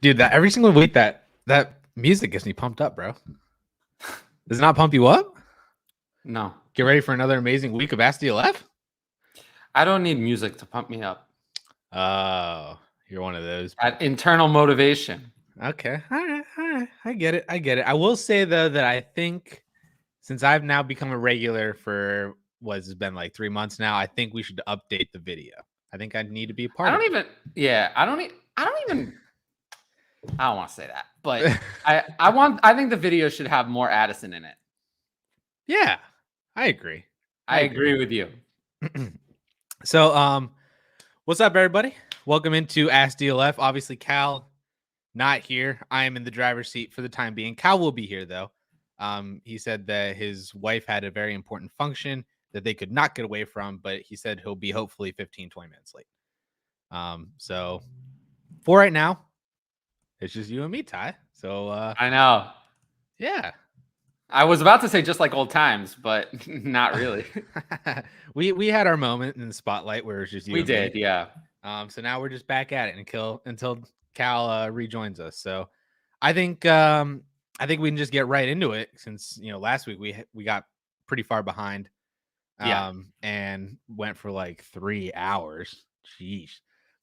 Dude, that every single week that music gets me pumped up, bro. Does it not pump you up? No. Get ready for another amazing week of Ask DLF? I don't need music to pump me up. Oh, you're one of those. That internal motivation. Okay. All right. I get it. I will say, though, that I think since I've now become a regular for what's been like 3 months now, I think we should update the video. I think I need to be a part of it. I don't want to say that, but I think the video should have more Addison in it. Yeah, I agree. I agree with you. So, what's up, everybody? Welcome into Ask DLF. Obviously, Cal not here. I am in the driver's seat for the time being. Cal will be here, though. He said that his wife had a very important function that they could not get away from, but he said he'll be hopefully 15, 20 minutes late. So for right now, it's just you and me, Ty. So I know. Yeah. I was about to say just like old times, but not really. we had our moment in the spotlight where it's just you. We did, me. Yeah. So now we're just back at it until Cal rejoins us. So I think we can just get right into it since last week we got pretty far behind. And went for like 3 hours. Jeez.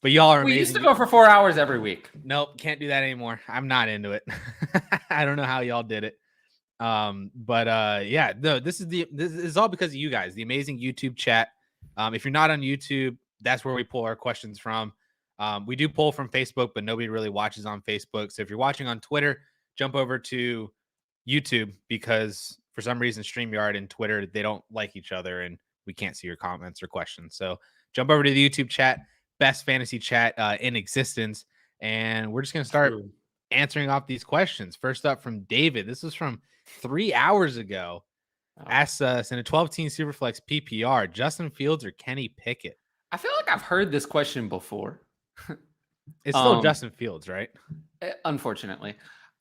But y'all are amazing. We used to go for 4 hours every week. Nope, can't do that anymore. I'm not into it. I don't know how y'all did it. This is all because of you guys, the amazing YouTube chat. If you're not on YouTube, that's where we pull our questions from. We do pull from Facebook, but nobody really watches on Facebook. So if you're watching on Twitter, jump over to YouTube because for some reason StreamYard and Twitter, they don't like each other and we can't see your comments or questions. So jump over to the YouTube chat, best fantasy chat in existence. And we're just going to start answering off these questions. First up from David. This was from 3 hours ago. Asked us in a 12-team Superflex PPR, Justin Fields or Kenny Pickett? I feel like I've heard this question before. It's still Justin Fields, right? Unfortunately.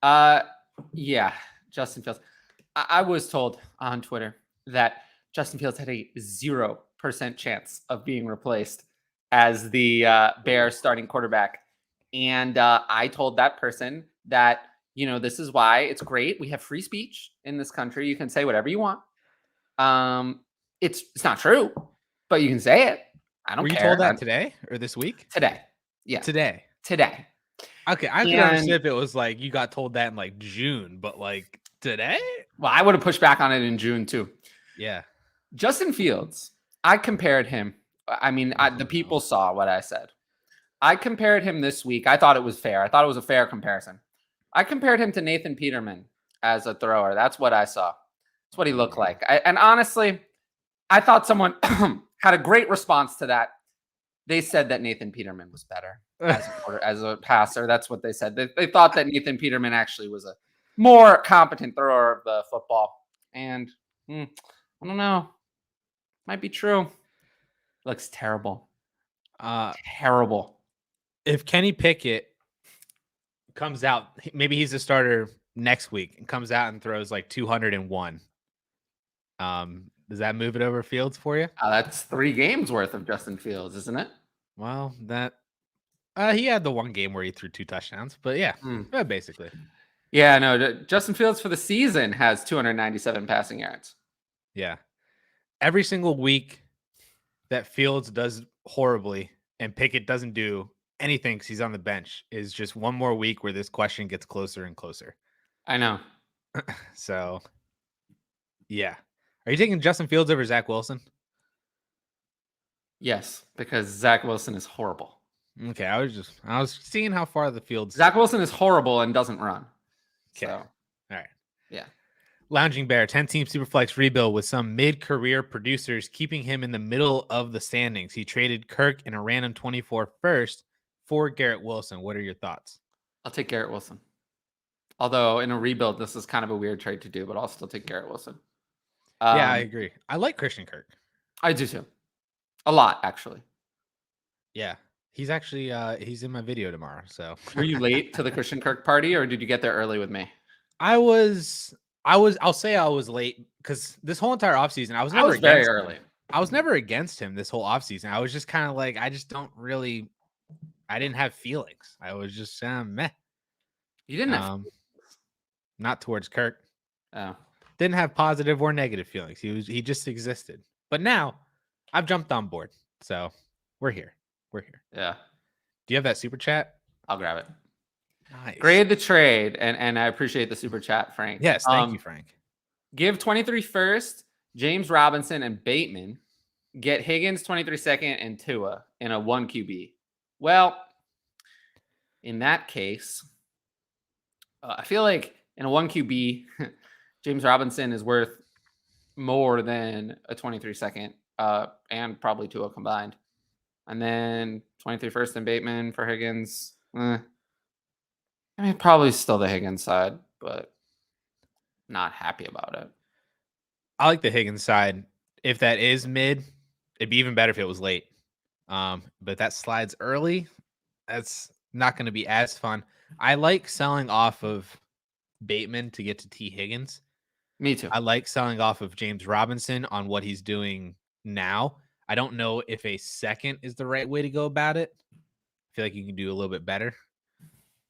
Yeah, Justin Fields. I was told on Twitter that Justin Fields had a 0% chance of being replaced as the Bears starting quarterback. And I told that person that, this is why it's great. We have free speech in this country. You can say whatever you want. It's not true, but you can say it. I don't care. Were you told that today or this week? Today. Yeah. Today. Okay, I could understand if it was like you got told that in like June, but like today? Well, I would have pushed back on it in June too. Yeah. Justin Fields, I compared him. I mean, the people saw what I said. I compared him this week. I thought it was fair. I thought it was a fair comparison. I compared him to Nathan Peterman as a thrower. That's what I saw. That's what he looked like. And honestly, I thought someone had a great response to that. They said that Nathan Peterman was better as a passer. That's what they said. They thought that Nathan Peterman actually was a more competent thrower of the football. And I don't know. Might be true. Looks terrible. Terrible. If Kenny Pickett comes out, maybe he's a starter next week and comes out and throws like 201. Does that move it over Fields for you? That's 3 games worth of Justin Fields, isn't it? Well, he had the one game where he threw 2 touchdowns, but yeah, basically. Yeah, no, Justin Fields for the season has 297 passing yards. Yeah. Every single week that Fields does horribly and Pickett doesn't do anything because he's on the bench is just one more week where this question gets closer and closer. I know. So, yeah. Are you taking Justin Fields over Zach Wilson? Yes, because Zach Wilson is horrible. Okay, I was seeing how far the Fields. Zach Wilson is horrible and doesn't run. Okay. So. All right. Yeah. Lounging Bear, 10-team Superflex rebuild with some mid-career producers keeping him in the middle of the standings. He traded Kirk and a random 24 first for Garrett Wilson. What are your thoughts? I'll take Garrett Wilson. Although in a rebuild, this is kind of a weird trade to do, but I'll still take Garrett Wilson. Yeah, I agree. I like Christian Kirk. I do too. A lot, actually. Yeah. He's actually he's in my video tomorrow. So were you late to the Christian Kirk party or did you get there early with me? I'll say I was late because this whole entire offseason, I was very early. I was never against him this whole offseason. I was just kind of like, I I didn't have feelings. I was just meh. You didn't have not towards Kirk. Oh. Didn't have positive or negative feelings. He just existed. But now I've jumped on board. So we're here. Yeah. Do you have that super chat? I'll grab it. Nice. Grade the trade. And I appreciate the super chat, Frank. Yes, thank you, Frank. Give 23 first, James Robinson and Bateman. Get Higgins 23 second and Tua in a 1 QB. Well, in that case, I feel like in a 1 QB, James Robinson is worth more than a 23 second and probably Tua combined. And then 23 first and Bateman for Higgins. I mean, probably still the Higgins side, but not happy about it. I like the Higgins side. If that is mid, it'd be even better if it was late. But that slides early. That's not going to be as fun. I like selling off of Bateman to get to T. Higgins. Me too. I like selling off of James Robinson on what he's doing now. I don't know if a second is the right way to go about it. I feel like you can do a little bit better.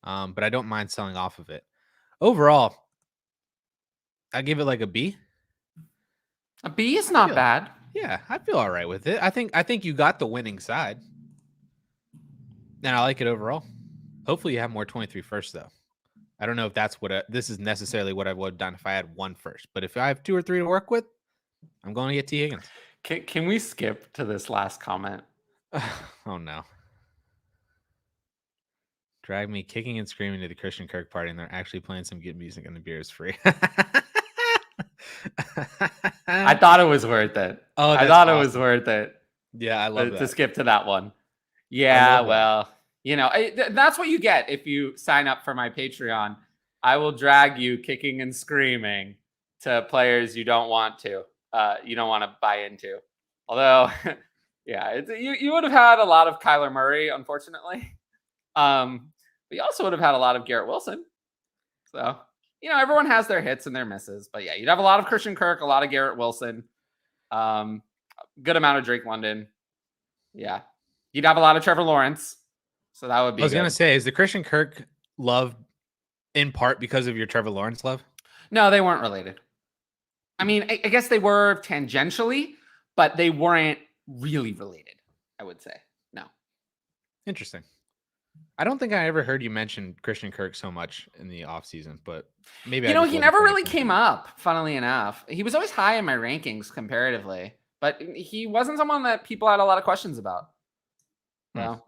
But I don't mind selling off of it. Overall, I give it like a B. A B is not bad. Yeah, I feel all right with it. I think you got the winning side. And I like it overall. Hopefully you have more 23 first, though. I don't know if that's this is necessarily what I would have done if I had 1 first. But if I have 2 or 3 to work with, I'm going to get T. Higgins. Can we skip to this last comment? Oh, no. Drag me kicking and screaming to the Christian Kirk party, and they're actually playing some good music and the beer is free. I thought it was worth it. Oh, I thought it was worth it. Yeah, I love to skip to that one. Yeah, well, that's what you get if you sign up for my Patreon. I will drag you kicking and screaming to players you don't want to buy into. Although, yeah, you would have had a lot of Kyler Murray, unfortunately. But you also would have had a lot of Garrett Wilson. So, everyone has their hits and their misses. But yeah, you'd have a lot of Christian Kirk, a lot of Garrett Wilson, good amount of Drake London. Yeah. You'd have a lot of Trevor Lawrence. So that would be I was going to say, is the Christian Kirk love in part because of your Trevor Lawrence love? No, they weren't related. I mean, I guess they were tangentially, but they weren't really related, I would say. No. Interesting. I don't think I ever heard you mention Christian Kirk so much in the offseason, but maybe he never really came up, funnily enough. He was always high in my rankings comparatively, but he wasn't someone that people had a lot of questions about. So,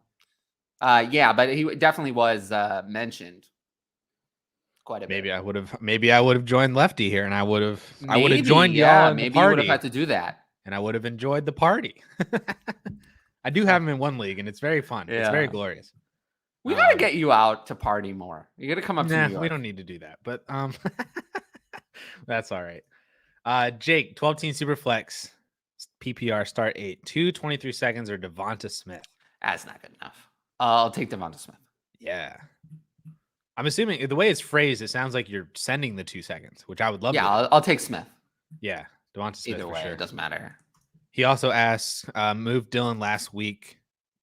yeah, but he definitely was mentioned quite a bit. Maybe I would have joined Lefty here, and I would have joined y'all in the party. You would have had to do that, and I would have enjoyed the party. I do have him in one league, and it's very fun. Yeah. It's very glorious. We got to get you out to party more. You got to come up to New York. We don't need to do that, but that's all right. Jake, 12-team Superflex, PPR start 8, 2:23 seconds or Devonta Smith. That's not good enough. I'll take Devonta Smith. Yeah. I'm assuming the way it's phrased, it sounds like you're sending the 2 seconds, which I would love. Yeah, I'll take Smith. Yeah, Devonta Smith. Either way, sure. It doesn't matter. He also asks, moved Dillion last week.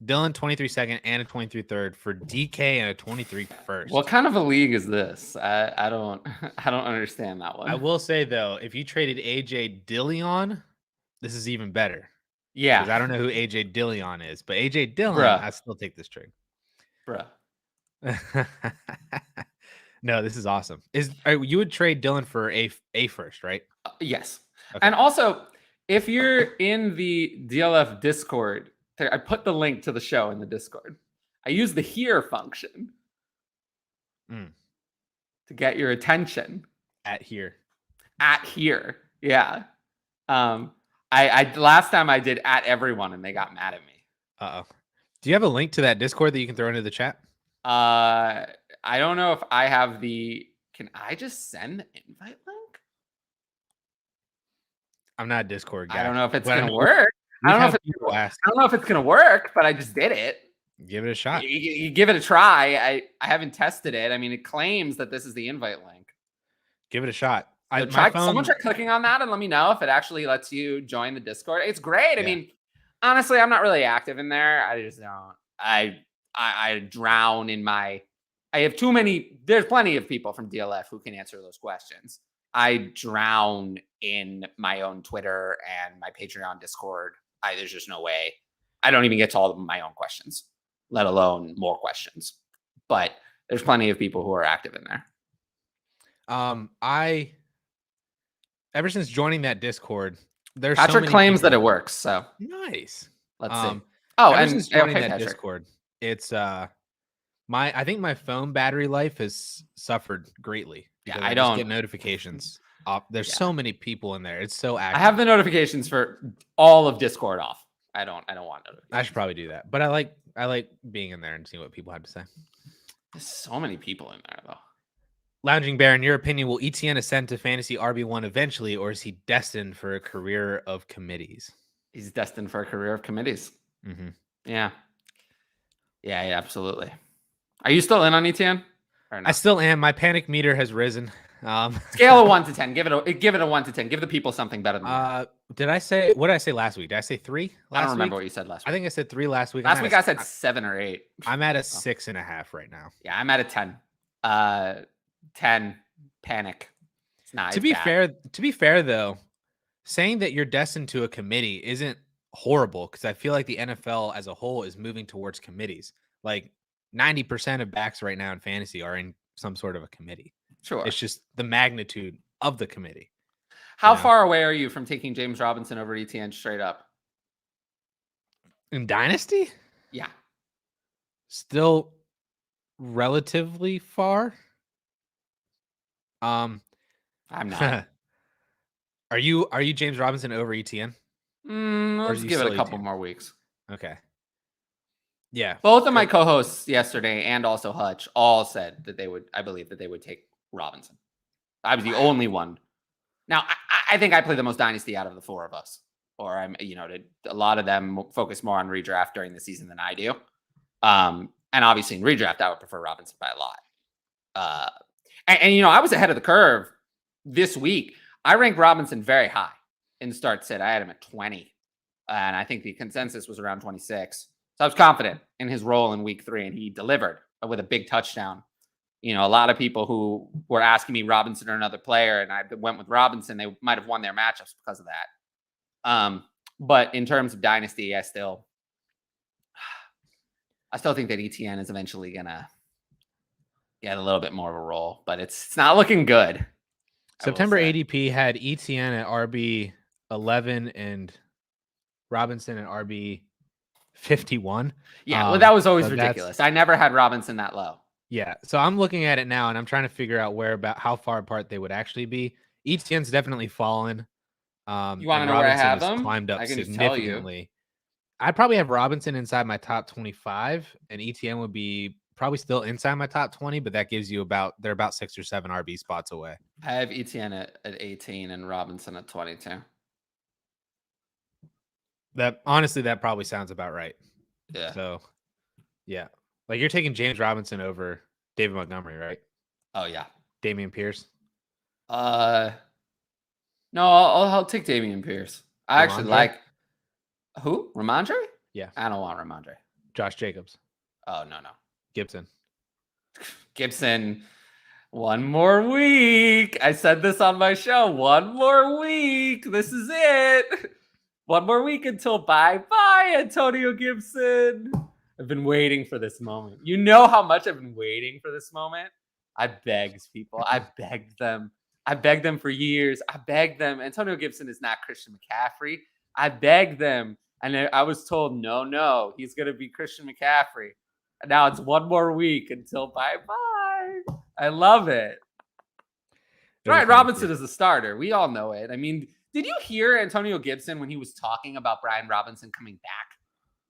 Dillion 23 second and a 23 third for DK and a 23 first. What kind of a league is this? I don't understand that one. I will say though, if you traded AJ Dillion, this is even better. Yeah, because I don't know who AJ Dillion is, but AJ Dillion, I still take this trade. Bruh. No, this is awesome. You would trade Dillion for a first, right? Yes. Okay. And also, if you're in the DLF Discord, I put the link to the show in the Discord. I use the here function to get your attention. At here. Yeah. I last time I did at everyone and they got mad at me. Uh-oh. Do you have a link to that Discord that you can throw into the chat? I don't know if I have can I just send the invite link? I'm not a Discord guy. I don't know if it's going to work. I don't know if it's going to work, but I just did it. Give it a shot. You give it a try. I haven't tested it. I mean, it claims that this is the invite link. Give it a shot. Someone try clicking on that and let me know if it actually lets you join the Discord. It's great. Yeah. I mean, honestly, I'm not really active in there. I just don't. I drown in my. I have too many. There's plenty of people from DLF who can answer those questions. I drown in my own Twitter and my Patreon Discord. There's just no way. I don't even get to all of my own questions, let alone more questions. But there's plenty of people who are active in there. Ever since joining that Discord, there's Patrick so many claims people. that it works. So nice. Let's see. Oh, ever since joining that Discord, it's I think my phone battery life has suffered greatly. Yeah, I don't get notifications. There's so many people in there. It's so active. I have the notifications for all of Discord off. I don't want notifications. I should probably do that. But I like being in there and seeing what people have to say. There's so many people in there though. Lounging Bear, in your opinion, will Etn ascend to fantasy RB1 eventually, or is he destined for a career of committees? He's destined for a career of committees. Mm-hmm. Yeah, absolutely. Are you still in on Etn? No? I still am. My panic meter has risen. Scale of 1 to 10. Give it a 1 to 10. Give the people something better than that. What did I say last week? Did I say 3? I don't remember what you said last week. I think I said 3 last week. Last week I said 7 or 8. I'm at a 6.5 right now. Yeah, I'm at a 10. 10 panic. It's not. To be fair though, saying that you're destined to a committee isn't horrible because I feel like the NFL as a whole is moving towards committees. Like 90% of backs right now in fantasy are in some sort of a committee. Sure. It's just the magnitude of the committee. How far away are you from taking James Robinson over Etn straight up? In Dynasty? Yeah. Still relatively far. I'm not. Are you James Robinson over Etn? Let's give it a couple more weeks. Okay. Yeah. Both of my co-hosts yesterday and also Hutch all said that I believe that they would take Robinson. I was the only one. Now, I think I play the most Dynasty out of the 4 of us. Or a lot of them focus more on redraft during the season than I do. And obviously in redraft, I would prefer Robinson by a lot. And I was ahead of the curve this week. I ranked Robinson very high in start sit. I had him at 20. And I think the consensus was around 26. So I was confident in his role in week 3, and he delivered with a big touchdown. A lot of people who were asking me Robinson or another player, and I went with Robinson, they might have won their matchups because of that. But in terms of Dynasty, I still think that Etn is eventually going to get a little bit more of a role, but it's not looking good. September ADP had Etn at RB 11 and Robinson at RB 51. Yeah, well, that was always ridiculous. I never had Robinson that low. Yeah, so I'm looking at it now, and I'm trying to figure out how far apart they would actually be. Etn's definitely fallen. You want to know where I have them? Climbed up I can significantly. Just tell you. I'd probably have Robinson inside my top 25, and Etn would be probably still inside my top 20, but that gives you they're about 6 or 7 RB spots away. I have Etn at 18 and Robinson at 22. That probably sounds about right. Yeah. So, yeah. Like you're taking James Robinson over David Montgomery, right? Oh yeah. Damian Pierce. No, I'll take Damian Pierce. I actually like who? Ramondre? Yeah. I don't want Ramondre. Josh Jacobs. Oh no. Gibson. One more week. I said this on my show. One more week. This is it. One more week until bye-bye, Antonio Gibson. I've been waiting for this moment. You know how much I've been waiting for this moment? I begged people. I begged them. I begged them for years. I begged them. Antonio Gibson is not Christian McCaffrey. I begged them. And I was told, no, he's going to be Christian McCaffrey. And now it's one more week until bye-bye. I love it. Brian Robinson is a starter. We all know it. I mean, did you hear Antonio Gibson when he was talking about Brian Robinson coming back?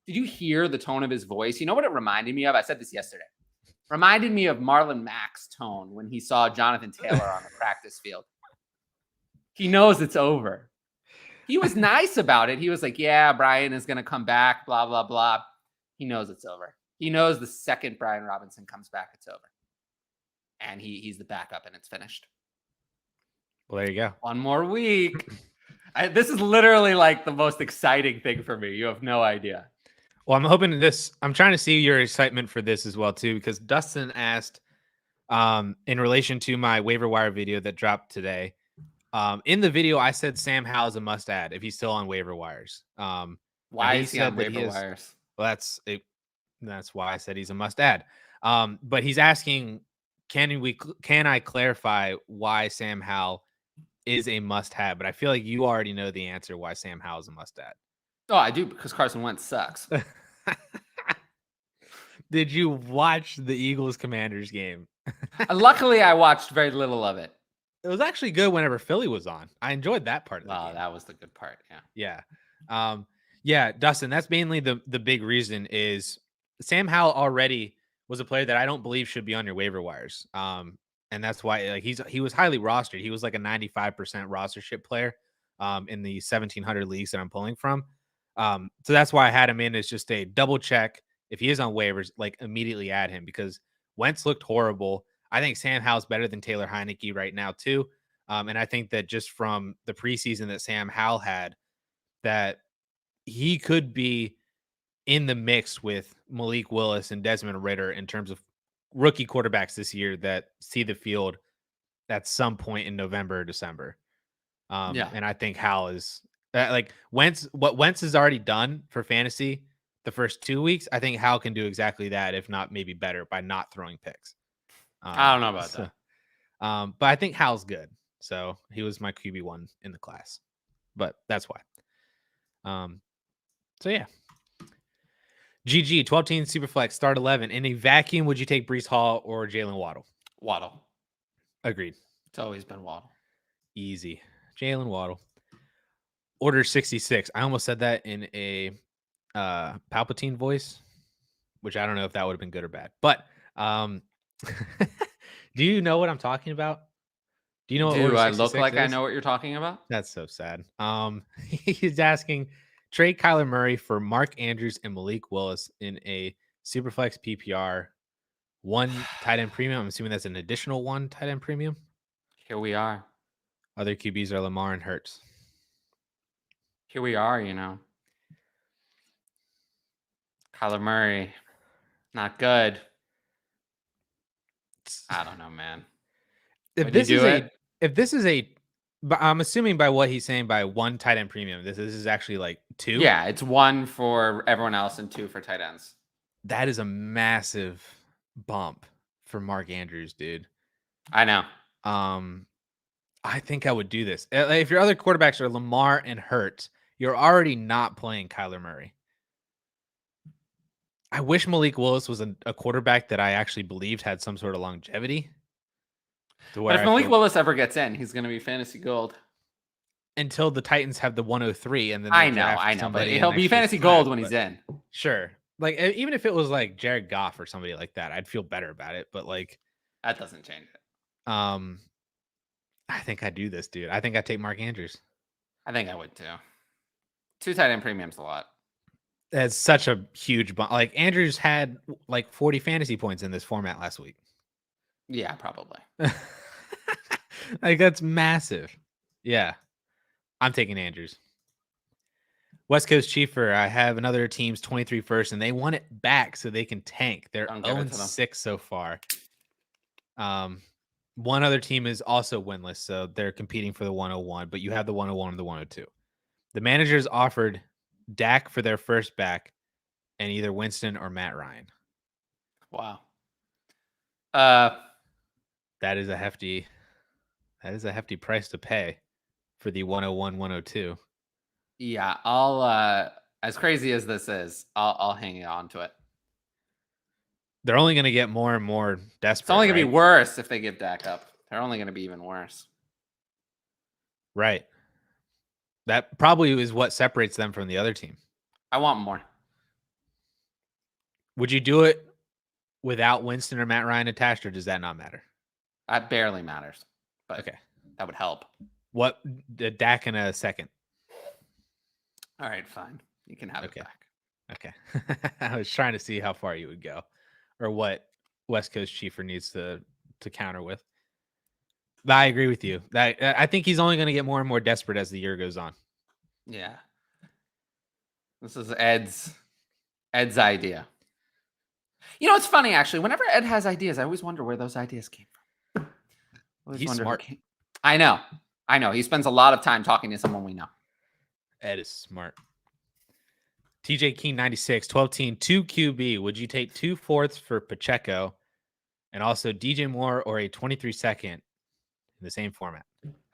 Did you hear the tone of his voice? You know what it reminded me of? I said this yesterday. Reminded me of Marlon Mack's tone when he saw Jonathan Taylor on the practice field. He knows it's over. He was nice about it. He was like, yeah, Brian is going to come back, blah, blah, blah. He knows it's over. He knows the second Brian Robinson comes back, it's over. And he's the backup, and it's finished. Well, there you go. One more week. This is literally like the most exciting thing for me. You have no idea. Well, I'm hoping I'm trying to see your excitement for this as well too, because Dustin asked, in relation to my waiver wire video that dropped today. In the video, I said Sam Hal is a must add if he's still on waiver wires. Now Why is he on waiver wires? Well, that's why I said he's a must add. But he's asking, can I clarify why Sam Hal is a must have? But I feel like you already know the answer why Sam Hal is a must add. Oh, I do, because Carson Wentz sucks. Did you watch the Eagles Commanders game? Luckily, I watched very little of it. It was actually good whenever Philly was on. I enjoyed that part of the game. That was the good part. Yeah. Yeah, Dustin, that's mainly the big reason is Sam Howell already was a player that I don't believe should be on your waiver wires. And that's why like he was highly rostered. He was like a 95% rostership player in the 1700 leagues that I'm pulling from. So that's why I had him in as just a double check. If he is on waivers, like immediately add him because Wentz looked horrible. I think Sam Howell's better than Taylor Heineke right now too. And I think that just from the preseason that Sam Howell had, that he could be in the mix with Malik Willis and Desmond Ridder in terms of rookie quarterbacks this year that see the field at some point in November or December. And I think Hal is like what Wentz has already done for fantasy the first 2 weeks. I think Hal can do exactly that, if not maybe better, by not throwing picks. I don't know about that. But I think Hal's good. So he was my QB1 in the class, but that's why. So yeah. GG 12 team Superflex start 11 in a vacuum. Would you take Breece Hall or Jalen Waddle? Waddle. Agreed. It's always been Waddle. Easy. Jalen Waddle. Order 66. I almost said that in a Palpatine voice, which I don't know if that would have been good or bad. But do you know what I'm talking about? Do you know what Do Order I 66 look like is? I know what you're talking about? That's so sad. He's asking trade Kyler Murray for Mark Andrews and Malik Willis in a Superflex PPR, one tight end premium. I'm assuming that's an additional one tight end premium. Here we are. Other QBs are Lamar and Hurts. Here we are, you know. Kyler Murray, not good. I don't know, man. If this is a, but I'm assuming by what he's saying by one tight end premium, this is actually like two. Yeah, it's one for everyone else and two for tight ends. That is a massive bump for Mark Andrews, dude. I know. I think I would do this. If your other quarterbacks are Lamar and Hurts, you're already not playing Kyler Murray. I wish Malik Willis was a quarterback that I actually believed had some sort of longevity. But if Malik Willis ever gets in, he's going to be fantasy gold. Until the Titans have the 103, and then I know, but he'll be fantasy gold when he's in. Sure, like even if it was like Jared Goff or somebody like that, I'd feel better about it. But like that doesn't change it. I think I do this, dude. I think I take Mark Andrews. I think I would too. 2 tight end premiums a lot. That's such a huge bump. Like Andrews had like 40 fantasy points in this format last week. Yeah, probably. Like that's massive. Yeah. I'm taking Andrews. West Coast Chiefer, I have another team's 23 first, and they want it back so they can tank. They're 0-6 so far. One other team is also winless, so they're competing for the 101, but you have the 101 and the 102. The managers offered Dak for their first back and either Winston or Matt Ryan. Wow. That is a hefty price to pay for the 101, 102. Yeah, I'll as crazy as this is, I'll hang on to it. They're only going to get more and more desperate. It's only going to be worse if they give Dak up. They're only going to be even worse. Right. That probably is what separates them from the other team. I want more. Would you do it without Winston or Matt Ryan attached, or does that not matter? That barely matters. But okay, that would help. What the Dak in a second? All right, fine. You can have it back. Okay. I was trying to see how far you would go, or what West Coast Chiefer needs to counter with. But I agree with you. I think he's only going to get more and more desperate as the year goes on. Yeah. This is Ed's Ed's idea. You know, it's funny actually. Whenever Ed has ideas, I always wonder where those ideas came from. He's smart. I know. He spends a lot of time talking to someone we know. Ed is smart. TJ Keen 96, 12-team, 2 QB. Would you take 2 fourths for Pacheco and also DJ Moore or a 23-second in the same format?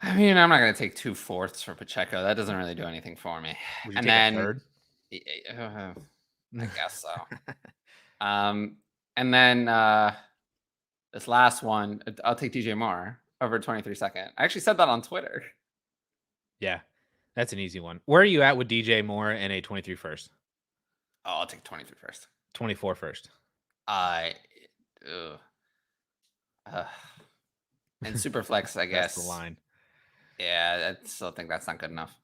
I mean, I'm not going to take 2 fourths for Pacheco. That doesn't really do anything for me. Would you take a third? I guess so. And then this last one, I'll take DJ Moore over 23-second. I actually said that on Twitter. Yeah, that's an easy one. Where are you at with DJ Moore and a 23 first? Oh, I'll take 23 first. 24 first. And Superflex, I guess. That's the line. Yeah, I still think that's not good enough.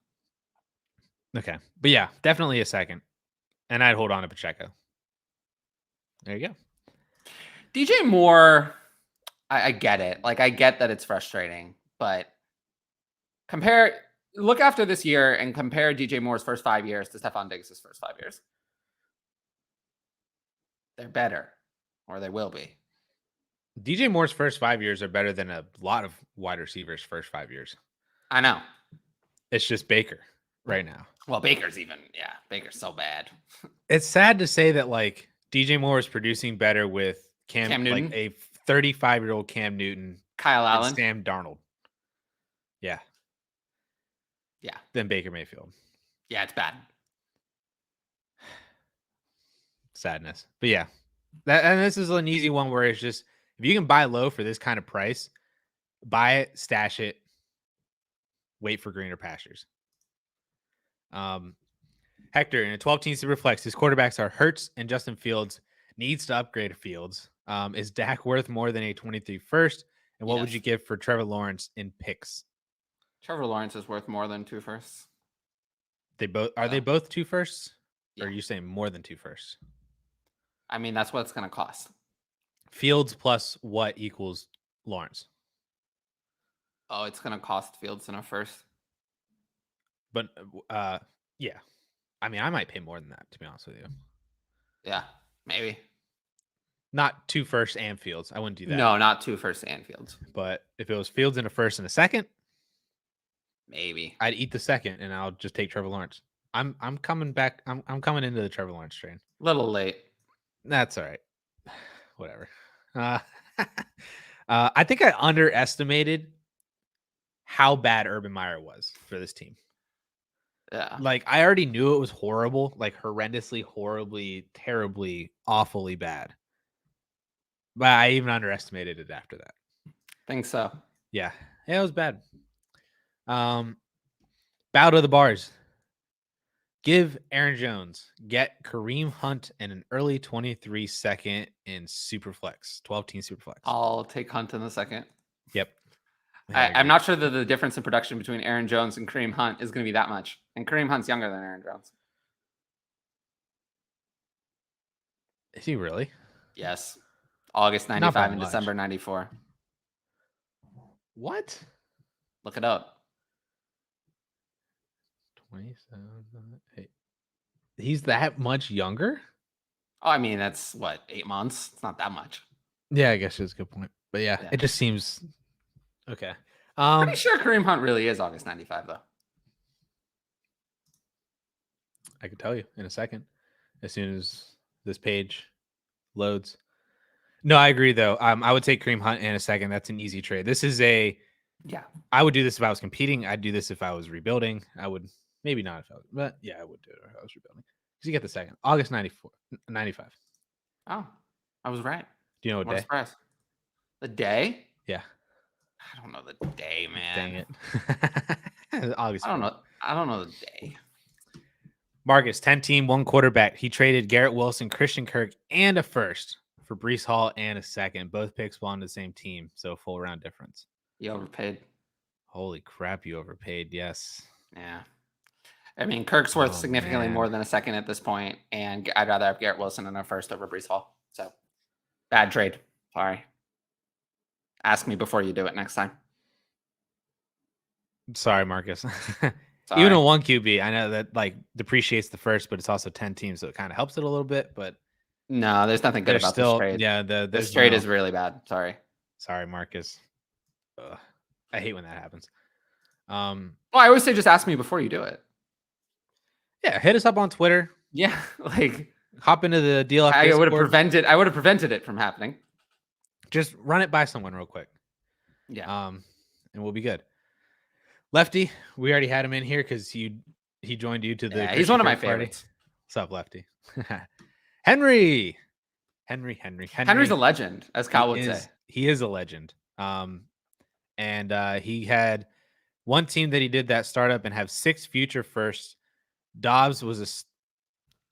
Okay. But yeah, definitely a second. And I'd hold on to Pacheco. There you go. DJ Moore, I get it. Like, I get that it's frustrating, but look after this year and compare DJ Moore's first 5 years to Stephon Diggs' first 5 years. They're better, or they will be. DJ Moore's first 5 years are better than a lot of wide receivers' first 5 years. I know. It's just Baker right now. Well, Baker's so bad. It's sad to say that like DJ Moore is producing better with Cam Newton, like a 35-year-old Cam Newton, Kyle Allen, Sam Darnold. Yeah. Than Baker Mayfield. Yeah, it's bad. Sadness. But yeah. And this is an easy one where it's just if you can buy low for this kind of price, buy it, stash it, wait for greener pastures. Hector in a 12-team super flex, his quarterbacks are Hurts and Justin Fields. Needs to upgrade Fields. Is Dak worth more than a 23 first? And what would you give for Trevor Lawrence in picks? Trevor Lawrence is worth more than 2 firsts. They both 2 firsts? Yeah. Or are you saying more than 2 firsts? I mean, that's what it's going to cost. Fields plus what equals Lawrence? Oh, it's going to cost Fields in a first. But yeah. I mean, I might pay more than that, to be honest with you. Yeah, maybe. Not 2 firsts and Fields. I wouldn't do that. No, not 2 firsts and Fields. But if it was Fields in a first and a second, maybe I'd eat the second and I'll just take Trevor Lawrence. I'm coming back. I'm coming into the Trevor Lawrence train. A little late. That's all right. Whatever. I think I underestimated how bad Urban Meyer was for this team. Yeah. Like I already knew it was horrible, like horrendously, horribly, terribly, awfully bad. But I even underestimated it after that. Think so. Yeah, it was bad. Bow to the bars. Give Aaron Jones, get Kareem Hunt and an early 23 second in Superflex, 12-team Superflex. I'll take Hunt in the second. Yep. I'm not sure that the difference in production between Aaron Jones and Kareem Hunt is going to be that much. And Kareem Hunt's younger than Aaron Jones. Is he really? Yes. August 95 and December 94. What? Look it up. 27. He's that much younger? Oh, I mean, that's what, 8 months? It's not that much. Yeah, I guess it's a good point. But yeah, it just seems okay. Pretty sure Kareem Hunt really is August 95, though. I could tell you in a second, as soon as this page loads. No, I agree though. I would take Kareem Hunt in a second. That's an easy trade. This is I would do this if I was competing. I'd do this if I was rebuilding. I would maybe not if I was, but yeah, I would do it if I was rebuilding. Because you get the second. August 95. Oh, I was right. Do you know what day? Surprise. The day? Yeah. I don't know the day, man. Dang it. August. I don't know the day. Marcus, 10-team, 1 quarterback. He traded Garrett Wilson, Christian Kirk, and a first for Breece Hall and a second. Both picks belong to the same team, so full round difference. You overpaid. Holy crap, you overpaid. Yes. Yeah. I mean, Kirk's worth significantly more than a second at this point, and I'd rather have Garrett Wilson in a first over Breece Hall. So, bad trade. Sorry. Ask me before you do it next time. Sorry, Marcus. Even Sorry. a 1 QB, I know that like depreciates the first, but it's also 10 teams, so it kind of helps it a little bit. But No, there's nothing good there's about this still, trade. yeah, This trade is really bad. Sorry. Sorry, Marcus. Ugh, I hate when that happens. Well, I always say just ask me before you do it. Yeah, hit us up on Twitter. Yeah, like Hop into the DLF I would have Discord. prevented it from happening. Just run it by someone real quick. Yeah. And we'll be good. Lefty, we already had him in here because he joined you to the. Yeah, he's one of my favorites. What's up, Lefty? Henry's a legend, as Cal would say. He is a legend. And he had one team that he did that startup and have 6 future firsts.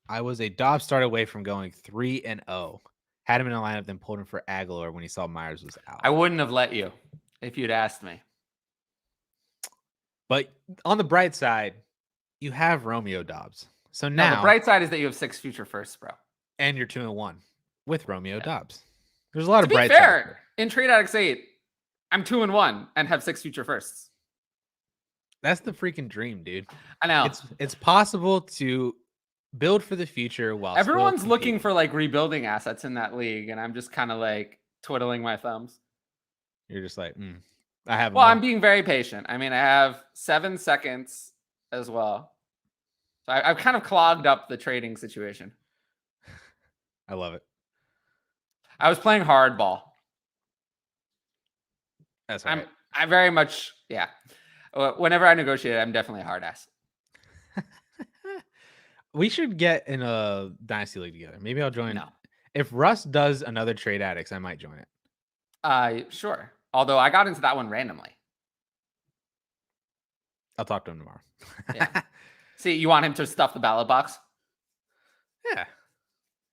I was a Dobbs start away from going 3-0. Had him in a lineup, then pulled him for Aguilar when he saw Myers was out. I wouldn't have let you if you'd asked me. But on the bright side, you have Romeo Dobbs. So now the bright side is that you have 6 future firsts, bro. And you're 2-1 with Romeo Dobbs. There's a lot of to bright be fair, sides. In Trade Addicts 8, I'm 2-1 and have 6 future firsts. That's the freaking dream, dude. I know. It's possible to build for the future while everyone's looking for like rebuilding assets in that league, and I'm just kind of like twiddling my thumbs. You're just like, I have. Well, I'm being very patient. I mean, I have 7 seconds as well, so I've kind of clogged up the trading situation. I love it. I was playing hardball. That's right. I very much, yeah. Whenever I negotiate, I'm definitely a hard ass. We should get in a Dynasty League together. Maybe I'll join. No. If Russ does another Trade Addicts, I might join it. Sure. Although I got into that one randomly. I'll talk to him tomorrow. Yeah. See, you want him to stuff the ballot box? Yeah.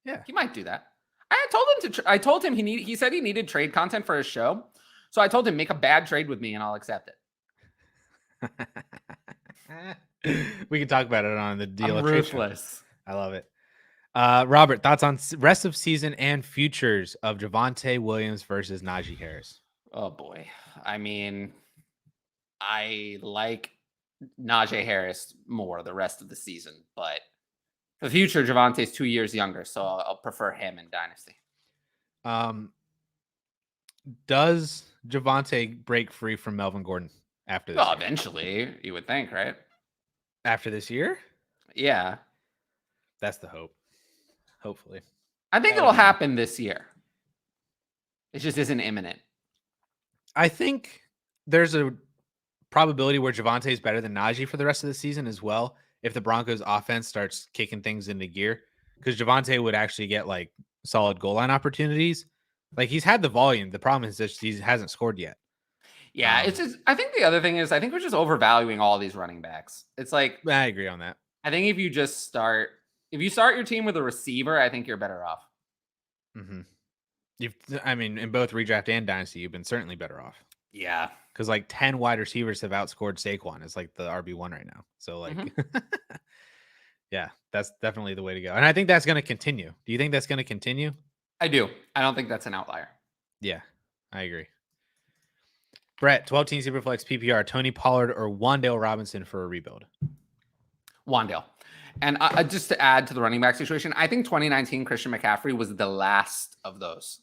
Yeah. He might do that. I told him he said he needed trade content for his show. So I told him, make a bad trade with me and I'll accept it. We can talk about it on the DLF. I'm ruthless. I love it. Robert, thoughts on rest of season and futures of Javonte Williams versus Najee Harris? Oh boy. I mean, I like Najee Harris more the rest of the season, but the future, Javonte's 2 years younger, so I'll prefer him in Dynasty. Does Javonte break free from Melvin Gordon after this? Well, eventually, you would think, right? After this year? Yeah. That's the hope. Hopefully. I think it'll happen this year. It just isn't imminent. I think there's a probability where Javonte is better than Najee for the rest of the season as well, if the Broncos offense starts kicking things into gear, because Javonte would actually get like solid goal line opportunities. Like he's had the volume. The problem is that he hasn't scored yet. Yeah, it's just, I think the other thing is I think we're just overvaluing all these running backs. It's like, I agree on that. I think if you start your team with a receiver, I think you're better off. Mm-hmm. In both redraft and dynasty, you've been certainly better off. Yeah. Because like 10 wide receivers have outscored Saquon. It's like the RB1 right now. So like, yeah, that's definitely the way to go. And I think that's going to continue. Do you think that's going to continue? I do. I don't think that's an outlier. Yeah, I agree. Brett, 12-team Superflex PPR, Tony Pollard or Wan'Dale Robinson for a rebuild? Wan'Dale. And just to add to the running back situation, I think 2019 Christian McCaffrey was the last of those.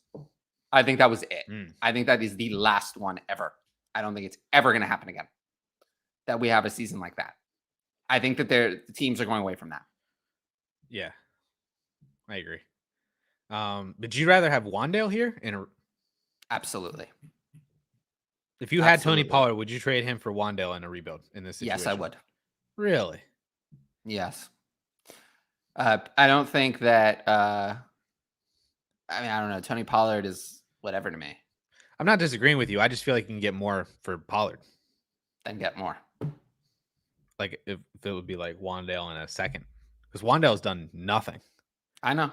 I think that was it. I think that is the last one ever. I don't think it's ever going to happen again that we have a season like that. I think that the teams are going away from that. Yeah, I agree. But you'd rather have Wan'Dale here? Absolutely. If you had Tony Pollard, would you trade him for Wan'Dale in a rebuild in this situation? Yes, I would. Really? Yes. I don't think that. I don't know. Tony Pollard is whatever to me. I'm not disagreeing with you. I just feel like you can get more for Pollard. Then get more. Like if it would be like Wan'Dale in a second, because Wan'Dale's done nothing. I know.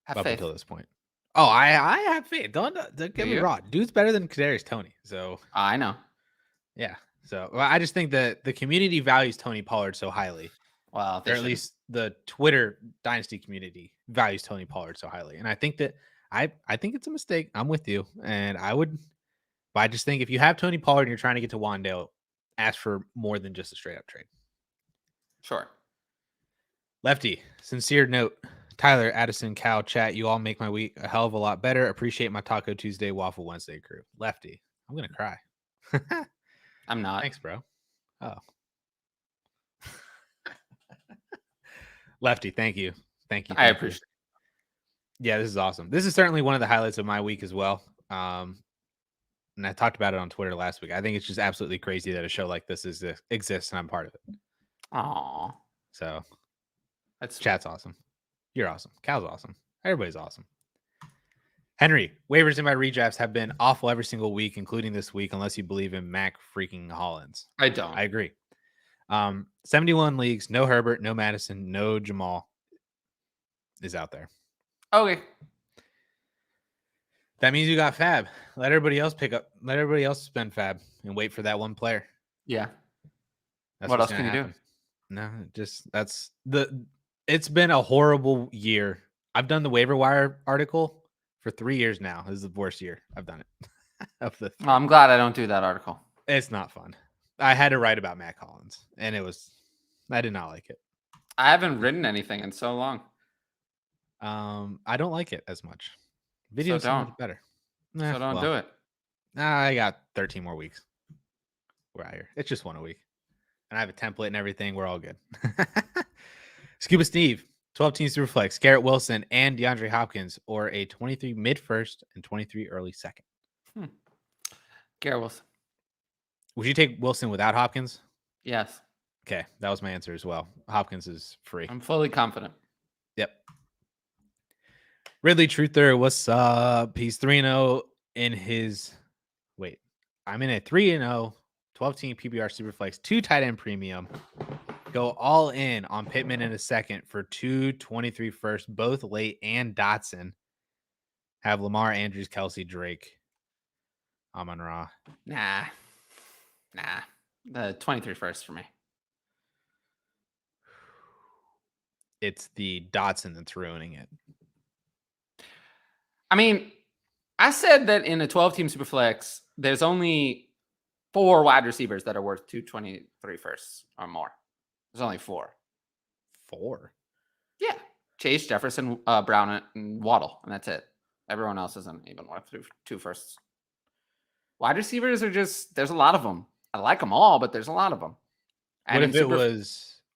Have up faith. Until this point. Oh, I have faith. Don't get me wrong. Dude's better than Kadarius Toney. So I know. Yeah. So I just think that the community values Tony Pollard so highly. Well, or at least the Twitter Dynasty community values Tony Pollard so highly. And I think that I think it's a mistake. I'm with you. And I just think if you have Tony Pollard and you're trying to get to Wan'Dale, ask for more than just a straight up trade. Sure. Lefty, sincere note. Tyler, Addison, Cal, chat. You all make my week a hell of a lot better. Appreciate my Taco Tuesday, Waffle Wednesday crew. Lefty, I'm going to cry. I'm not. Thanks, bro. Oh. Lefty, thank you. Thank you. I appreciate it. Yeah, this is awesome. This is certainly one of the highlights of my week as well. And I talked about it on Twitter last week. I think it's just absolutely crazy that a show like this exists and I'm part of it. Aw. So That's chat's awesome. You're awesome. Cal's awesome. Everybody's awesome. Henry, waivers in my redrafts have been awful every single week, including this week, unless you believe in Mac freaking Hollins. I don't. I agree. 71 leagues, no Herbert, no Madison, no Jamal is out there. Okay. That means you got Fab. Let everybody else pick up. Let everybody else spend Fab and wait for that one player. Yeah. That's what else what's can you happen. Do? No, just it's been a horrible year. I've done the waiver wire article for 3 years now. This is the worst year I've done it. I'm glad I don't do that article. It's not fun. I had to write about Matt Collins, and I did not like it. I haven't written anything in so long. I don't like it as much. Video is so much better. So don't do it. I got 13 more weeks. We're out here. It's just one a week. And I have a template and everything. We're all good. Scuba Steve, 12 teams to reflect. Garrett Wilson and DeAndre Hopkins, or a 23 mid first and 23 early second. Garrett Wilson. Would you take Wilson without Hopkins? Yes. Okay. That was my answer as well. Hopkins is free. I'm fully confident. Yep. Ridley Truther, what's up? He's 3-0 in his. Wait, I'm in a 3-0, 12-team PPR Superflex, 2 tight end premium. Go all in on Pittman in a second for 223 first, both late and Dotson. Have Lamar, Andrews, Kelsey, Drake, Amon-Ra. Nah. The 23 first for me. It's the Dotson that's ruining it. I mean, I said that in a 12-team Superflex, there's only 4 wide receivers that are worth 223 firsts or more. There's only 4. 4? Yeah. Chase, Jefferson, Brown, and Waddle, and that's it. Everyone else isn't even worth 2 firsts. Wide receivers are just, there's a lot of them. I like them all, but there's a lot of them. And what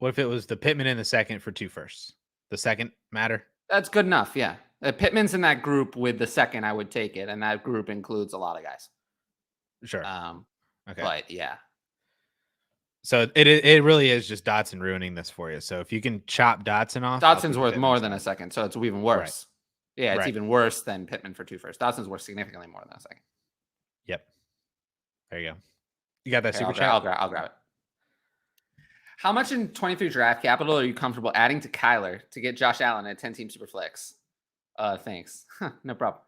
if it was the Pittman in the second for 2 firsts? The second matter? That's good enough, yeah. Pittman's in that group with the second, I would take it, and that group includes a lot of guys. Sure. Okay. But yeah. So it really is just Dotson ruining this for you. So if you can chop Dotson off, Dotson's worth more than a second, so it's even worse. Right. Yeah, it's even worse than Pittman for 2 firsts. Dotson's worth significantly more than a second. Yep. There you go. You got that super chat? I'll grab it. How much in 23 draft capital are you comfortable adding to Kyler to get Josh Allen at 10-team Superflex? Thanks. No problem.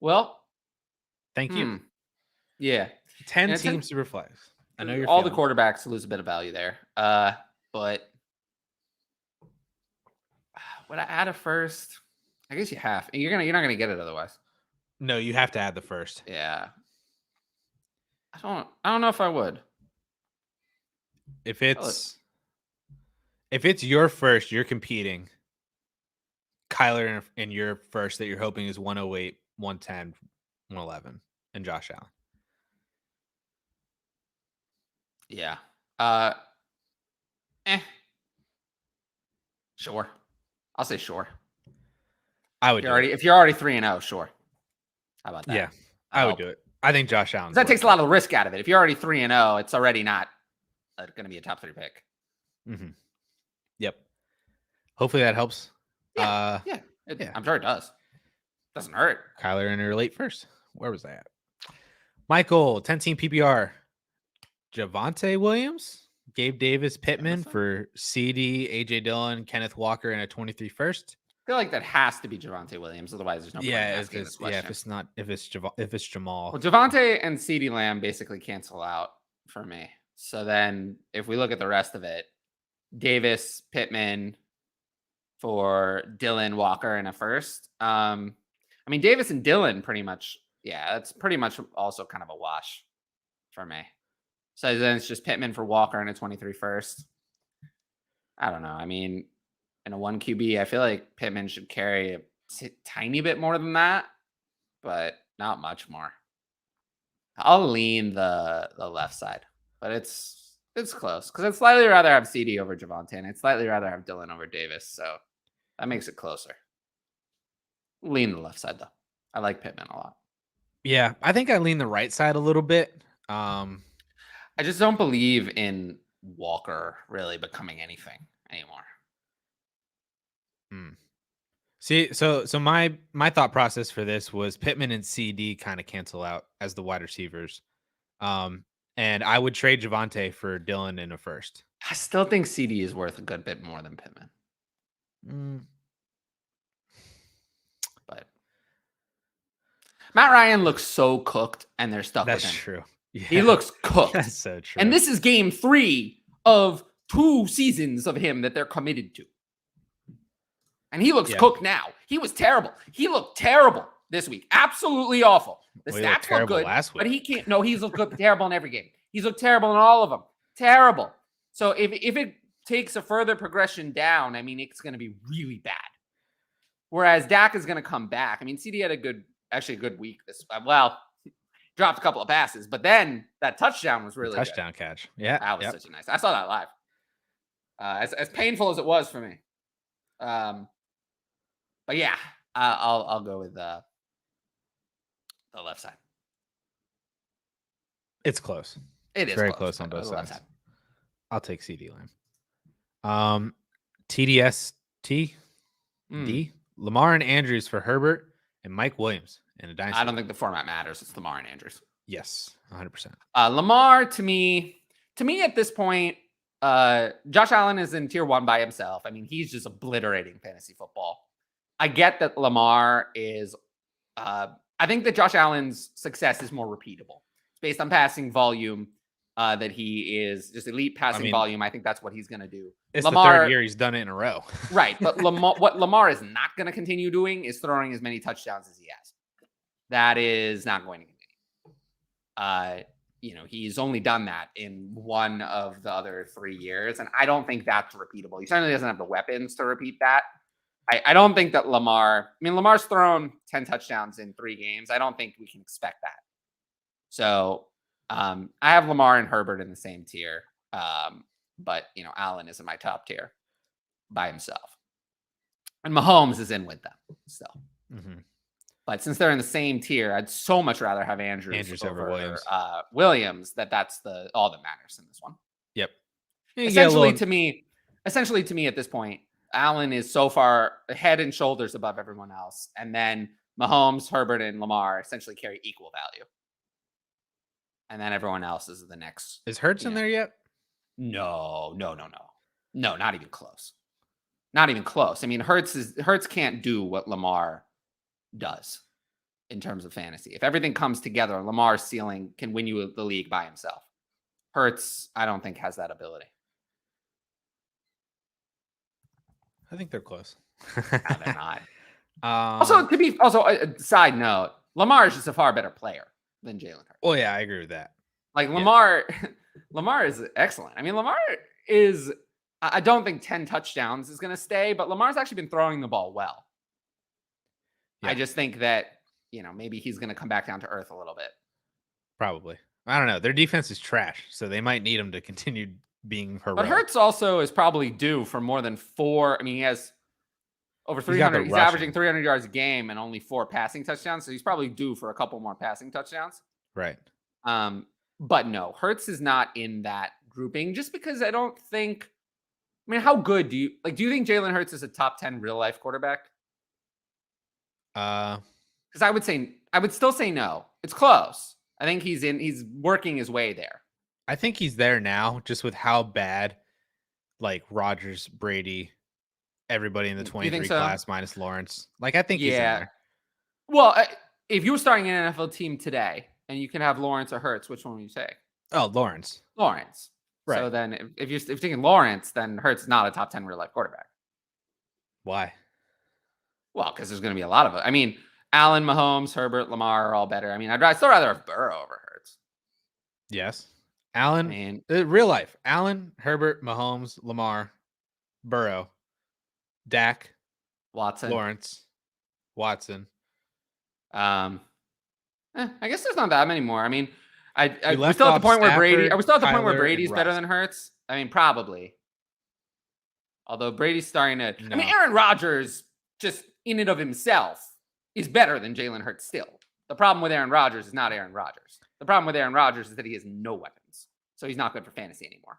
Well, thank you. Yeah. 10-team Superflex. I know you're all the quarterbacks lose a bit of value there. But would I add a first? I guess you have. You're not gonna get it otherwise. No, you have to add the first. Yeah. I don't know if I would. If it's your first, you're competing. Kyler in your first that you're hoping is 108, 110, 111, and Josh Allen. Yeah. Sure. I'll say sure. I would. If you're already 3-0, sure. How about that? Yeah, I would do it. I think Josh Allen. That takes a lot of the risk out of it. If you're already 3-0, it's already not going to be a top 3 pick. Mm-hmm. Yep. Hopefully that helps. Yeah. I'm sure it does. Doesn't hurt. Kyler in her late first. Where was that? Michael, 10-team PPR. Javonte Williams, Gabe Davis, Pittman for CD, AJ Dillon, Kenneth Walker, and a 23 first. I feel like that has to be Javonte Williams. Otherwise, there's no point asking this question. If it's Jamal. Well, Javonte and CeeDee Lamb basically cancel out for me. So then if we look at the rest of it, Davis, Pittman for Dillon, Walker, and a first. I mean, Davis and Dillon pretty much, that's pretty much also kind of a wash for me. So then it's just Pittman for Walker and a 23 first. I don't know. I mean, in a 1 QB, I feel like Pittman should carry a tiny bit more than that, but not much more. I'll lean the left side, but it's close because I'd slightly rather have CD over Javonte, and I'd slightly rather have Dillion over Davis. So that makes it closer. Lean the left side though. I like Pittman a lot. Yeah, I think I lean the right side a little bit. I just don't believe in Walker really becoming anything anymore. See, so my thought process for this was Pittman and CD kind of cancel out as the wide receivers. And I would trade Javonte for Dillion in a first. I still think CD is worth a good bit more than Pittman. But Matt Ryan looks so cooked, and they're stuck with him. That's true. Yeah. He looks cooked. That's so true. And this is game 3 of 2 seasons of him that they're committed to. And he looks cooked now. He was terrible. He looked terrible this week. Absolutely awful. The stats look good, last week. But he can't. No, he's looked terrible in every game. He's looked terrible in all of them. Terrible. So if it takes a further progression down, I mean, it's going to be really bad. Whereas Dak is going to come back. I mean, CD had a good week. Dropped a couple of passes, but then that touchdown was really touchdown catch. Yeah, that was such a nice. I saw that live. As painful as it was for me. But yeah, I'll go with the left side. It's close. It is very close on both sides. I'll take CD Lamb. TDST D Lamar and Andrews for Herbert and Mike Williams in a Dynasty. I don't think the format matters. It's Lamar and Andrews. Yes, 100%. Lamar to me at this point, Josh Allen is in tier 1 by himself. I mean, he's just obliterating fantasy football. I get that Lamar is, I think that Josh Allen's success is more repeatable. It's based on passing volume, that he is just elite passing volume. I think that's what he's going to do. It's Lamar, the 3rd year he's done it in a row. Right. But what Lamar is not going to continue doing is throwing as many touchdowns as he has. That is not going to continue. He's only done that in 1 of the other 3 years. And I don't think that's repeatable. He certainly doesn't have the weapons to repeat that. I don't think that Lamar's thrown 10 touchdowns in 3 games. I don't think we can expect that. So I have Lamar and Herbert in the same tier. But, Allen is in my top tier by himself. And Mahomes is in with them still. Mm-hmm. But since they're in the same tier, I'd so much rather have Andrews over Williams. That's all that matters in this one. Yep. Essentially to me at this point, Allen is so far head and shoulders above everyone else. And then Mahomes, Herbert, and Lamar essentially carry equal value. And then everyone else is the next. Is Hurts in there yet? No, not even close. Not even close. I mean, Hurts can't do what Lamar does in terms of fantasy. If everything comes together, Lamar's ceiling can win you the league by himself. Hurts, I don't think, has that ability. I think they're close. No, they're not. Also, a side note, Lamar is just a far better player than Jalen Hurts. Well, yeah, I agree with that. Like Lamar is excellent. I mean, Lamar is. I don't think 10 touchdowns is going to stay, but Lamar's actually been throwing the ball well. Yeah. I just think that maybe he's going to come back down to earth a little bit. Probably. I don't know. Their defense is trash, so they might need him to continue being heroic. But Hurts also is probably due for more than 4. I mean, he has over 300. He's averaging 300 yards a game and only 4 passing touchdowns. So he's probably due for a couple more passing touchdowns. Right. But no, Hurts is not in that grouping just because I don't think. I mean, how good do you think Jalen Hurts is a top 10 real life quarterback? Because I would still say no. It's close. I think he's working his way there. I think he's there now, just with how bad, like Rodgers, Brady, everybody in the 23 class minus Lawrence. Like, I think he's in there. Well, if you were starting an NFL team today and you can have Lawrence or Hurts, which one would you take? Oh, Lawrence. Right. So then if you're taking Lawrence, then Hurts is not a top 10 real life quarterback. Why? Well, because there's going to be a lot of it. I mean, Allen, Mahomes, Herbert, Lamar are all better. I mean, I'd still rather have Burrow over Hurts. Yes. Allen, I mean, real life. Allen, Herbert, Mahomes, Lamar, Burrow, Dak, Watson. Lawrence, Watson. I guess there's not that many more. I mean, We we're left still at the off point where Brady. Are Stafford, we still at the point where Kyler, and Brady's better Russ. than Hurts? I mean, probably. Although Brady's starting to. No. I mean, Aaron Rodgers, just in and of himself, is better than Jalen Hurts still. The problem with Aaron Rodgers is not Aaron Rodgers. The problem with Aaron Rodgers is that he has no weapons. So he's not good for fantasy anymore.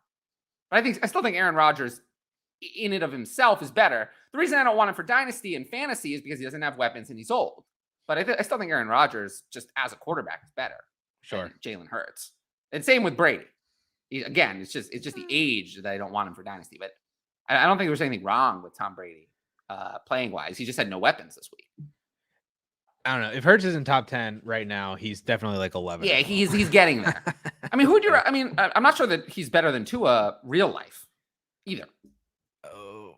But I still think Aaron Rodgers, in and of himself, is better. The reason I don't want him for Dynasty and fantasy is because he doesn't have weapons and he's old. But I still think Aaron Rodgers, just as a quarterback, is better. Sure. Than Jalen Hurts. And same with Brady. Again, it's just the age that I don't want him for Dynasty. But I don't think there's anything wrong with Tom Brady playing wise. He just had no weapons this week. I don't know. If Hurts is in top 10 right now, he's definitely like 11. Yeah, he's getting there. I mean, I'm not sure that he's better than Tua real life either. Oh.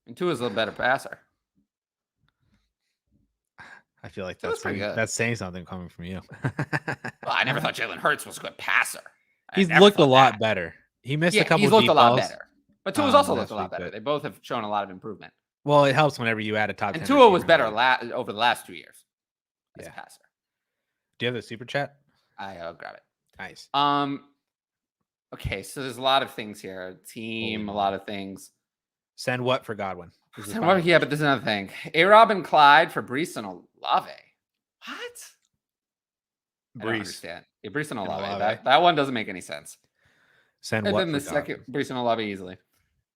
And Tua's a little better passer. I feel like Tua's pretty good. that's saying something coming from you. Well, I never thought Jalen Hurts was a good passer. He's looked a lot better. He missed a couple he's looked deep a lot balls. better. But Tua's also looked last a lot week, better. but- They both have shown a lot of improvement. Well, it helps whenever you add a top 10. And Tua was receiver. better over the last 2 years as a passer. Do you have the super chat? I'll grab it. Nice. Okay, so there's a lot of things here. Team, a lot of things. Send what for Godwin? Yeah, but there's another thing. A-Rob and Clyde for Brees and Olave. What? I don't Brees. understand. Yeah, Brees and Olave. Olave. That one doesn't make any sense. Send And what then the for second, Godwin? Brees and Olave easily.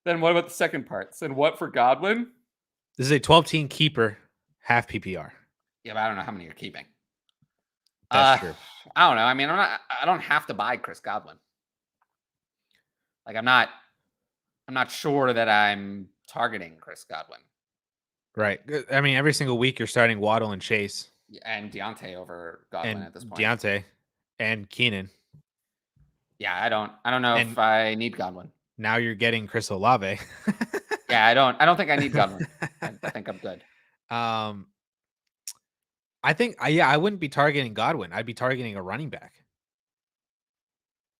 Then what about the second part? Send what for Godwin? This is a 12-team keeper, half PPR. Yeah, but I don't know how many you're keeping. That's true. I don't know. I mean, I don't have to buy Chris Godwin. Like, I'm not sure that I'm targeting Chris Godwin. Right. I mean, every single week you're starting Waddle and Chase. And Deontay over Godwin And at this point. Deontay and Keenan. Yeah, I don't know if I need Godwin. Now you're getting Chris Olave. Yeah, I don't think I need Godwin. I think I'm good. I think I wouldn't be targeting Godwin. I'd be targeting a running back.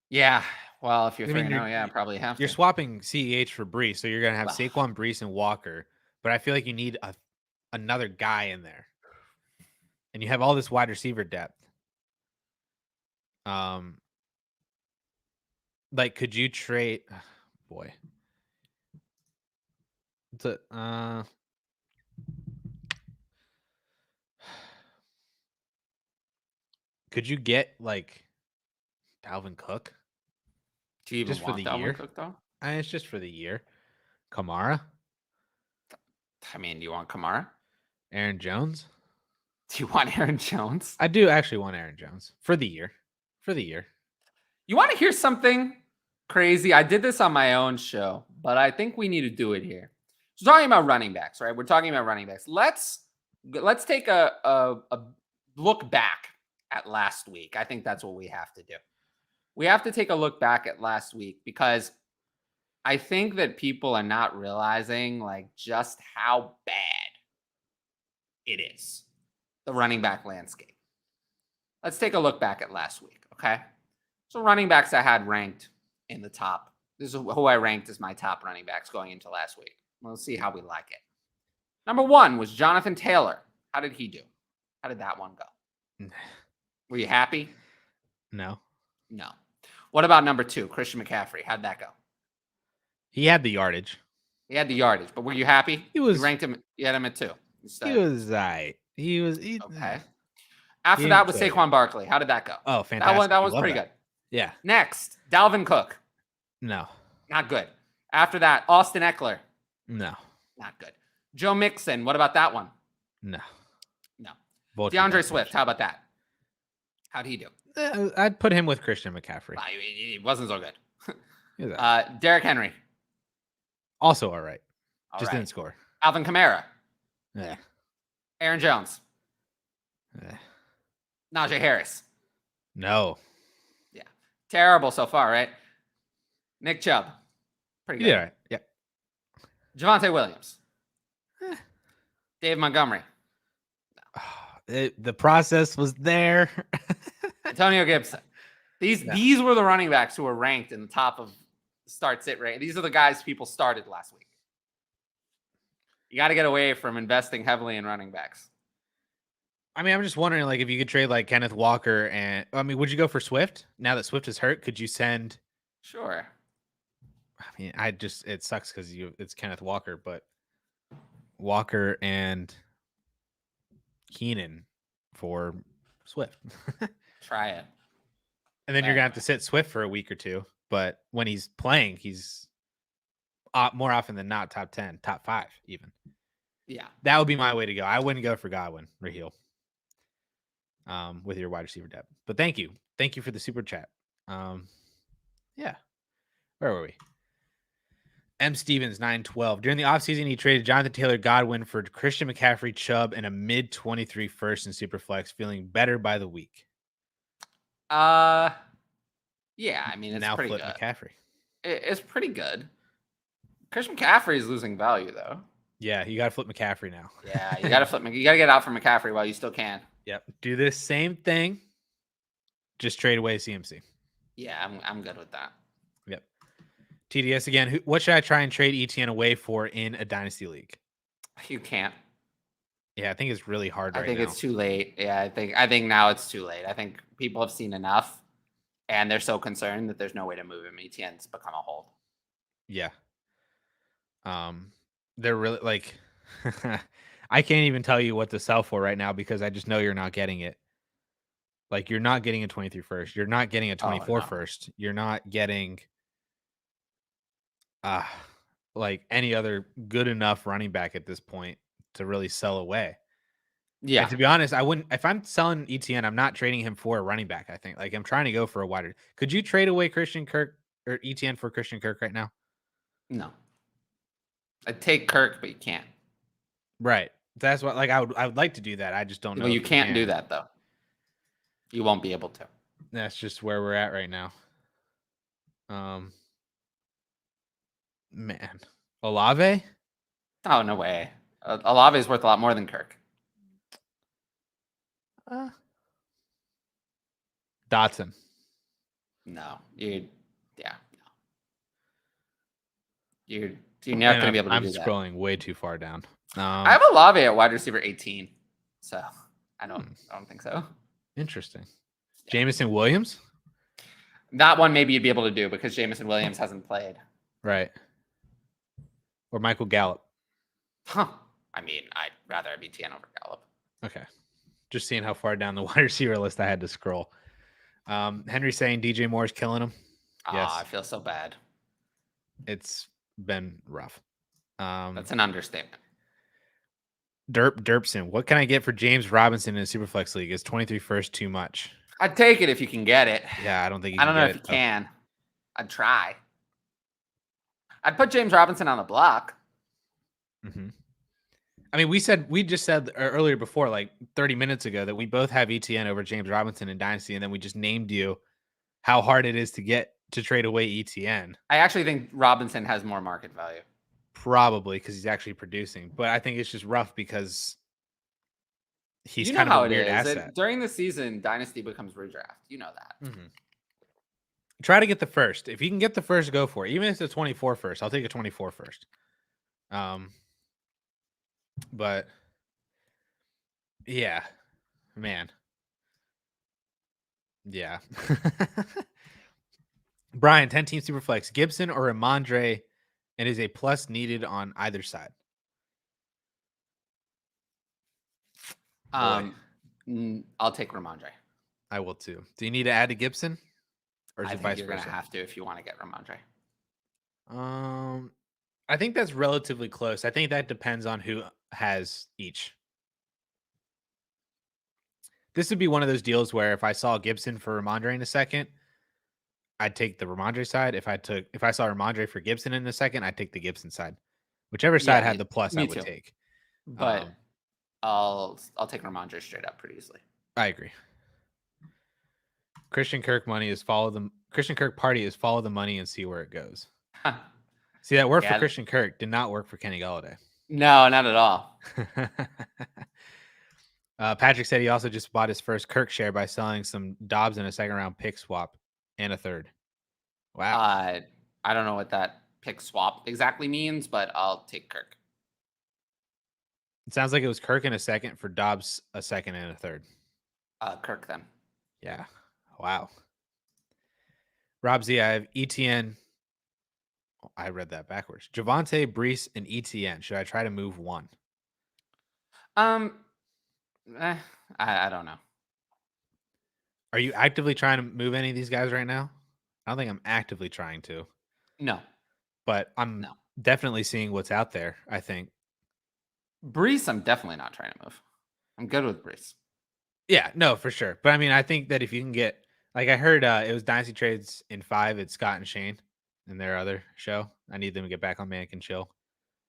Yeah. Well, if you're I mean, 3-0, yeah, I probably have to. You're swapping CEH for Brees, so you're gonna have Well. Saquon, Brees, and Walker. But I feel like you need another guy in there, and you have all this wide receiver depth. Like, could you trade? Boy, could you get like Dalvin Cook? Do you even just for want the Dalvin year? Cook, though? It's just for the year. Kamara, I mean, do you want Kamara? Aaron Jones. Do you want Aaron Jones? I do actually want Aaron Jones for the year. For the year. You want to hear something crazy? I did this on my own show, but I think we need to do it here. So talking about running backs, right? We're talking about running backs. Let's take a look back at last week. I think that's what we have to do. We have to take a look back at last week because I think that people are not realizing like just how bad it is, the running back landscape. Let's take a look back at last week, okay? So running backs I had ranked in the top. This is who I ranked as my top running backs going into last week. We'll see how we like it. Number 1 was Jonathan Taylor. How did he do? How did that one go? Were you happy? No. No. What about number 2, Christian McCaffrey? How'd that go? He had the yardage. He had the yardage, but were you happy? He was. You ranked him. You had him at 2. He was right. He was. Okay. After He that was played. Saquon Barkley. How did that go? Oh, fantastic. That was Love pretty that. good. Yeah. Next, Dalvin Cook. No. Not good. After that, Austin Eckler. No. Not good. Joe Mixon. What about that one? No. No. Both DeAndre Swift. How about that? How'd he do? I'd put him with Christian McCaffrey. He wasn't so good. He was all right. Derrick Henry. Also all right. All Just right. didn't score. Alvin Kamara. Yeah. Aaron Jones. Eh. Najee Harris. No. Yeah. Terrible so far, right? Nick Chubb. Pretty good. Yeah. Right. Yeah. Javonte Williams. Eh. Dave Montgomery. The process was there. Antonio Gibson. These were the running backs who were ranked in the top of start sit rate. These are the guys people started last week. You got to get away from investing heavily in running backs. I mean, I'm just wondering, like, if you could trade like Kenneth Walker and would you go for Swift now that Swift is hurt? Could you send? Sure. I mean, it sucks because it's Kenneth Walker, but Walker and Keenan for Swift. Try it. And then you're gonna have to sit Swift for a week or two. But when he's playing, he's more often than not top 10, top 5 even. Yeah, that would be my way to go. I wouldn't go for Godwin, Raheel, with your wide receiver depth. But thank you for the super chat. Yeah, where were we? M. Stevens 912. During the offseason, he traded Jonathan Taylor, Godwin for Christian McCaffrey, Chubb, and a mid-23 first in Superflex, feeling better by the week. Yeah, I mean, it's now pretty flip good. McCaffrey. It's pretty good. Christian McCaffrey is losing value though. Yeah, you got to flip McCaffrey now. Yeah, you got to flip. You got to get out from McCaffrey while you still can. Yep. Do this same thing. Just trade away CMC. Yeah, I'm good with that. Yep. TDS again. What should I try and trade ETN away for in a dynasty league? You can't. Yeah, I think it's really hard right now. I think it's too late. Yeah, I think now it's too late. I think people have seen enough, and they're so concerned that there's no way to move him. ETN's become a hold. Yeah. They're really like, I can't even tell you what to sell for right now because I just know you're not getting it. Like, you're not getting a 23 first. You're not getting a 24 first. You're not getting like any other good enough running back at this point to really sell away. Yeah. And to be honest, I wouldn't, if I'm selling ETN, I'm not trading him for a running back. I think like I'm trying to go for a wider. Could you trade away Christian Kirk or ETN for Christian Kirk right now? No. I'd take Kirk, but you can't. Right. That's what, like, I would like to do that. I just don't know. Well, you can't do that though. You won't be able to. That's just where we're at right now. Man, Olave? Oh, no way. Olave is worth a lot more than Kirk. Dotson. No, you're not going to be able to do that. I'm scrolling way too far down. I have Olave at wide receiver 18, so I don't think so. Interesting. Jameson Williams? That one maybe you'd be able to do because Jameson Williams hasn't played. Right. Or Michael Gallup. Huh. I mean, I'd rather have ETN over Gallup. Okay. Just seeing how far down the wide receiver list I had to scroll. Henry saying DJ Moore's killing him. Yes. I feel so bad. It's been rough. That's an understatement. Derpson. What can I get for James Robinson in a Superflex league? Is 23 first too much? I'd take it if you can get it. Yeah, I don't think I don't know if you can. I'd try. I'd put James Robinson on the block. Mm-hmm. I mean, we just said earlier before, like 30 minutes ago, that we both have ETN over James Robinson in Dynasty, and then we just named you how hard it is to get to trade away ETN. I actually think Robinson has more market value. Probably because he's actually producing, but I think it's just rough because he's kind of a weird asset. During the season, Dynasty becomes redraft. You know that. Mm-hmm. Try to get the first. If you can get the first, go for it. Even if it's a 24 first, I'll take a 24 first. But yeah, man. Yeah. Brian, 10-team Superflex. Gibson or Ramondre, and is a plus needed on either side? I'll take Ramondre. I will too. Do you need to add to Gibson? Or is it vice versa? You're going to have to if you want to get Ramondre. I think that's relatively close. I think that depends on who has each. This would be one of those deals where if I saw Gibson for Ramondre in a second, I'd take the Ramondre side. If I saw Ramondre for Gibson in a second, I'd take the Gibson side. Whichever side had the plus, I would take. But I'll take Ramondre straight up pretty easily. I agree. Christian Kirk money is follow the Christian Kirk party is follow the money and see where it goes. See, that worked for Christian Kirk, did not work for Kenny Golladay. No, not at all. Patrick said he also just bought his first Kirk share by selling some Dobbs in a second round pick swap. and a third. Wow. I don't know what that pick swap exactly means, but I'll take Kirk. It sounds like it was Kirk in a second for Dobbs, a second and a third. Kirk then. Yeah. Wow. Rob Z, I have ETN. I read that backwards. Javonte, Brees, and ETN. Should I try to move one? I don't know. Are you actively trying to move any of these guys right now? I don't think I'm actively trying to. No. But I'm definitely seeing what's out there, I think. Brees, I'm definitely not trying to move. I'm good with Brees. Yeah, no, for sure. But I mean, I think that if you can get, like I heard it was Dynasty Trades in 5. It's Scott and Shane in their other show. I need them to get back on Mannequin Chill.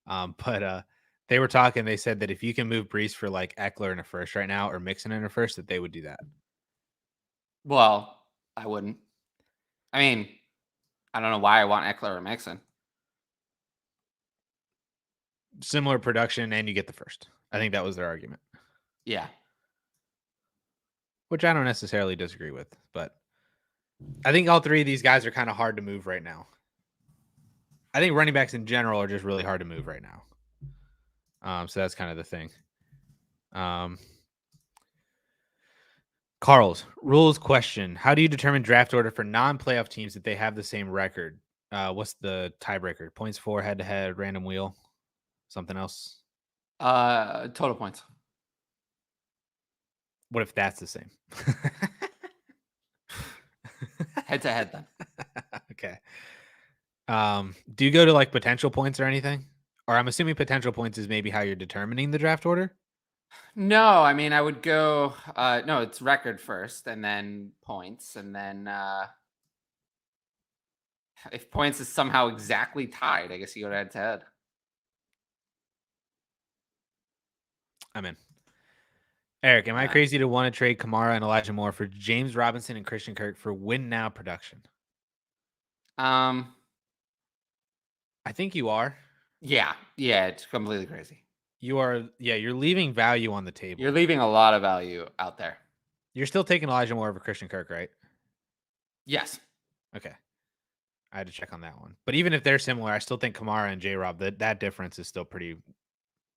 But they were talking. They said that if you can move Brees for like Eckler in a first right now or Mixon in a first, that they would do that. Well, I wouldn't. I mean, I don't know why I want Eckler or Mixon. Similar production, and you get the first. I think that was their argument. Yeah. Which I don't necessarily disagree with, but I think all three of these guys are kind of hard to move right now. I think running backs in general are just really hard to move right now. So that's kind of the thing. Carl's rules question. How do you determine draft order for non-playoff teams that they have the same record? What's the tiebreaker? Points for, head-to-head, random wheel, something else? Total points. What if that's the same? Head-to-head then. Okay. Do you go to like potential points or anything? Or I'm assuming potential points is maybe how you're determining the draft order? No, I mean, I would go, no, it's record first and then points. And then if points is somehow exactly tied, I guess you go head to head. I'm in. Eric, am I crazy to want to trade Kamara and Elijah Moore for James Robinson and Christian Kirk for win now production? I think you are. Yeah, it's completely crazy. You are, you're leaving value on the table. You're leaving a lot of value out there. You're still taking Elijah Moore over Christian Kirk, right? Yes. Okay. I had to check on that one. But even if they're similar, I still think Kamara and J-Rob, that difference is still pretty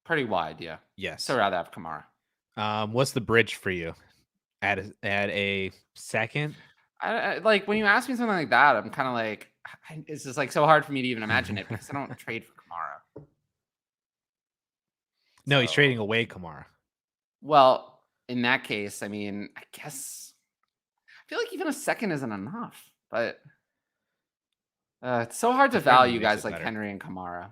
wide, yeah. Yes. So rather have Kamara. What's the bridge for you? Add a second? I like when you ask me something like that, I'm kind of like, it's just like so hard for me to even imagine it because I don't trade for Kamara. No, he's trading away Kamara. Well, in that case, I mean, I guess I feel like even a second isn't enough, but it's so hard to value guys like Henry and Kamara.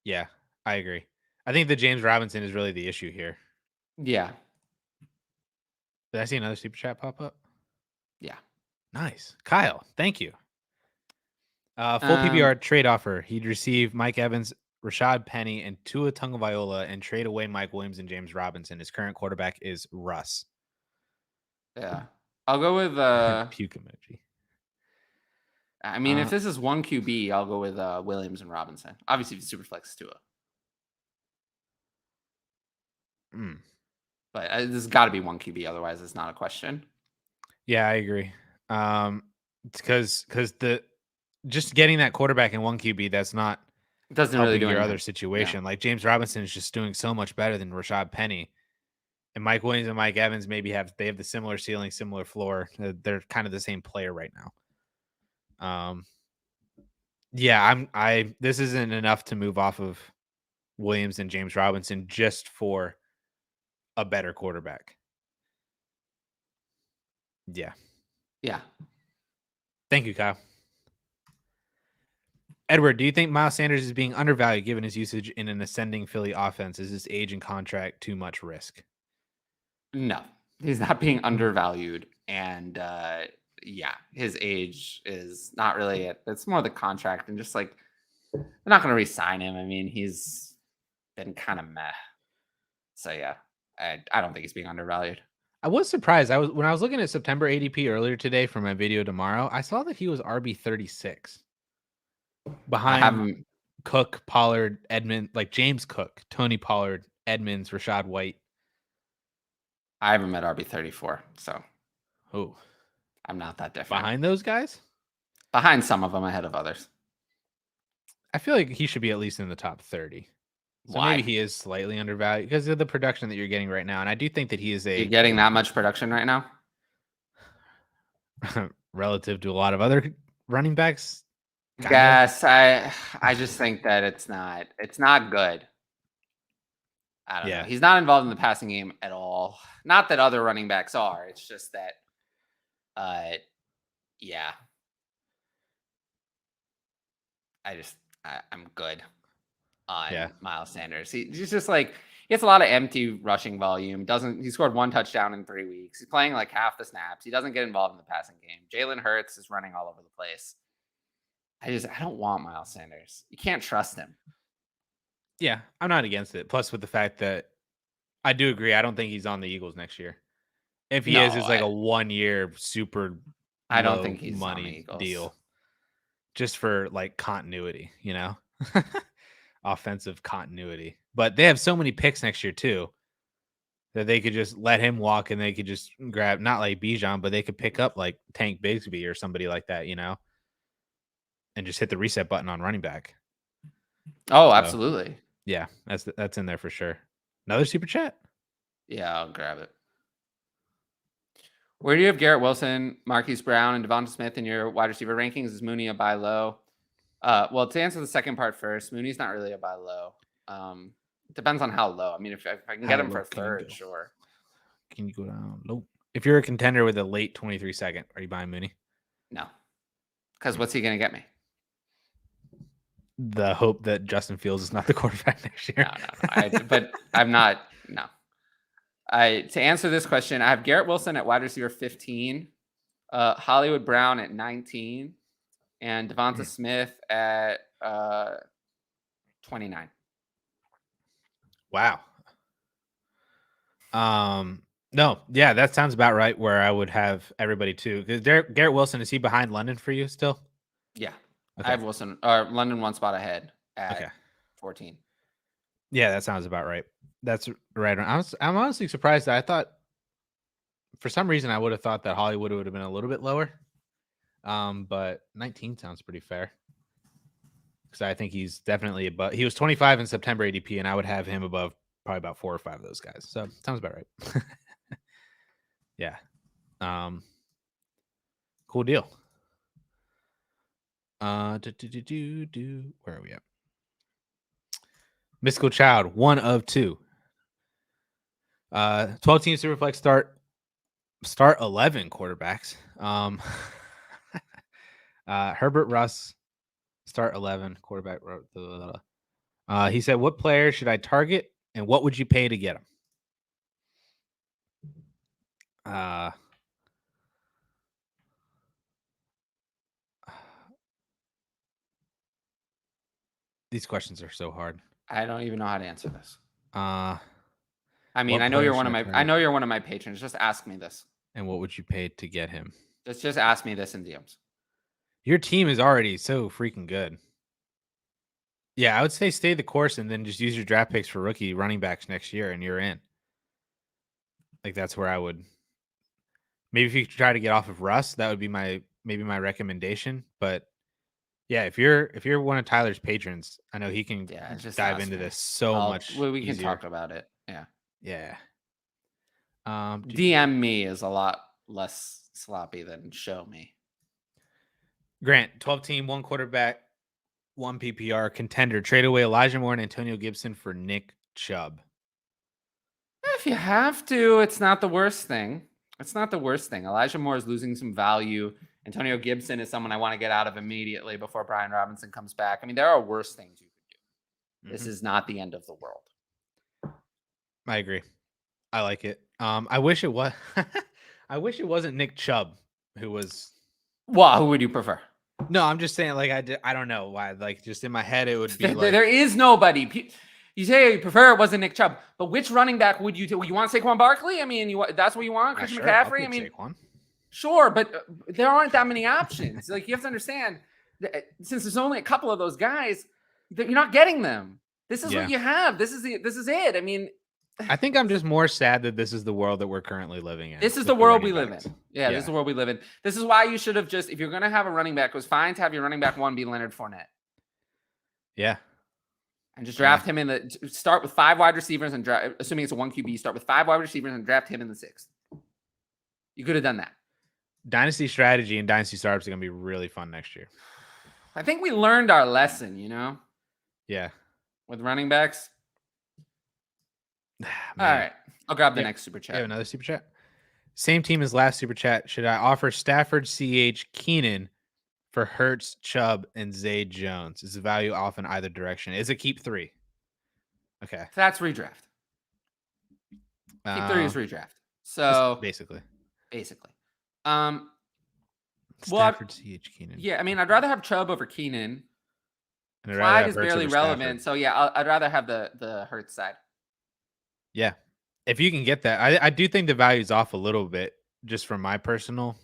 Yeah, I agree. I think the James Robinson is really the issue here. Yeah. Did I see another super chat pop up? Yeah. Nice. Kyle, thank you. Full PPR trade offer. He'd receive Mike Evans, Rashad Penny, and Tua Tagovailoa and trade away Mike Williams and James Robinson. His current quarterback is Russ. Yeah. I'll go with puke emoji. I mean, if this is one QB, I'll go with Williams and Robinson. Obviously, if it's super flex, Tua. But this has got to be one QB, otherwise it's not a question. Yeah, I agree. Because the just getting that quarterback in one QB, that's not doesn't really do your anything. other situation. Yeah. Like James Robinson is just doing so much better than Rashad Penny, and Mike Williams and Mike Evans maybe have the similar ceiling, similar floor. They're kind of the same player right now. Yeah, this isn't enough to move off of Williams and James Robinson just for a better quarterback. Yeah. Thank you, Kyle. Edward, do you think Miles Sanders is being undervalued given his usage in an ascending Philly offense? Is his age and contract too much risk? No, he's not being undervalued. And his age is not really it. It's more the contract and just like, they're not going to re-sign him. I mean, he's been kind of meh. So yeah, I don't think he's being undervalued. I was surprised. When I was looking at September ADP earlier today for my video tomorrow, I saw that he was RB 36. Behind Cook, Pollard, Edmund, like James Cook, Tony Pollard, Edmonds, Rashad White. I have him at RB 34. So, I'm not that different. Behind those guys? Behind some of them, ahead of others. I feel like he should be at least in the top 30. So Why? maybe he is slightly undervalued because of the production that you're getting right now. And I do think that he is You're getting that much production right now? relative to a lot of other running backs. Yes, I just think that it's not good. I don't know. He's not involved in the passing game at all. Not that other running backs are. It's just that, yeah. I'm good on Miles Sanders. He's just like, he gets a lot of empty rushing volume. He scored 1 touchdown in 3 weeks. He's playing like half the snaps. He doesn't get involved in the passing game. Jalen Hurts is running all over the place. I don't want Miles Sanders. You can't trust him. Yeah, I'm not against it. Plus, with the fact that I do agree, I don't think he's on the Eagles next year. If he is, it's like a 1-year super. I don't think he's money on the Eagles. Deal, just for like continuity, offensive continuity. But they have so many picks next year too that they could just let him walk and they could just grab, not like Bijan, but they could pick up like Tank Bigsby or somebody like that, and just hit the reset button on running back. Oh, absolutely. Yeah, that's in there for sure. Another super chat. Yeah, I'll grab it. Where do you have Garrett Wilson, Marquise Brown, and Devonta Smith in your wide receiver rankings? Is Mooney a buy low? Well, to answer the second part first, Mooney's not really a buy low. Depends on how low. I mean, if I can get him for a third, sure. Can you go down low? If you're a contender with a late 23 second, are you buying Mooney? No. Because what's he going to get me? The hope that Justin Fields is not the quarterback next year. No. But I'm not. No. To answer this question, I have Garrett Wilson at wide receiver 15, Hollywood Brown at 19, and Devonta Smith at 29. Wow. No, yeah, that sounds about right where I would have everybody too. Because Garrett Wilson, is he behind London for you still? Yeah. Okay. I have Wilson or London 1 spot ahead at 14. Yeah, that sounds about right. That's right. I'm honestly surprised that I thought for some reason I would have thought that Hollywood would have been a little bit lower. But 19 sounds pretty fair. Because I think he's definitely above. He was 25 in September ADP, and I would have him above probably about 4 or 5 of those guys. So sounds about right. Yeah. Cool deal. Where are we at? Mystical Child, 1 of 2. 12 team Superflex start 11 quarterbacks. Herbert Russ, start 11 quarterback. He said, "What player should I target, and what would you pay to get him?" These questions are so hard. I don't even know how to answer this. I mean, I know you're one of my patrons. Just ask me this. And what would you pay to get him? Just ask me this in DMs. Your team is already so freaking good. Yeah, I would say stay the course and then just use your draft picks for rookie running backs next year, and you're in. Like that's where I would. Maybe if you try to get off of Russ, that would be my recommendation. But yeah, if you're one of Tyler's patrons, I know he can just dive into this so much. We can talk about it. Yeah. Yeah. DM me is a lot less sloppy than show me. Grant, 12 team, 1 quarterback, 1 PPR contender. Trade away Elijah Moore and Antonio Gibson for Nick Chubb. If you have to, it's not the worst thing. Elijah Moore is losing some value. Antonio Gibson is someone I want to get out of immediately before Brian Robinson comes back. I mean, there are worse things you could do. This is not the end of the world. I agree. I like it. I wish it was. I wish it wasn't Nick Chubb who was. Well, who would you prefer? No, I'm just saying. Like I don't know why. Like just in my head, it would be. There is nobody. You say you prefer it wasn't Nick Chubb, but which running back would you? You want Saquon Barkley? I mean, that's what you want, Christian McCaffrey. I mean, Saquon. Sure, but there aren't that many options. Like you have to understand, since there's only a couple of those guys, that you're not getting them. This is what you have. This is it. I mean, I think I'm just more sad that this is the world that we're currently living in. This is with the world we running live backs. in. Yeah, this is the world we live in. This is why you should have just, if you're going to have a running back, it was fine to have your running back 1 be Leonard Fournette. Yeah. And just draft him start with 5 wide receivers and draft, assuming it's a 1 QB, start with 5 wide receivers and draft him in the 6th. You could have done that. Dynasty strategy and dynasty startups are going to be really fun next year. I think we learned our lesson, Yeah. with running backs. Man. All right. I'll grab the next super chat. Yeah, another super chat. Same team as last super chat. Should I offer Stafford, CH, Keenan for Hurts, Chubb, and Zay Jones? Is the value off in either direction? Is it keep 3? Okay. That's redraft. Keep 3 is redraft. So basically. Stafford, CH, Keenan. Yeah, I mean, I'd rather have Chubb over Keenan. And Clyde is barely relevant. So yeah, I'd rather have the Hurts side. Yeah. If you can get that, I do think the value's off a little bit just from my personal.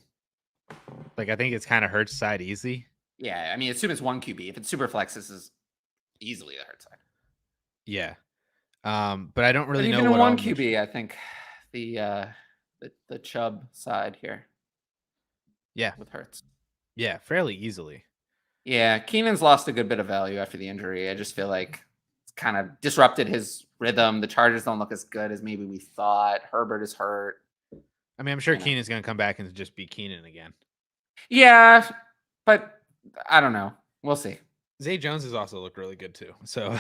Like, I think it's kind of Hurts side easy. Yeah. I mean, assume it's 1 QB. If it's super flex, this is easily the Hurts side. Yeah. But I don't really know even what 1 QB, I think the Chubb side here. Yeah. With Hurts. Yeah, fairly easily. Yeah, Keenan's lost a good bit of value after the injury. I just feel like it's kind of disrupted his rhythm. The Chargers don't look as good as maybe we thought. Herbert is hurt. I mean, I'm sure Keenan's going to come back and just be Keenan again. Yeah, but I don't know. We'll see. Zay Jones has also looked really good too. So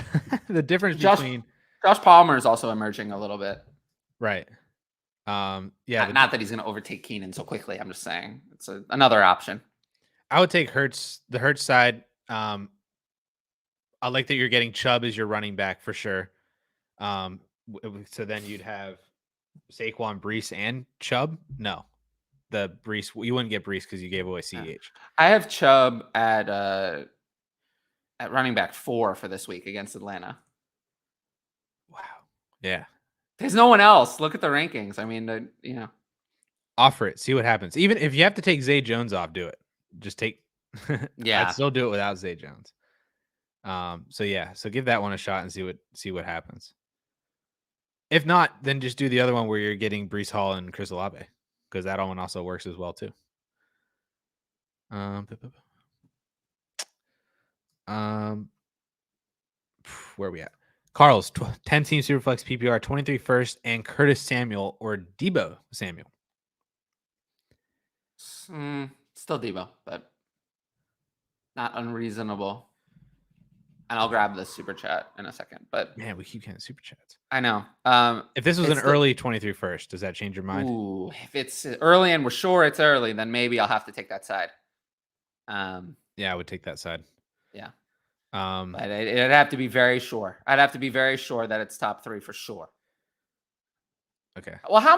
the difference between Josh Palmer is also emerging a little bit. Right. Yeah. Not that he's going to overtake Keenan so quickly. I'm just saying it's another option. I would take the Hurts side. I like that you're getting Chubb as your running back for sure. So then you'd have Saquon, Breece, and Chubb. No, the Breece, you wouldn't get Breece because you gave away CH. I have Chubb at running back 4 for this week against Atlanta. Wow. Yeah. There's no one else. Look at the rankings. I mean, offer it. See what happens. Even if you have to take Zay Jones off, do it. Just take. Yeah. I'd still do it without Zay Jones. So yeah. So give that one a shot and see what happens. If not, then just do the other one where you're getting Breece Hall and Chris Olave, because that one also works as well too. Where are we at? Carl's 10 team Superflex PPR 23 first and Curtis Samuel or Debo Samuel. Still Debo, but not unreasonable. And I'll grab the super chat in a second. But man, we keep getting super chats. I know. If this was an early 23 first, does that change your mind? Ooh, if it's early and we're sure it's early, then maybe I'll have to take that side. Yeah, I would take that side. Yeah. But it'd have to be very sure. I'd have to be very sure that it's top 3 for sure. Okay. Well, how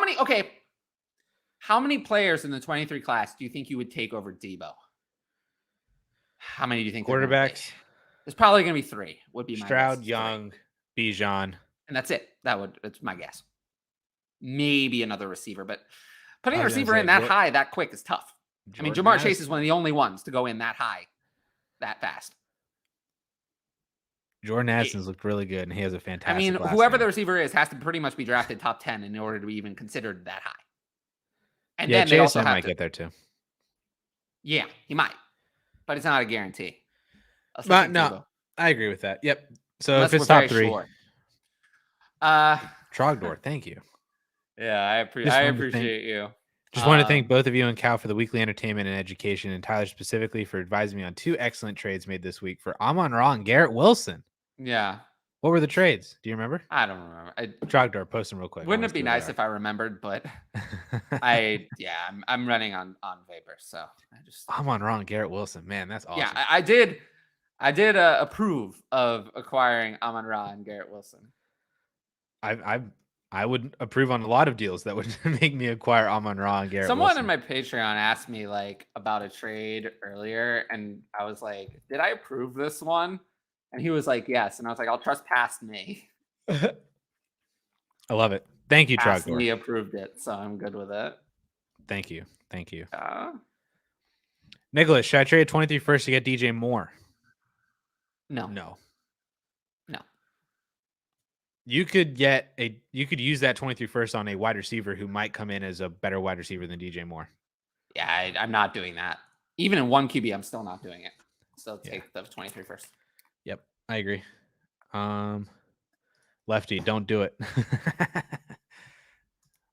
many players in the 23 class do you think you would take over Debo? How many do you think? Quarterbacks? There's probably going to be 3. Would be my Stroud, guess. Young, Bijan. And that's it. That's my guess. Maybe another receiver, but putting a receiver in that high, that quick is tough. I mean, Jamar Chase is one of the only ones to go in that high, that fast. Jordan Addison's looked really good, and he has a fantastic. I mean, whoever the receiver is has to pretty much be drafted top 10 in order to be even considered that high. And yeah, then they also might get there too. Yeah, he might, but it's not a guarantee. But no, I agree with that. Yep. So unless if it's top 3, sure. Trogdor, thank you. Yeah, I appreciate you. Just want to thank both of you and Cal for the weekly entertainment and education, and Tyler specifically for advising me on 2 excellent trades made this week for Amon-Ra and Garrett Wilson. Yeah. What were the trades? Do you remember? I don't remember. Trogdor, post them real quick. Wouldn't it be nice if I remembered? But I'm running on vapor, so I just Amon-Ra and Garrett Wilson. Man, that's awesome. Yeah, I did approve of acquiring Amon-Ra and Garrett Wilson. I would approve on a lot of deals that would make me acquire Amon-Ra and Garrett Someone Wilson. in my Patreon asked me about a trade earlier, and I was like, "Did I approve this one?" And he was like, "Yes," and I was like, "I'll trust past me." I love it. Thank you, Trogdor. He approved it, so I'm good with it. Thank you. Nicholas, should I trade 23 first to get DJ Moore? No. You could use that 23 first on a wide receiver who might come in as a better wide receiver than DJ Moore. Yeah, I'm not doing that. Even in one QB, I'm still not doing it. Still take the 23 first. Yep, I agree. Lefty, don't do it.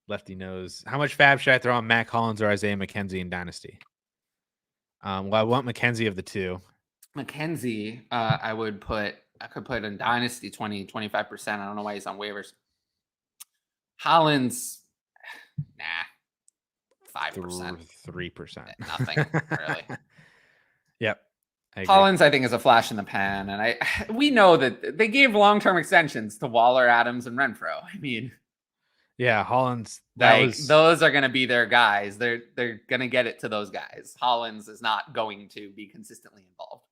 Lefty knows. How much fab should I throw on Matt Collins or Isaiah McKenzie in Dynasty? Well, I want McKenzie of the two. McKenzie, I could put in Dynasty 25%. I don't know why he's on waivers. Hollins, nah. 5%. 3%. Nothing, really. Yep. Hollins, I think, is a flash in the pan. And we know that they gave long-term extensions to Waller, Adams, and Renfro. I mean, yeah, Hollins, those are going to be their guys. They're going to get it to those guys. Hollins is not going to be consistently involved.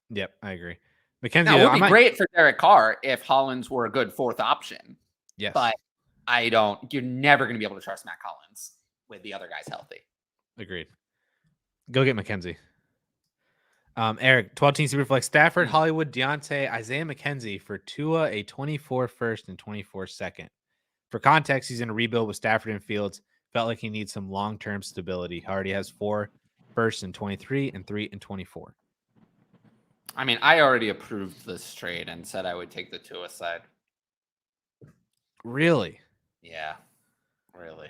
Yep, I agree. McKenzie, now, it would be great for Derek Carr if Hollins were a good fourth option. Yes. But you're never going to be able to trust Matt Collins with the other guys healthy. Agreed. Go get McKenzie. Eric, 12-team Superflex, Stafford, Hollywood, Deontay, Isaiah McKenzie for Tua, a 24 first and 24 second. For context, he's in a rebuild with Stafford and Fields. Felt like he needs some long-term stability. He already has 4 firsts in 23 and 3 in 24. I mean, I already approved this trade and said I would take the Tua side. Really? Yeah, really.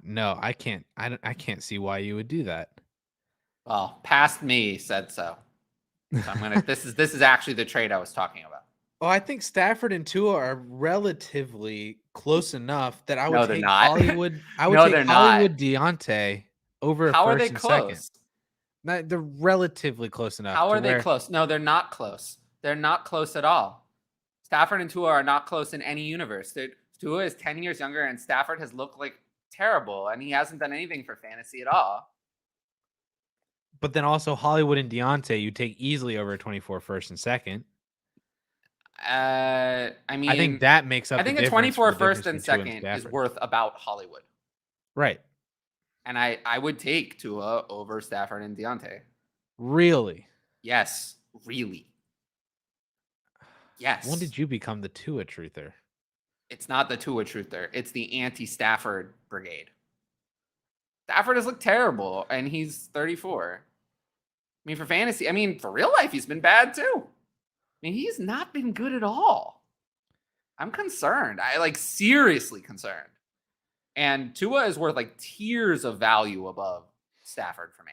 No, I can't. I can't see why you would do that. Well, past me said so. So I'm gonna. This is actually the trade I was talking about. Well, I think Stafford and Tua are relatively close enough that I would take not. Hollywood. I would take Hollywood Deontay over. How first are they and close? Second. They're relatively close enough. How are they close? No, they're not close. They're not close at all. Stafford and Tua are not close in any universe. Tua is 10 years younger, and Stafford has looked like terrible, and he hasn't done anything for fantasy at all. But then also Hollywood and Deontay, you take easily over 24 first and second. I mean, I think that makes up. I think a 24 first and second is worth about Hollywood, right? And I would take Tua over Stafford and Deontay. Really? Yes, really. Yes. When did you become the Tua truther? It's not the Tua truther. It's the anti-Stafford brigade. Stafford has looked terrible, and he's 34. I mean, for fantasy, for real life, he's been bad too. He's not been good at all. I'm concerned. Seriously concerned. And Tua is worth tiers of value above Stafford for me.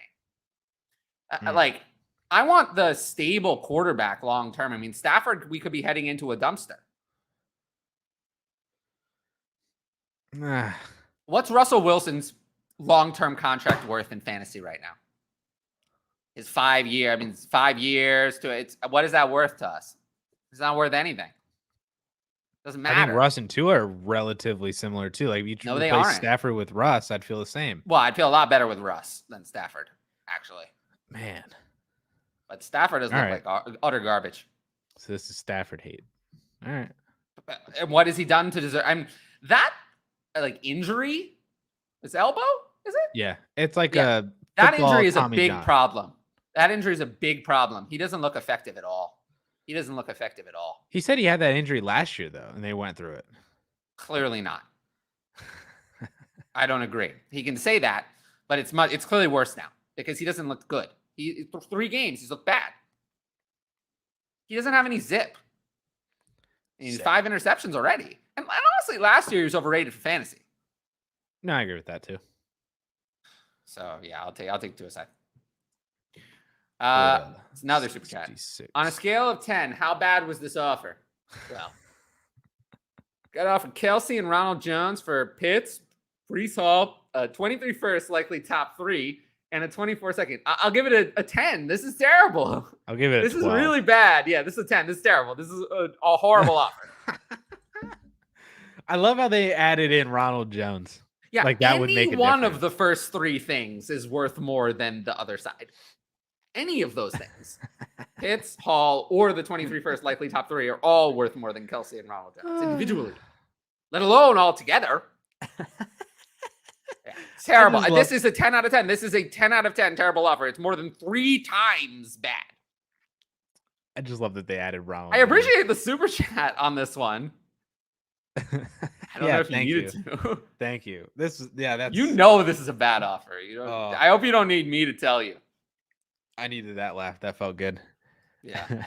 I want the stable quarterback long term. Stafford, we could be heading into a dumpster. What's Russell Wilson's long-term contract worth in fantasy right now? His 5 year, 5 years what is that worth to us? It's not worth anything. Doesn't matter. I think Russ and Tua are relatively similar too. If you replace Stafford with Russ, I'd feel the same. Well, I'd feel a lot better with Russ than Stafford, actually. Man. But Stafford doesn't look like utter garbage. So this is Stafford hate. All right. And what has he done to deserve? That injury, his elbow, is it? Yeah, it's that injury is Tommy a big John. problem. That injury is a big problem. He doesn't look effective at all. He said he had that injury last year though, and they went through it. Clearly not. I don't agree. He can say that, but it's clearly worse now because he doesn't look good. 3 games, he's looked bad. He doesn't have any zip. He's 5 interceptions already. And honestly, last year he was overrated for fantasy. No, I agree with that too. So yeah, I'll take Tua side. It's another super chat. On a scale of 10, how bad was this offer? Well, got offered Kelsey and Ronald Jones for Pitts, Brees Hall, 23 first, likely top 3, and a 24 second. I'll give it a 10. This is terrible. I'll give it a 12. This is really bad. Yeah, this is a 10. This is terrible. This is a horrible offer. I love how they added in Ronald Jones. Yeah, that would make it one of the first 3 things is worth more than the other side. Any of those things, Pitts, Hall, or the 23 first likely top 3 are all worth more than Kelsey and Ronald Jones individually, let alone all together. It's terrible. This is a 10 out of 10. This is a 10 out of 10 terrible offer. It's more than 3 times bad. I just love that they added Ronald. I appreciate the super chat on this one. I don't know if you needed to. Thank you. This is that's this is a bad offer. I hope you don't need me to tell you. I needed that laugh. That felt good. Yeah.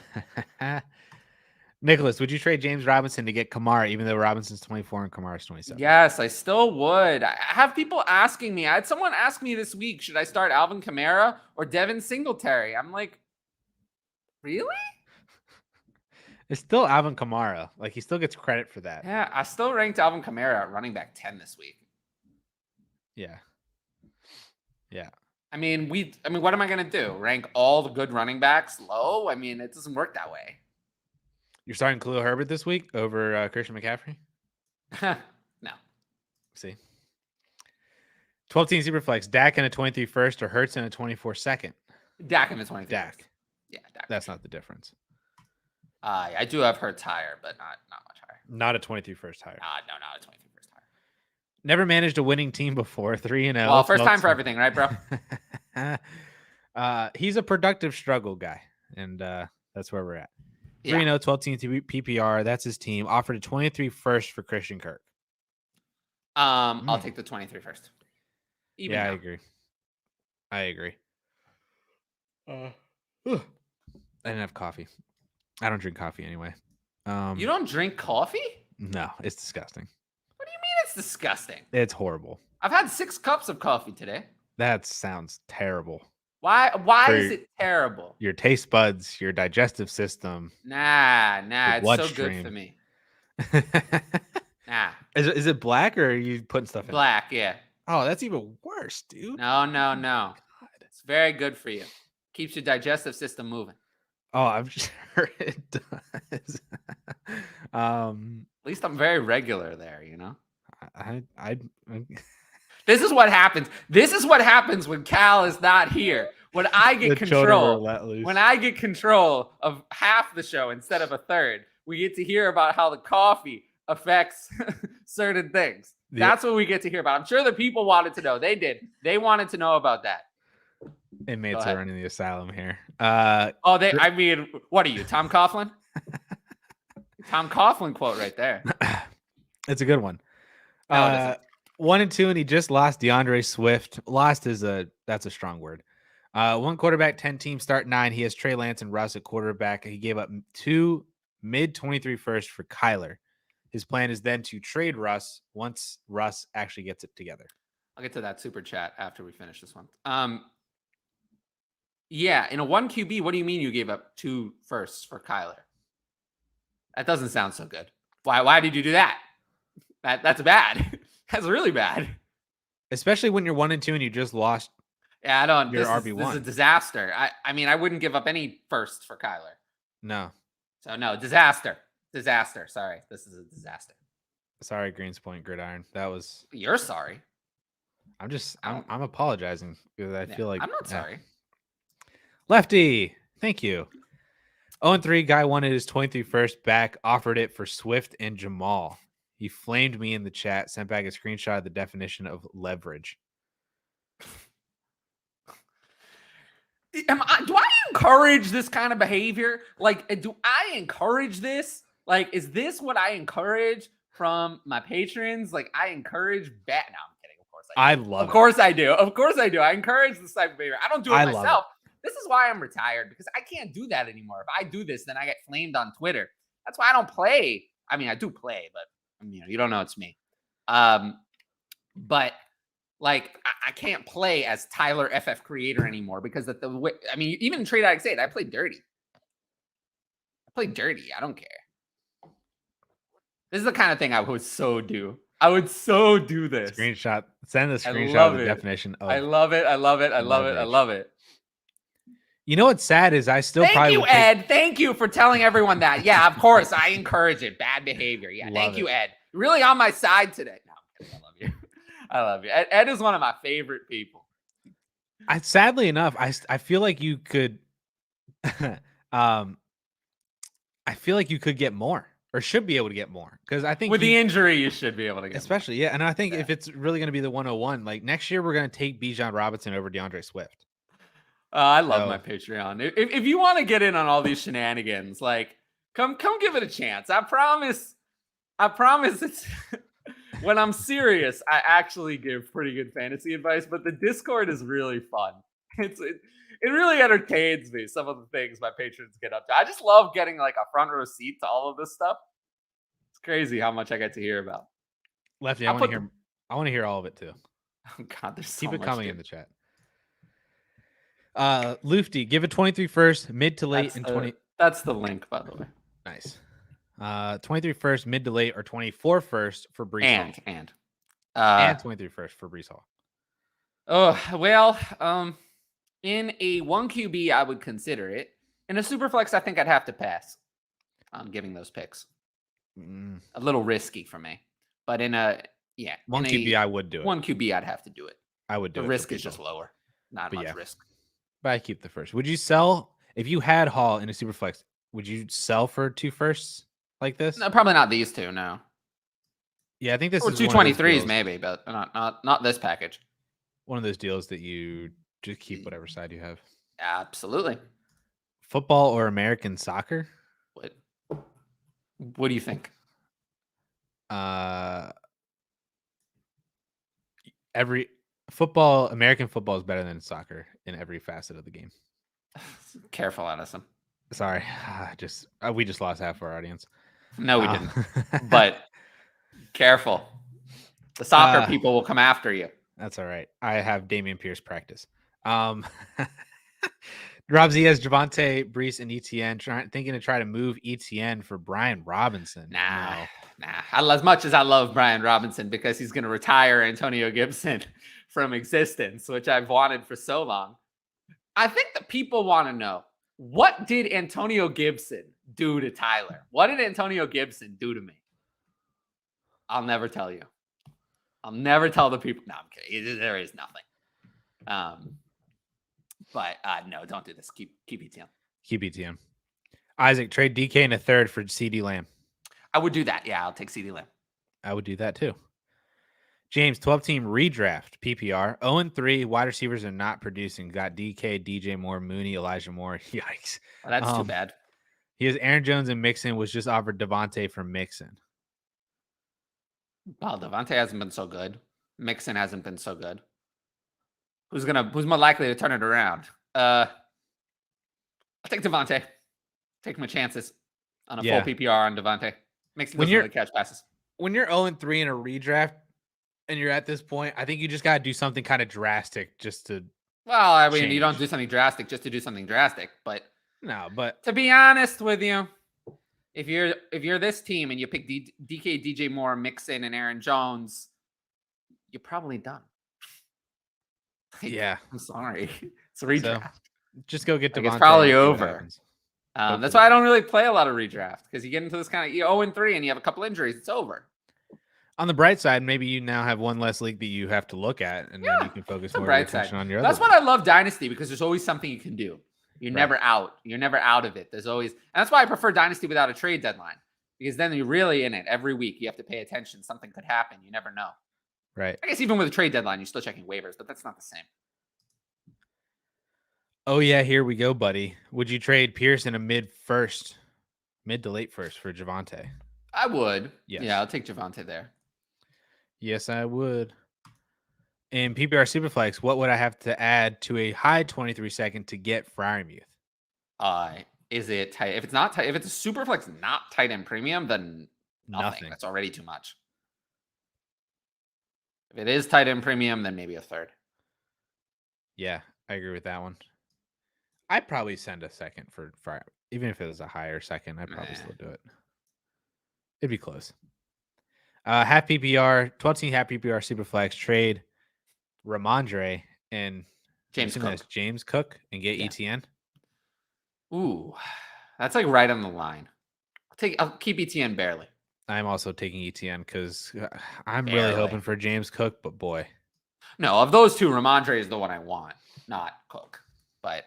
Nicholas, would you trade James Robinson to get Kamara, even though Robinson's 24 and Kamara's 27? Yes, I still would. I have people asking me. I had someone ask me this week, should I start Alvin Kamara or Devin Singletary? I'm like, really? It's still Alvin Kamara. Like, he still gets credit for that. Yeah, I still ranked Alvin Kamara at running back 10 this week. Yeah. I mean, what am I going to do? Rank all the good running backs low? I mean, it doesn't work that way. You're starting Khalil Herbert this week over Christian McCaffrey? No. See? 12-team Superflex. Dak in a 23 first or Hurts in a 24 second? Dak in a 23 Dak. First. Yeah, Dak. That's not the difference. I do have Hurts higher, but not much higher. Not a 23 first higher. No, not a 23 first higher. Never managed a winning team before. 3-0. Well, first time for everything, right, bro? He's a productive struggle guy, and that's where we're at. 3-0, 12-team PPR. That's his team. Offered a 23 first for Christian Kirk. I'll take the 23 first. Even now. I agree. I didn't have coffee. I don't drink coffee anyway. You don't drink coffee? No, it's disgusting. What do you mean it's disgusting? It's horrible. I've had 6 cups of coffee today. That sounds terrible. Why is it terrible? Your taste buds, your digestive system. Nah, it's so good for me. Nah. Is it black or are you putting stuff in? Black, yeah. Oh, that's even worse, dude. No. God. It's very good for you. Keeps your digestive system moving. Oh, I'm sure it does. At least I'm very regular there, you know? This is what happens. This is what happens when Cal is not here. When I get control of half the show instead of a third, we get to hear about how the coffee affects certain things. That's what we get to hear about. I'm sure the people wanted to know. They did. They wanted to know about that. Inmates are running the asylum here. I mean, what are you, Tom Coughlin? Tom Coughlin quote right there. It's a good one. No, 1 and 2, and he just lost Deandre Swift. Lost that's a strong word. 1 quarterback, 10 teams, start 9. He has Trey Lance and Russ at quarterback. He gave up 2 mid-23 first for Kyler. His plan is then to trade Russ once Russ actually gets it together. I'll get to that super chat after we finish this one. Yeah, in a 1 QB, what do you mean you gave up 2 firsts for Kyler? That doesn't sound so good. Why did you do that? That's bad. That's really bad. Especially when you're 1 and 2 and you just lost. Yeah, I don't. Your RB1. This is a disaster. I mean, I wouldn't give up any firsts for Kyler. No. So no, disaster. Sorry, this is a disaster. Sorry, Greenspoint Gridiron. That was. You're sorry. I'm apologizing because I feel like I'm not sorry. Lefty, thank you. 0-3 guy wanted his 23 first back, offered it for Swift and Jamal. He flamed me in the chat, sent back a screenshot of the definition of leverage. Do I encourage this kind of behavior? Like, do I encourage this? Like, is this what I encourage from my patrons? Like, I encourage bad. No, I'm kidding. Of course I do. Of course I do. I encourage this type of behavior. I don't do it myself. This is why I'm retired, because I can't do that anymore. If I do this, then I get flamed on Twitter. That's why I don't play. I mean, I do play, but you don't know it's me. But like, I can't play as Tyler FF Creator anymore because of the way. I mean, even in Trade Addicts 8, I play dirty. I don't care. This is the kind of thing I would so do. I would so do this. Screenshot. Send a screenshot of the definition. I love it. You know what's sad is I still Thank you, Ed. Thank you for telling everyone that. Yeah, of course. I encourage it. Bad behavior. Yeah, thank you, Ed. You're really on my side today. No, I'm kidding. I love you. I love you. Ed is one of my favorite people. Sadly enough, I feel like you could I feel like you could get more or should be able to get more because I think with the injury you should be able to get especially more. Yeah, and I think if it's really going to be the 101, like next year we're going to take Bijan Robinson over DeAndre Swift. I love my Patreon. If you want to get in on all these shenanigans, like come give it a chance. I promise it's when I'm serious, I actually give pretty good fantasy advice, but the Discord is really fun. It really entertains me, some of the things my patrons get up to. I just love getting like a front row seat to all of this stuff. It's crazy how much I get to hear about. Lefty, I want to hear all of it too. Oh God, there's so much. Keep it coming in the chat. Lufty, give a 23 first, mid to late, and 20. That's the link, by the way. Nice. 23 first, mid to late, or 24 first for Brees Hall. And 23 first for Brees Hall. Oh, well, in a 1 QB, I would consider it. In a super flex, I think I'd have to pass on giving those picks. A little risky for me. But in a 1 QB, I would do it. 1 QB, I'd have to do it. I would do it. The risk is just lower. Not much risk. But I keep the first. Would you sell if you had Hall in a super flex? Would you sell for 2 firsts like this? No, probably not these two. No. Yeah, I think this is 223s maybe, but not this package. One of those deals that you just keep whatever side you have. Absolutely. Football or American soccer? What do you think? American football is better than soccer in every facet of the game. Careful, Addison. Sorry, we just lost half our audience. No, we didn't. But careful, the soccer people will come after you. That's all right. I have Damian Pierce practice. Rob Z has Javonte, Brees, and Etn thinking to try to move Etn for Brian Robinson. Nah. As much as I love Brian Robinson because he's going to retire Antonio Gibson from existence, which I've wanted for so long. I think the people want to know, what did Antonio Gibson do to Tyler? What did Antonio Gibson do to me? I'll never tell you. I'll never tell the people. No, I'm kidding. There is nothing. But no, don't do this. Keep ETN. Keep ETN. Isaac, trade DK in a third for CD Lamb. I would do that. Yeah, I'll take CD Lamb. I would do that too. James, 12-team redraft, PPR. 0-3, wide receivers are not producing. Got DK, DJ Moore, Mooney, Elijah Moore. Yikes. Well, that's too bad. He has Aaron Jones and Mixon, was just offered Devontae from Mixon. Well, Devontae hasn't been so good. Mixon hasn't been so good. Who's more likely to turn it around? I'll take Devontae. Take my chances on a full PPR on Devontae. Mixon doesn't really catch passes. When you're 0-3 in a redraft and you're at this point, I think you just got to do something kind of drastic just to. Well, I mean, you don't do something drastic just to do something drastic, but but to be honest with you, if you're this team and you pick DK, DJ Moore, Mixon, and Aaron Jones, you're probably done. Yeah, I'm sorry. It's a redraft. So just go get Devontae. It's probably over. That's why I don't really play a lot of redraft, because you get into this kind of 0-3 and you have a couple injuries, it's over. On the bright side, maybe you now have one less league that you have to look at, and then you can focus more attention on your other. That's what I love Dynasty, because there's always something you can do. You're never out. You're never out of it. There's always, and that's why I prefer Dynasty without a trade deadline, because then you're really in it every week. You have to pay attention. Something could happen. You never know. Right. I guess even with a trade deadline, you're still checking waivers, but that's not the same. Oh yeah, here we go, buddy. Would you trade Pierce in a mid to late first for Javonte? I would. Yes. Yeah, I'll take Javonte there. Yes, I would. In PPR Superflex, what would I have to add to a high 23 second to get Freiermuth? Is it tight? If it's not tight, if it's a Superflex not tight end premium, then nothing. That's already too much. If it is tight end premium, then maybe a third. Yeah, I agree with that one. I'd probably send a second for Fryer. Even if it was a higher second, I'd probably still do it. It'd be close. Half PPR, 12-team half PPR Superflex, trade Ramondre and James Cook and get ETN. Ooh, that's like right on the line. I'll keep ETN barely. I'm also taking ETN because I'm really hoping for James Cook, but boy. No, of those two, Ramondre is the one I want, not Cook. But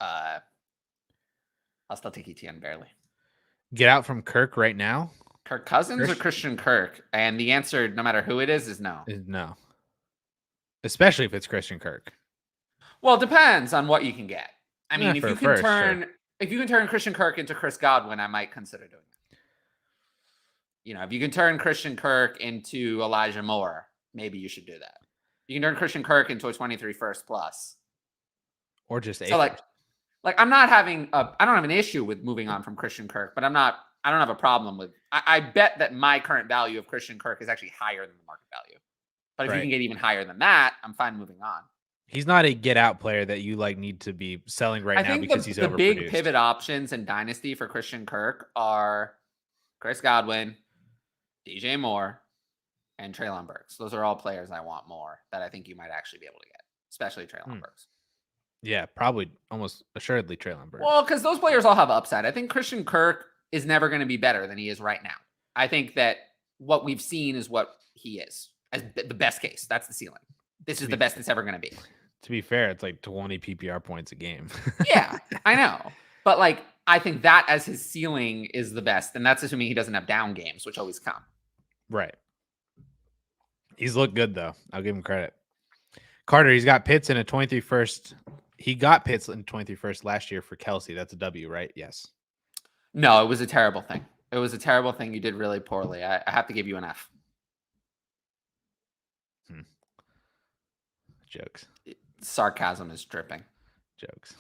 I'll still take ETN barely. Get out from Kirk right now? Kirk Cousins or Christian Kirk? And the answer, no matter who it is no. No. Especially if it's Christian Kirk. Well, it depends on what you can get. I mean, Yeah, if for you a can first, turn sure. if you can turn Christian Kirk into Chris Godwin, I might consider doing it. You know, if you can turn Christian Kirk into Elijah Moore, maybe you should do that. You can turn Christian Kirk into a 23 first plus. Or just a So first. I'm not having I don't have an issue with moving on from Christian Kirk, but I don't have a problem with I bet that my current value of Christian Kirk is actually higher than the market value. But if you Right. can get even higher than that, I'm fine moving on. He's not a get out player that you like need to be selling right I now think because he's the big overproduced. pivot options in Dynasty for Christian Kirk are Chris Godwin, DJ Moore, and Treylon Burks. Those are all players I want more that I think you might actually be able to get, especially Treylon Burks. Yeah, probably almost assuredly Treylon Burks. Well, because those players all have upside. I think Christian Kirk is never going to be better than he is right now. I think that what we've seen is what he is as the best case. That's the ceiling. This is the best it's ever going to be. To be fair, it's like 20 PPR points a game. Yeah, I know. But like, I think that as his ceiling is the best. And that's assuming he doesn't have down games, which always come. Right. He's looked good, though. I'll give him credit. Carter, he's got Pitts in a 23 first. He got Pitts in 23 first last year for Kelsey. That's a W, right? Yes. No, it was a terrible thing. It was a terrible thing. You did really poorly. I have to give you an F. Jokes. Sarcasm is dripping. Jokes.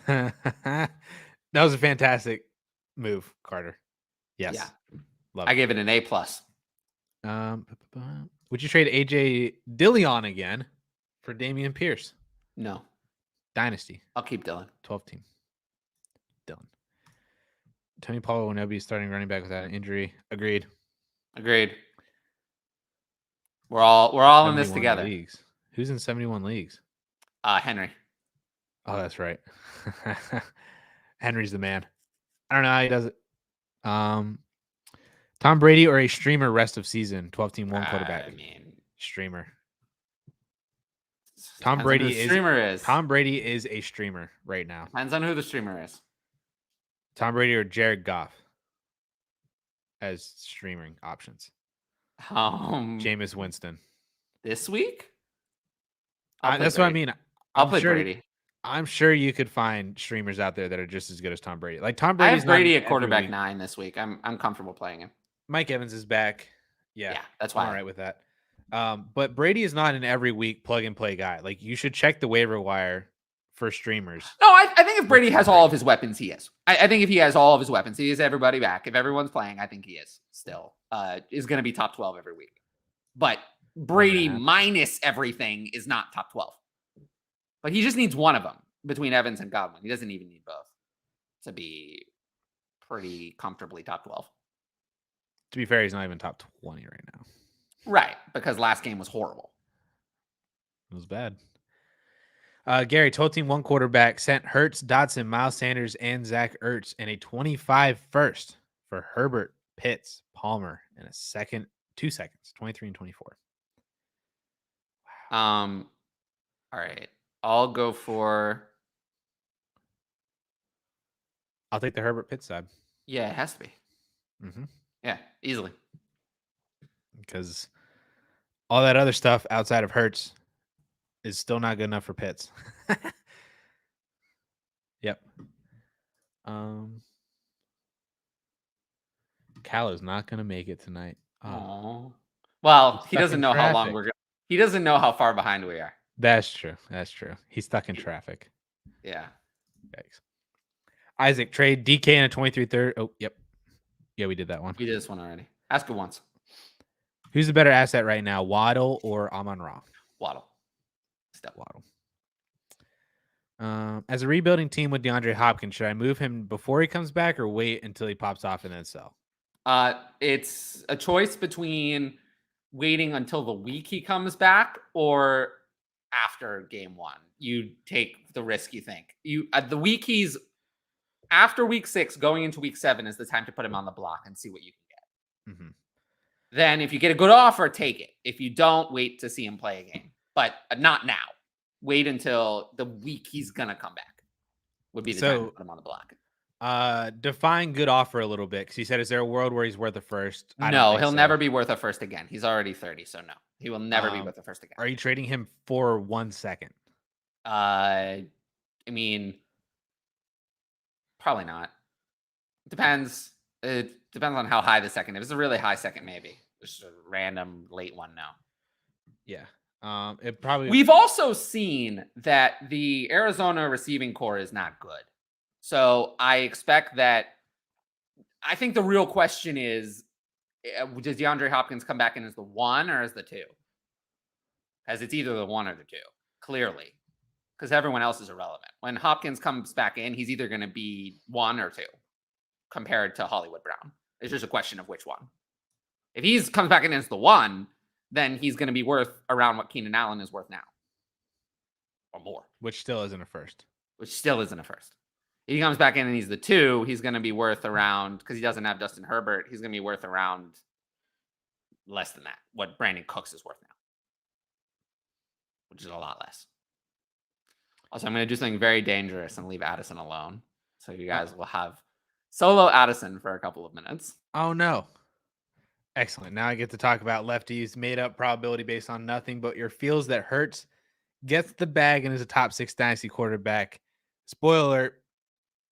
That was a fantastic move, Carter. Yes. Yeah. Love I it. gave it an A+. Would you trade AJ Dillion again for Damian Pierce? No. Dynasty. I'll keep Dylan. 12 team. Dylan. Tony Paulo will now be starting running back without an injury. Agreed. We're all in this together. Leagues. Who's in 71 leagues? Henry. Oh, that's right. Henry's the man. I don't know how he does it. Tom Brady or a streamer rest of season? 12 team, one quarterback. I mean, streamer. Tom Brady is. Tom Brady is a streamer right now. Depends on who the streamer is. Tom Brady or Jared Goff as streaming options. Jameis Winston. This week? That's what I mean. I'll play Brady. I'm sure you could find streamers out there that are just as good as Tom Brady. Like Tom Brady. I have Brady at quarterback 9 this week. I'm comfortable playing him. Mike Evans is back. Yeah, that's why. I'm all right with that. But Brady is not an every week plug and play guy. Like you should check the waiver wire for streamers. No, I think if Brady has all of his weapons, he is. I think if he has all of his weapons, he is everybody back. If everyone's playing, I think he is still. Is going to be top 12 every week. But Brady minus everything is not top 12. But he just needs one of them between Evans and Godwin. He doesn't even need both to be pretty comfortably top 12. To be fair, he's not even top 20 right now. Right, because last game was horrible. It was bad. Gary, 12 team, one quarterback, sent Hurts, Dotson, Miles Sanders, and Zach Ertz in a 25 first for Herbert, Pitts, Palmer, and a second, 2 seconds, 23 and 24. Wow. All right. I'll go for. I'll take the Herbert Pitts side. Yeah, it has to be. Mm-hmm. Yeah, easily. Because all that other stuff outside of Hurts is still not good enough for Pitts. Yep. Cal is not going to make it tonight. Oh. Well, he doesn't know how long he doesn't know how far behind we are. That's true. He's stuck in traffic. Yeah. Thanks. Isaac, trade DK in a 23 third. Oh, yep. Yeah, we did that one. We did this one already. Ask it once. Who's the better asset right now, Waddle or Amon-Ra? Waddle. Step Waddle. As a rebuilding team with DeAndre Hopkins, should I move him before he comes back or wait until he pops off and then sell? It's a choice between waiting until the week he comes back or after game 1. You take the risk you think. The week he's after week 6 going into week 7 is the time to put him on the block and see what you can get. Mm-hmm. Then if you get a good offer, take it. If you don't, wait to see him play a game. But not now. Wait until the week he's going to come back would be the time to put him on the block. Define good offer a little bit because he said, is there a world where he's worth a first? No, he'll never be worth a first again. He's already 30, so no. He will never be worth a first again. Are you trading him for 1 second? I mean, probably not. Depends. It depends on how high the second. If it's a really high second, maybe. Just a random late one, no. Yeah. It probably. We've also seen that the Arizona receiving core is not good. So I expect that. I think the real question is, does DeAndre Hopkins come back in as the 1 or as the 2? Because it's either the 1 or the 2, clearly. Because everyone else is irrelevant. When Hopkins comes back in, he's either going to be 1 or 2 compared to Hollywood Brown. It's just a question of which one. If he comes back in as the 1, then he's going to be worth around what Keenan Allen is worth now. Or more. Which still isn't a first. Which still isn't a first. If he comes back in and he's the 2, he's going to be worth around, because he doesn't have Justin Herbert, he's going to be worth around less than that, what Brandon Cooks is worth now. Which is a lot less. Also, I'm going to do something very dangerous and leave Addison alone. So you guys will have solo Addison for a couple of minutes. Oh, no. Excellent. Now I get to talk about lefties, made up probability based on nothing but your feels that Hurts gets the bag and is a top 6 dynasty quarterback. Spoiler alert,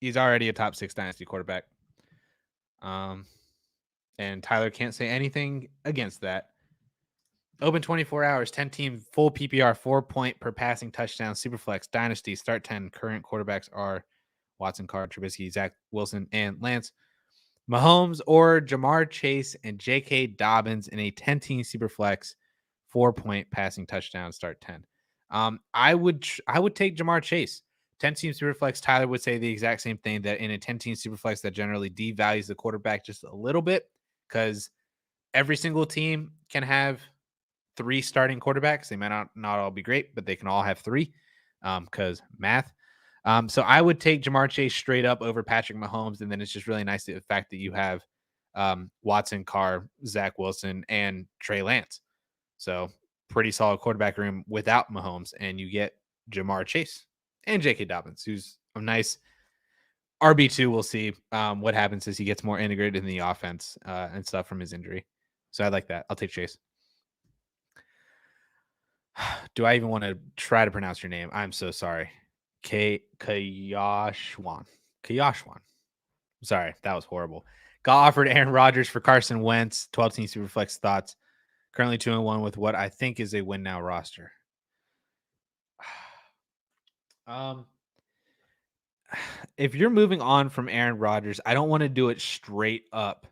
he's already a top 6 dynasty quarterback. And Tyler can't say anything against that. Open 24 hours, 10 team, full PPR, 4 point per passing touchdown, Superflex, Dynasty, start 10. Current quarterbacks are Watson, Carr, Trubisky, Zach Wilson, and Lance. Mahomes or Jamar Chase and J.K. Dobbins in a 10 team Superflex, 4 point passing touchdown, start 10. I would take Jamar Chase. 10 team Superflex, Tyler would say the exact same thing, that in a 10 team Superflex that generally devalues the quarterback just a little bit, because every single team can have 3 starting quarterbacks. They might not all be great, but they can all have 3 because math. So I would take Jamar Chase straight up over Patrick Mahomes. And then it's just really nice the fact that you have Watson, Carr, Zach Wilson, and Trey Lance. So pretty solid quarterback room without Mahomes. And you get Jamar Chase and J.K. Dobbins, who's a nice RB2. We'll see what happens as he gets more integrated in the offense and stuff from his injury. So I like that. I'll take Chase. Do I even want to try to pronounce your name? I'm so sorry. Kayashwan. Sorry, that was horrible. Got offered Aaron Rodgers for Carson Wentz. 12 team Superflex thoughts. Currently 2-1 with what I think is a win now roster. If you're moving on from Aaron Rodgers, I don't want to do it straight up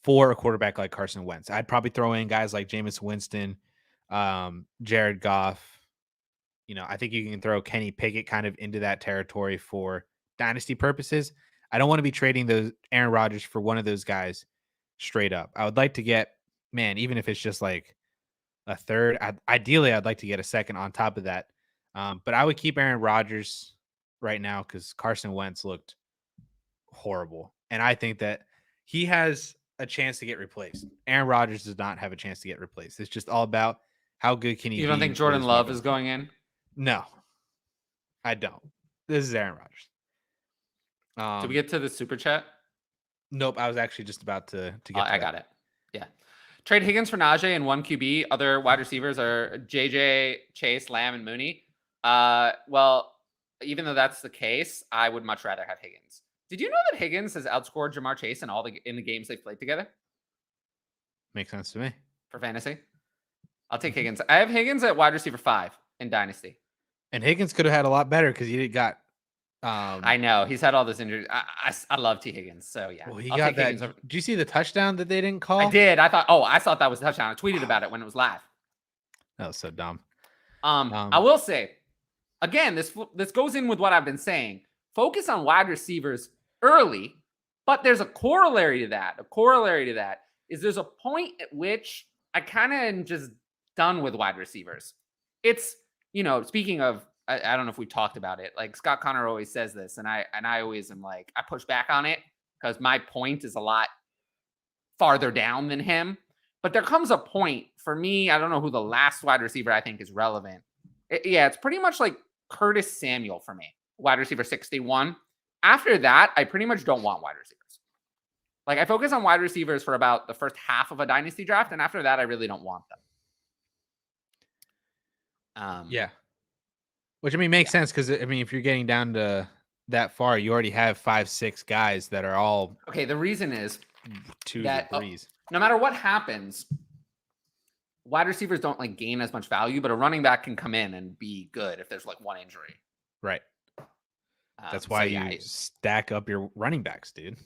for a quarterback like Carson Wentz. I'd probably throw in guys like Jameis Winston, Jared Goff. I think you can throw Kenny Pickett kind of into that territory for dynasty purposes. I don't want to be trading those Aaron Rodgers for one of those guys straight up. I would like to get, even if it's just like a third, ideally I'd like to get a second on top of that. But I would keep Aaron Rodgers right now because Carson Wentz looked horrible. And I think that he has a chance to get replaced. Aaron Rodgers does not have a chance to get replaced. It's just all about how good can he be. You don't think Jordan Love is going in? No, I don't. This is Aaron Rodgers. Did we get to the super chat? Nope. I was actually just about to get to I got it. Yeah. Trade Higgins for Najee and 1 QB. Other wide receivers are JJ, Chase, Lamb, and Mooney. Well, even though that's the case, I would much rather have Higgins. Did you know that Higgins has outscored Jamar Chase in the games they've played together? Makes sense to me. For fantasy. I'll take Higgins. I have Higgins at wide receiver 5 in Dynasty. And Higgins could have had a lot better because he got. I know he's had all this injury. I love T. Higgins, so yeah. Well, he got that. Did you see the touchdown that they didn't call? I did. I thought that was a touchdown. I tweeted about it when it was live. That was so dumb. I will say, again, this goes in with what I've been saying. Focus on wide receivers early, but there's a corollary to that. A corollary to that is there's a point at which I kind of am just done with wide receivers. It's, speaking of, I don't know if we talked about it. Like Scott Connor always says this, and I always am like, I push back on it because my point is a lot farther down than him. But there comes a point for me. I don't know who the last wide receiver I think is relevant. It's pretty much like Curtis Samuel for me, wide receiver 61. After that, I pretty much don't want wide receivers. Like I focus on wide receivers for about the first half of a dynasty draft, and after that, I really don't want them. Yeah. Which, I mean, makes sense because, I mean, if you're getting down to that far, you already have 5-6 guys that are all Okay, the reason is twos that or threes. no matter what happens, wide receivers don't like gain as much value, but a running back can come in and be good if there's like one injury. Right. That's why you stack up your running backs, dude.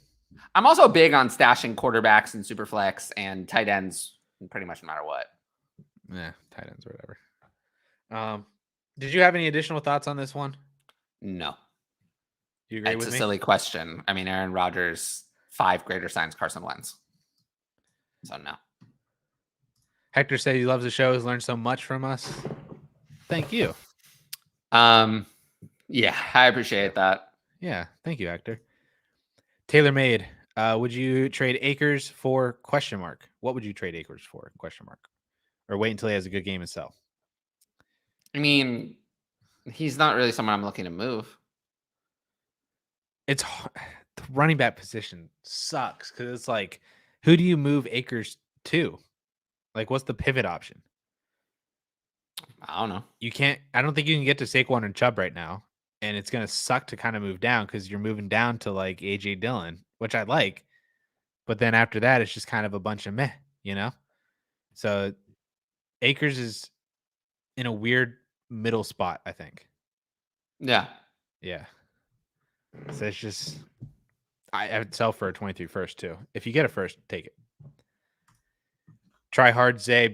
I'm also big on stashing quarterbacks and superflex and tight ends pretty much no matter what. Yeah, tight ends or whatever. Did you have any additional thoughts on this one? No. Do you agree with me? It's a silly question. I mean, Aaron Rodgers, 5 greater signs Carson Wentz. So no. Hector said he loves the show. He's learned so much from us. Thank you. Yeah, I appreciate that. Yeah, thank you, Hector. Taylor Made. Would you trade Akers for question mark? What would you trade Akers for question mark? Or wait until he has a good game and sell? I mean, he's not really someone I'm looking to move. It's the running back position sucks because it's like, who do you move Akers to? Like, what's the pivot option? I don't know. You can't. I don't think you can get to Saquon and Chubb right now, and it's gonna suck to kind of move down because you're moving down to like AJ Dillon, which I like, but then after that, it's just kind of a bunch of meh, you know. So Akers is in a weird middle spot, I think. Yeah. So it's just, I would sell for a 23 first too. If you get a first, take it. Try hard, Zay.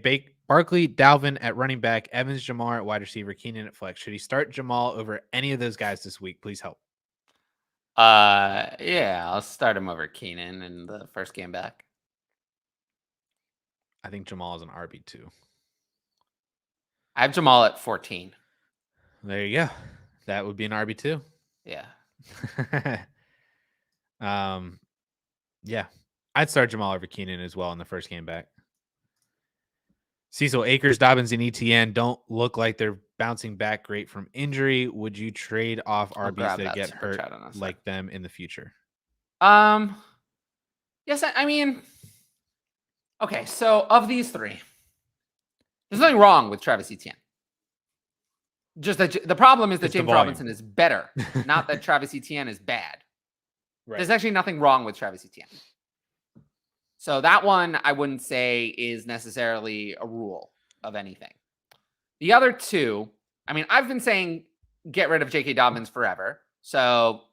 Barkley, Dalvin at running back, Evans, Jamar at wide receiver, Keenan at flex. Should he start Jamal over any of those guys this week? Please help. Yeah, I'll start him over Keenan in the first game back. I think Jamal is an RB2. I have Jamal at 14. There you go. That would be an RB2. Yeah. Yeah. I'd start Jamal over Keenan as well in the first game back. Cecil, Akers, Dobbins, and ETN don't look like they're bouncing back great from injury. Would you trade off RBs that get hurt like them in the future? Yes, I mean, okay, so of these three, there's nothing wrong with Travis Etienne. Just that the problem is that James Robinson is better, not that Travis Etienne is bad. Right. There's actually nothing wrong with Travis Etienne. So that one I wouldn't say is necessarily a rule of anything. The other two, I mean, I've been saying get rid of J.K. Dobbins forever. So,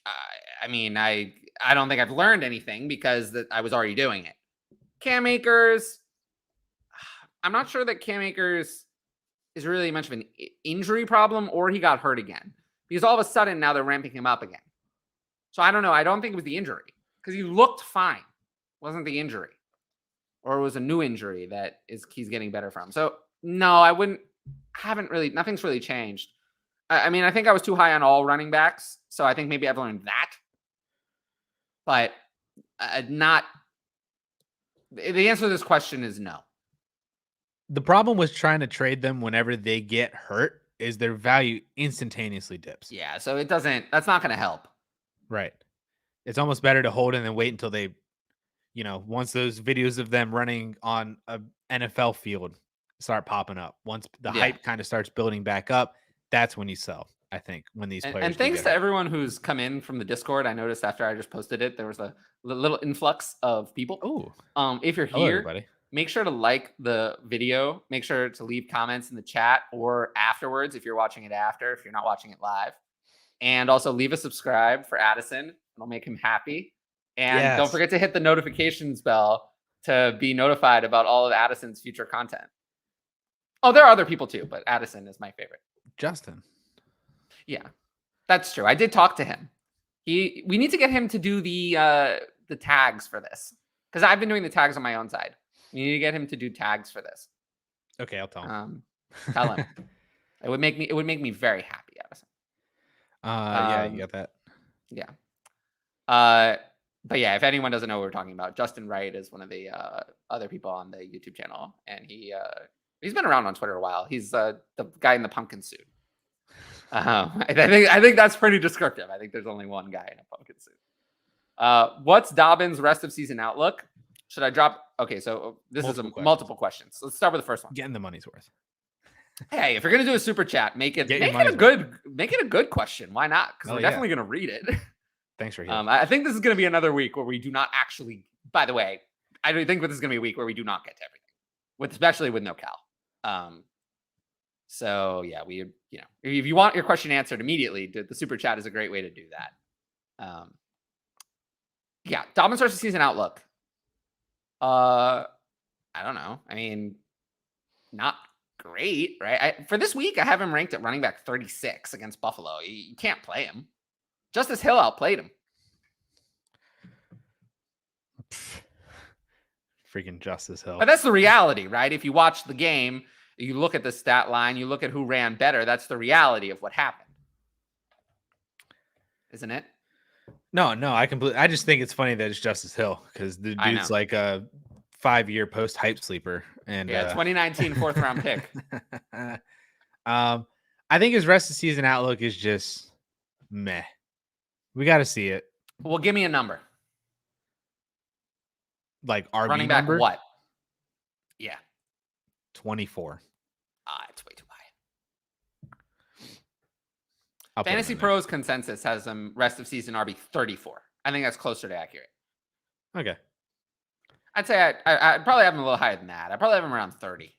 I mean, I don't think I've learned anything because I was already doing it. Cam Akers, I'm not sure that Cam Akers is really much of an injury problem or he got hurt again. Because all of a sudden now they're ramping him up again. So I don't know. I don't think it was the injury because he looked fine. Wasn't the injury, or it was a new injury that he's getting better from. So no, I wouldn't. Nothing's really changed. I mean, I think I was too high on all running backs, so I think maybe I've learned that. But not. The answer to this question is no. The problem with trying to trade them whenever they get hurt is their value instantaneously dips. Yeah, so it doesn't. That's not going to help. Right. It's almost better to hold and then wait until they. Once those videos of them running on a NFL field start popping up, once the hype kind of starts building back up, that's when you sell, I think, when these players. And thanks to everyone who's come in from the Discord. I noticed after I just posted it, there was a little influx of people. Oh, if you're here, make sure to like the video. Make sure to leave comments in the chat or afterwards if you're watching it after, if you're not watching it live. And also leave a subscribe for Addison. It'll make him happy. And don't forget to hit the notifications bell to be notified about all of Addison's future content. Oh, there are other people too, but Addison is my favorite. Justin. Yeah, that's true. I did talk to him. We need to get him to do the tags for this because I've been doing the tags on my own side. We need to get him to do tags for this. Okay, I'll tell him. Tell him. It would make me very happy, Addison. Yeah, you got that. Yeah. But yeah, if anyone doesn't know what we're talking about, Justin Wright is one of the other people on the YouTube channel, and he's been around on Twitter a while. He's the guy in the pumpkin suit. I think that's pretty descriptive. I think there's only one guy in a pumpkin suit. What's Dobbins' rest of season outlook? Should I drop? Okay, so this is multiple questions. Let's start with the first one. Getting the money's worth. Hey, if you're gonna do a super chat, make it a good question. Why not? Because we're definitely gonna read it. Thanks for here. I think this is gonna be another week where we do not actually. By the way, I do think this is gonna be a week where we do not get to everything, especially with no Cal. So yeah, if you want your question answered immediately, the super chat is a great way to do that. Yeah, Dobbins rest of season outlook. I don't know. I mean, not great, right? For this week, I have him ranked at running back 36 against Buffalo. You can't play him. Justice Hill outplayed him. Freaking Justice Hill. But that's the reality, right? If you watch the game, you look at the stat line, you look at who ran better. That's the reality of what happened. Isn't it? No, I just think it's funny that it's Justice Hill because the dude's like a 5-year post hype sleeper. And 2019 4th round pick. I think his rest of season outlook is just meh. We got to see it. Well, give me a number. Like RB running back number? What? Yeah. 24. It's way too high. Fantasy Pros consensus has him rest of season RB 34. I think that's closer to accurate. Okay. I'd say I'd probably have him a little higher than that. I'd probably have him around 30.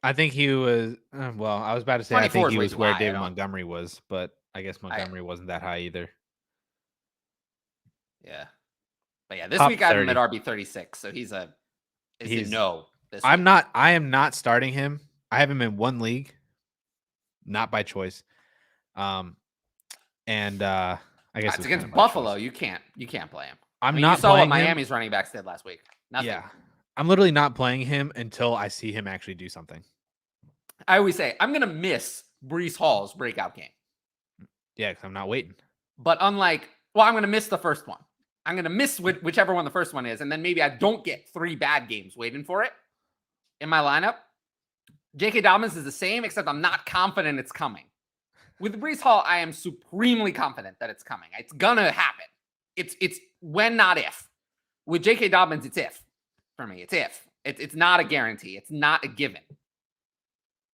I think he was, I was about to say, I think he was where David Montgomery was, but I guess Montgomery wasn't that high either. Yeah. But yeah, this week I have him at RB 36. So he's a no. I am not starting him. I have him in one league, not by choice. I guess it's against Buffalo. You can't play him. You saw what Miami's running backs did last week. Nothing. Yeah. I'm literally not playing him until I see him actually do something. I always say I'm gonna miss Breece Hall's breakout game. Yeah, because I'm not waiting. But I'm gonna miss the first one. I'm gonna miss whichever one the first one is, and then maybe I don't get 3 bad games waiting for it in my lineup. J.K. Dobbins is the same, except I'm not confident it's coming. With Breece Hall, I am supremely confident that it's coming. It's gonna happen. It's when, not if. With J.K. Dobbins, it's if. For me, it's if. It's not a guarantee. It's not a given.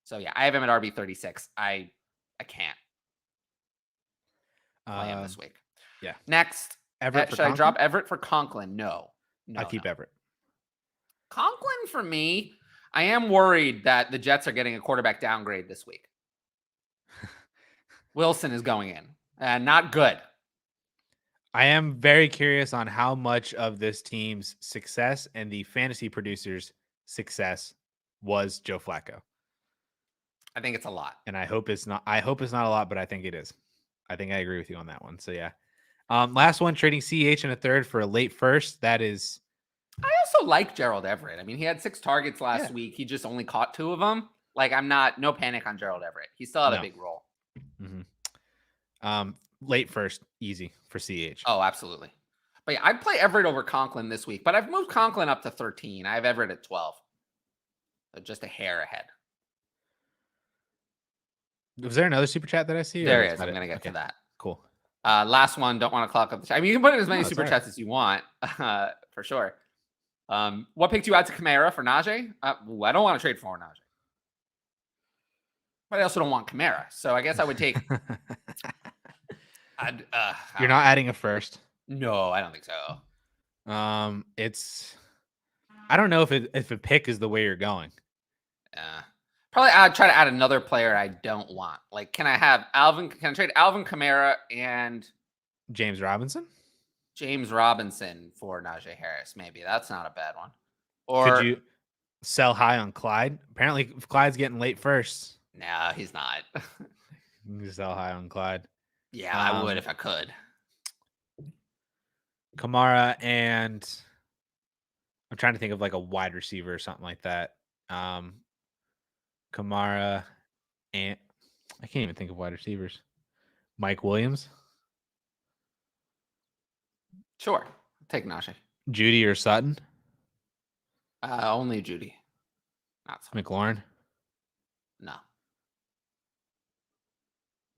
So yeah, I have him at RB 36. I can't play him this week. Yeah. Next, should I drop Everett for Conklin? No. I'll keep Everett. Conklin for me, I am worried that the Jets are getting a quarterback downgrade this week. Wilson is going in, and not good. I am very curious on how much of this team's success and the fantasy producers' success was Joe Flacco. I think it's a lot. And I hope it's not a lot, but I think it is. I think I agree with you on that one. So yeah. Last one, trading CH in a third for a late first. That is. I also like Gerald Everett. I mean, he had 6 targets last week. He just only caught 2 of them. Like, no panic on Gerald Everett. He still had a big role. Mm-hmm. Late first, easy for CH. Oh, absolutely. But yeah, I'd play Everett over Conklin this week, but I've moved Conklin up to 13. I have Everett at 12. So just a hair ahead. Was there another super chat that I see? There is. I'm going to get to that. Cool. Last one. Don't want to clock up the chat. I mean, you can put in as many super chats as you want, for sure. What picked you out to Kamara for Najee? I don't want to trade for Najee. But I also don't want Kamara. So I guess I would take. You're not adding a first. No, I don't think so. I don't know if a pick is the way you're going. Probably I'd try to add another player I don't want. Like, can I trade Alvin Kamara and James Robinson? James Robinson for Najee Harris, maybe. That's not a bad one. Or could you sell high on Clyde? Apparently Clyde's getting late first. No, he's not. You can sell high on Clyde. Yeah, I would if I could. Kamara and I'm trying to think of like a wide receiver or something like that. Kamara and I can't even think of wide receivers. Mike Williams. Sure. Take Najee. Judy or Sutton? Only Judy. Not Sutton. McLaurin? No.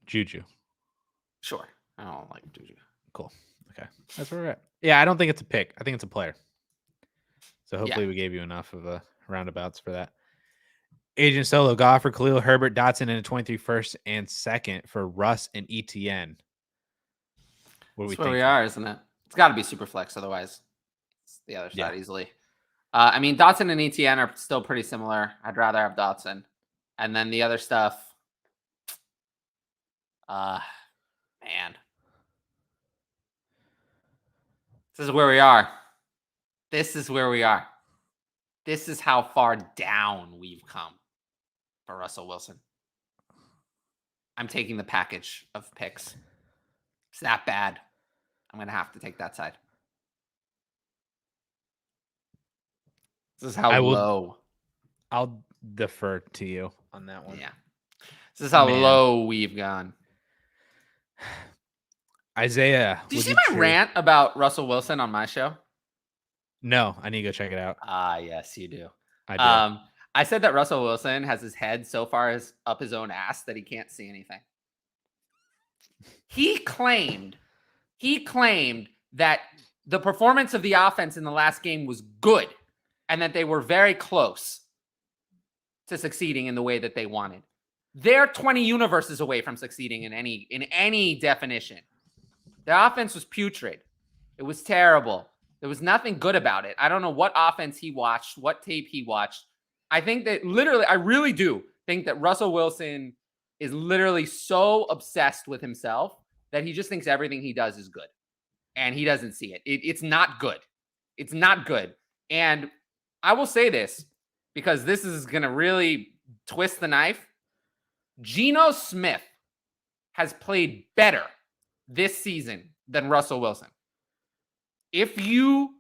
Juju. Sure. I don't like Juju. Cool. Okay. That's where we're at. Yeah, I don't think it's a pick. I think it's a player. So hopefully we gave you enough of a roundabouts for that. Agent Solo, Gofford, Khalil Herbert, Dotson, and a 23 first and second for Russ and ETN. What do we That's where think? we are, isn't it? It's got to be super flex, otherwise it's the other side Yeah. easily. I mean, Dotson and ETN are still pretty similar. I'd rather have Dotson. And then the other stuff, man. This is where we are. This is where we are. This is how far down we've come for Russell Wilson. I'm taking the package of picks. It's that bad. I'm going to have to take that side. This is how low. I'll defer to you on that one. Yeah. This is how low we've gone. Isaiah. Did you see my rant about Russell Wilson on my show? No, I need to go check it out. Yes, you do. I do. I said that Russell Wilson has his head so far up his own ass that he can't see anything. He claimed that the performance of the offense in the last game was good and that they were very close to succeeding in the way that they wanted. They're 20 universes away from succeeding in any definition. The offense was putrid. It was terrible. There was nothing good about it. I don't know what offense he watched, what tape he watched. I think that I really do think that Russell Wilson is literally so obsessed with himself that he just thinks everything he does is good. And he doesn't see it. It's not good. It's not good. And I will say this because this is going to really twist the knife. Geno Smith has played better this season than Russell Wilson. If you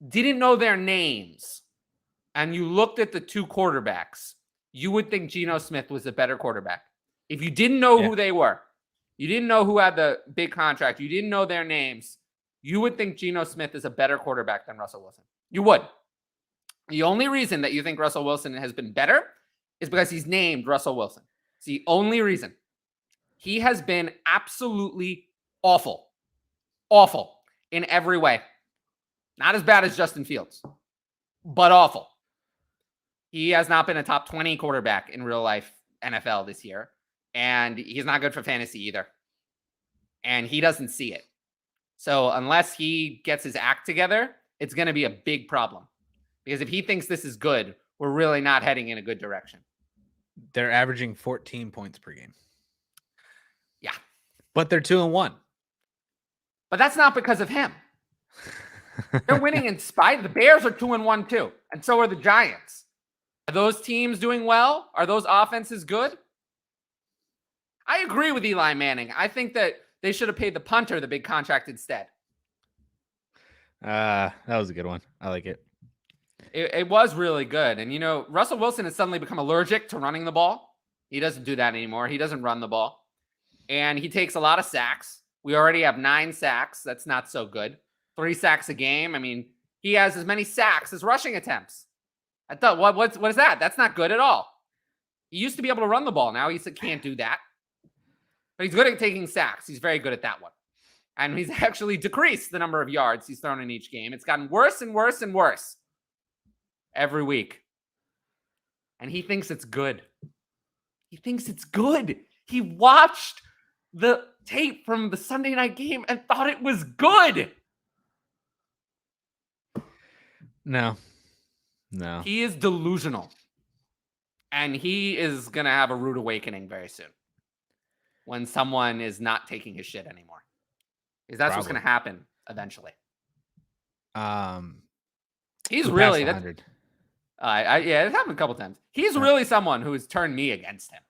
didn't know their names and you looked at the two quarterbacks, you would think Geno Smith was a better quarterback. If you didn't know who they were, you didn't know who had the big contract, you didn't know their names, you would think Geno Smith is a better quarterback than Russell Wilson. You would. The only reason that you think Russell Wilson has been better is because he's named Russell Wilson. It's the only reason. He has been absolutely awful. Awful in every way. Not as bad as Justin Fields, but awful. He has not been a top 20 quarterback in real life NFL this year. And he's not good for fantasy either. And he doesn't see it. So unless he gets his act together, it's going to be a big problem. Because if he thinks this is good, we're really not heading in a good direction. They're averaging 14 points per game. Yeah. But they're 2-1. But that's not because of him. They're winning in spite. The Bears are 2-1 too. And so are the Giants. Are those teams doing well? Are those offenses good? I agree with Eli Manning. I think that they should have paid the punter the big contract instead. That was a good one. I like it. It was really good. And, Russell Wilson has suddenly become allergic to running the ball. He doesn't do that anymore. He doesn't run the ball. And he takes a lot of sacks. We already have 9 sacks. That's not so good. 3 sacks a game. I mean, he has as many sacks as rushing attempts. I thought, what is that? That's not good at all. He used to be able to run the ball. Now he can't do that. But he's good at taking sacks. He's very good at that one. And he's actually decreased the number of yards he's thrown in each game. It's gotten worse and worse and worse every week. And he thinks it's good. He thinks it's good. He watched the tape from the Sunday night game and thought it was good. No. He is delusional. And he is going to have a rude awakening very soon when someone is not taking his shit anymore. Because that's what's going to happen eventually. He's really... it's happened a couple times. He's really someone who has turned me against him.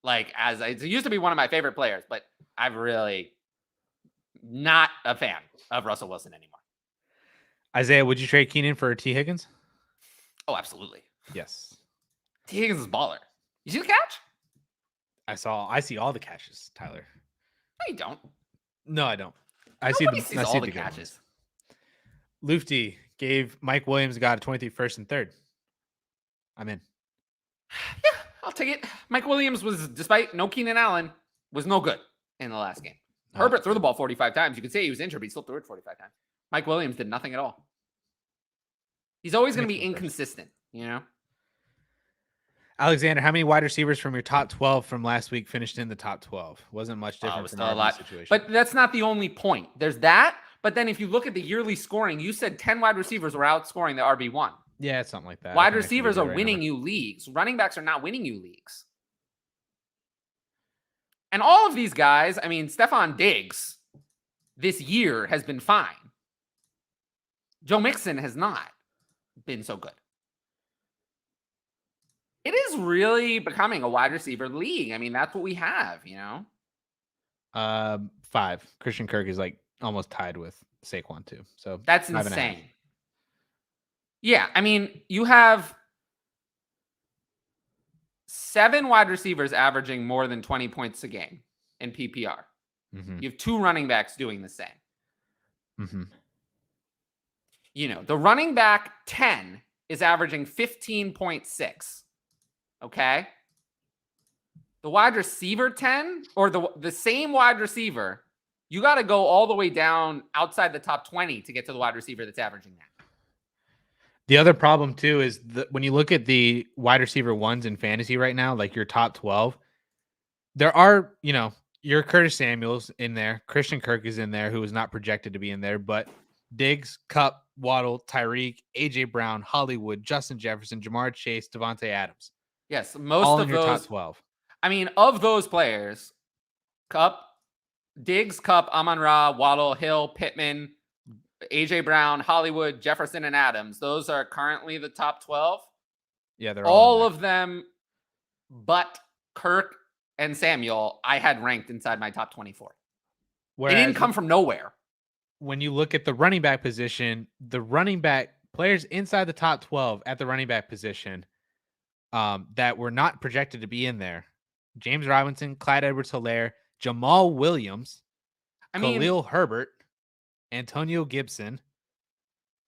It used to be one of my favorite players, but I'm really not a fan of Russell Wilson anymore. Isaiah, would you trade Keenan for T. Higgins? Oh, absolutely. Yes. T. Higgins is baller. You see the catch? I see all the catches, Tyler. No, you don't. No, I don't. Nobody sees all the catches. Lufty gave Mike Williams got a 23 first and third. I'm in. Yeah, I'll take it. Mike Williams was, despite no Keenan Allen, was no good in the last game. Herbert threw the ball 45 times. You could say he was injured, but he still threw it 45 times. Mike Williams did nothing at all. He's always going to be inconsistent, Alexander, how many wide receivers from your top 12 from last week finished in the top 12? Wasn't much Wow, it different was from still a our lot. situation. But that's not the only point. There's that. But then if you look at the yearly scoring, you said 10 wide receivers were outscoring the RB1. Yeah, it's something like that. Wide receivers are winning you leagues. Running backs are not winning you leagues. And all of these guys, I mean, Stephon Diggs this year has been fine. Joe Mixon has not been so good. It is really becoming a wide receiver league. I mean, that's what we have, you know? 5. Christian Kirk is like almost tied with Saquon too. So that's insane. Yeah, I mean, you have 7 wide receivers averaging more than 20 points a game in PPR. Mm-hmm. You have 2 running backs doing the same. Mm-hmm. You know, the running back 10 is averaging 15.6. Okay? The wide receiver 10 or the same wide receiver, you got to go all the way down outside the top 20 to get to the wide receiver that's averaging that. The other problem too is when you look at the wide receiver ones in fantasy right now, like your top 12, there are, you know, your Curtis Samuel's in there. Christian Kirk is in there, who is not projected to be in there, but Diggs, Kupp, Waddle, Tyreek, AJ Brown, Hollywood, Justin Jefferson, Jamar Chase, Devontae Adams. Yes, most all of in your those top 12. I mean, of those players, Kupp, Diggs, Kupp, Amon-Ra, Waddle, Hill, Pittman, AJ Brown, Hollywood, Jefferson, and Adams. Those are currently the top 12. Yeah, they're all of them, but Kirk and Samuel, I had ranked inside my top 24. Whereas, they didn't come from nowhere. When you look at the running back position, the running back players inside the top 12 at the running back position that were not projected to be in there: James Robinson, Clyde Edwards-Helaire, Jamal Williams, Khalil Herbert, Antonio Gibson.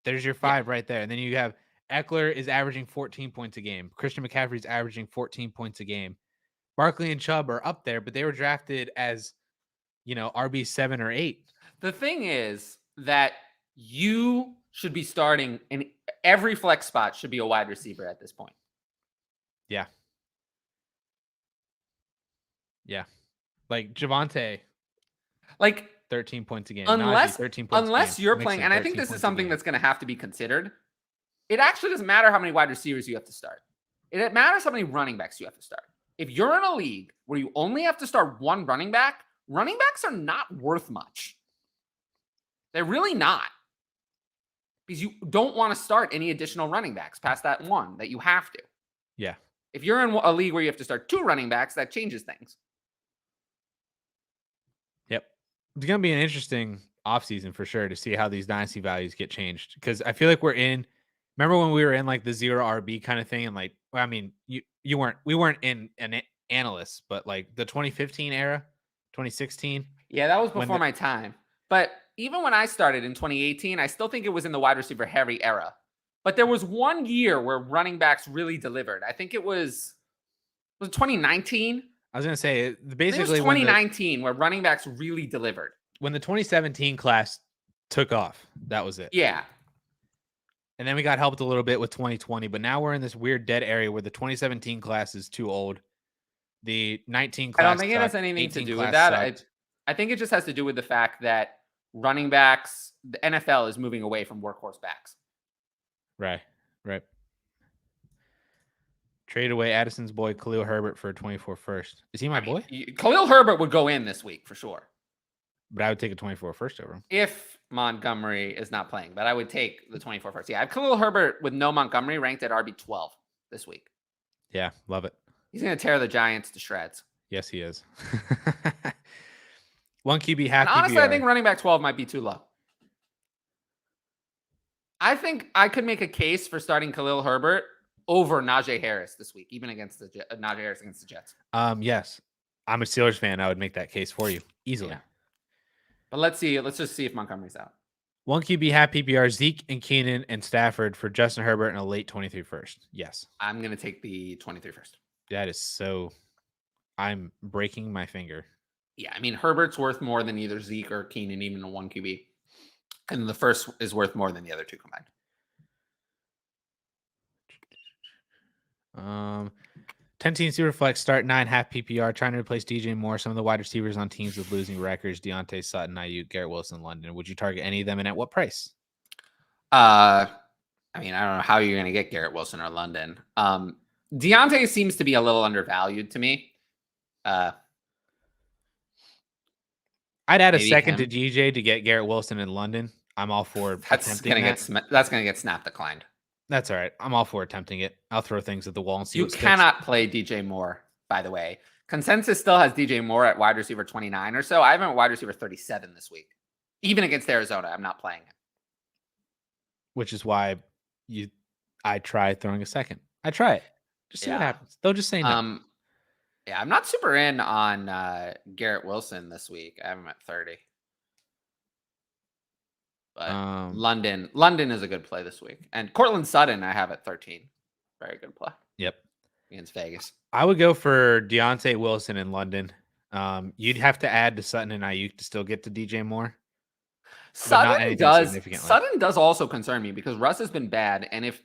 There's your 5 right there. And then you have Eckler is averaging 14 points a game. Christian McCaffrey's averaging 14 points a game. Barkley and Chubb are up there, but they were drafted as, you know, RB7 or 8. The thing is that you should be starting in every flex spot should be a wide receiver at this point. Yeah. Yeah. Like Javonte. Like 13 points a game. Unless, Najee, 13 points unless a game. you're playing, and I think this is something that's going to have to be considered. It actually doesn't matter how many wide receivers you have to start. It matters how many running backs you have to start. If you're in a league where you only have to start one running backs are not worth much. They're really not. Because you don't want to start any additional running backs past that one that you have to. Yeah. If you're in a league where you have to start 2 running backs, that changes things. Yep. It's going to be an interesting offseason for sure to see how these dynasty values get changed. Because I feel like remember when we were in like the 0 RB kind of thing? And like, well, I mean, we weren't in an analyst, but like the 2015 era, 2016. Yeah, that was before my time. But even when I started in 2018, I still think it was in the wide receiver heavy era. But there was one year where running backs really delivered. I think it was 2019? I was going to say, basically, it was 2019 where running backs really delivered. When the 2017 class took off, that was it. Yeah. And then we got helped a little bit with 2020, but now we're in this weird dead area where the 2017 class is too old. The 19 class I don't think it has anything to do with that. I think it just has to do with the fact that running backs, the NFL is moving away from workhorse backs. Right. Trade away Addison's boy, Khalil Herbert, for a 24 first. Is he my boy? Khalil Herbert would go in this week for sure. But I would take a 24 first over him. If Montgomery is not playing, but I would take the 24 first. Yeah, I have Khalil Herbert with no Montgomery ranked at RB12 this week. Yeah, love it. He's going to tear the Giants to shreds. Yes, he is. One QB half. And honestly, I think running back 12 might be too low. I think I could make a case for starting Khalil Herbert over Najee Harris this week, even against Najee Harris against the Jets. Yes, I'm a Steelers fan. I would make that case for you easily. Yeah. But let's see. Let's just see if Montgomery's out. One QB half PPR, Zeke and Keenan and Stafford for Justin Herbert and a late 23 first. Yes. I'm going to take the 23 first. That is so. I'm breaking my finger. Yeah, I mean, Herbert's worth more than either Zeke or Keenan, even a 1 QB. And the first is worth more than the other 2 combined. 10-team Superflex start 9 half PPR, trying to replace DJ Moore. Some of the wide receivers on teams with losing records: Deontay, Sutton, Ayuk, Garrett Wilson, London. Would you target any of them, and at what price? I mean, I don't know how you're going to get Garrett Wilson or London. Deontay seems to be a little undervalued to me. I'd add a second him. to DJ to get Garrett Wilson in London. I'm all for that's going to get snap declined. That's all right. I'm all for attempting it. I'll throw things at the wall and see. You cannot play DJ Moore, by the way. Consensus still has DJ Moore at wide receiver 29 or so. I have him at wide receiver 37 this week. Even against Arizona, I'm not playing him. Which is why I try throwing a second. I try it. Just see what happens. They'll just say no. Yeah, I'm not super in on Garrett Wilson this week. I have him at 30. But London is a good play this week. And Cortland Sutton I have at 13. Very good play. Yep. Against Vegas. I would go for Deontay Wilson in London. You'd have to add to Sutton and Ayuk to still get to DJ Moore. Sutton does also concern me because Russ has been bad. And if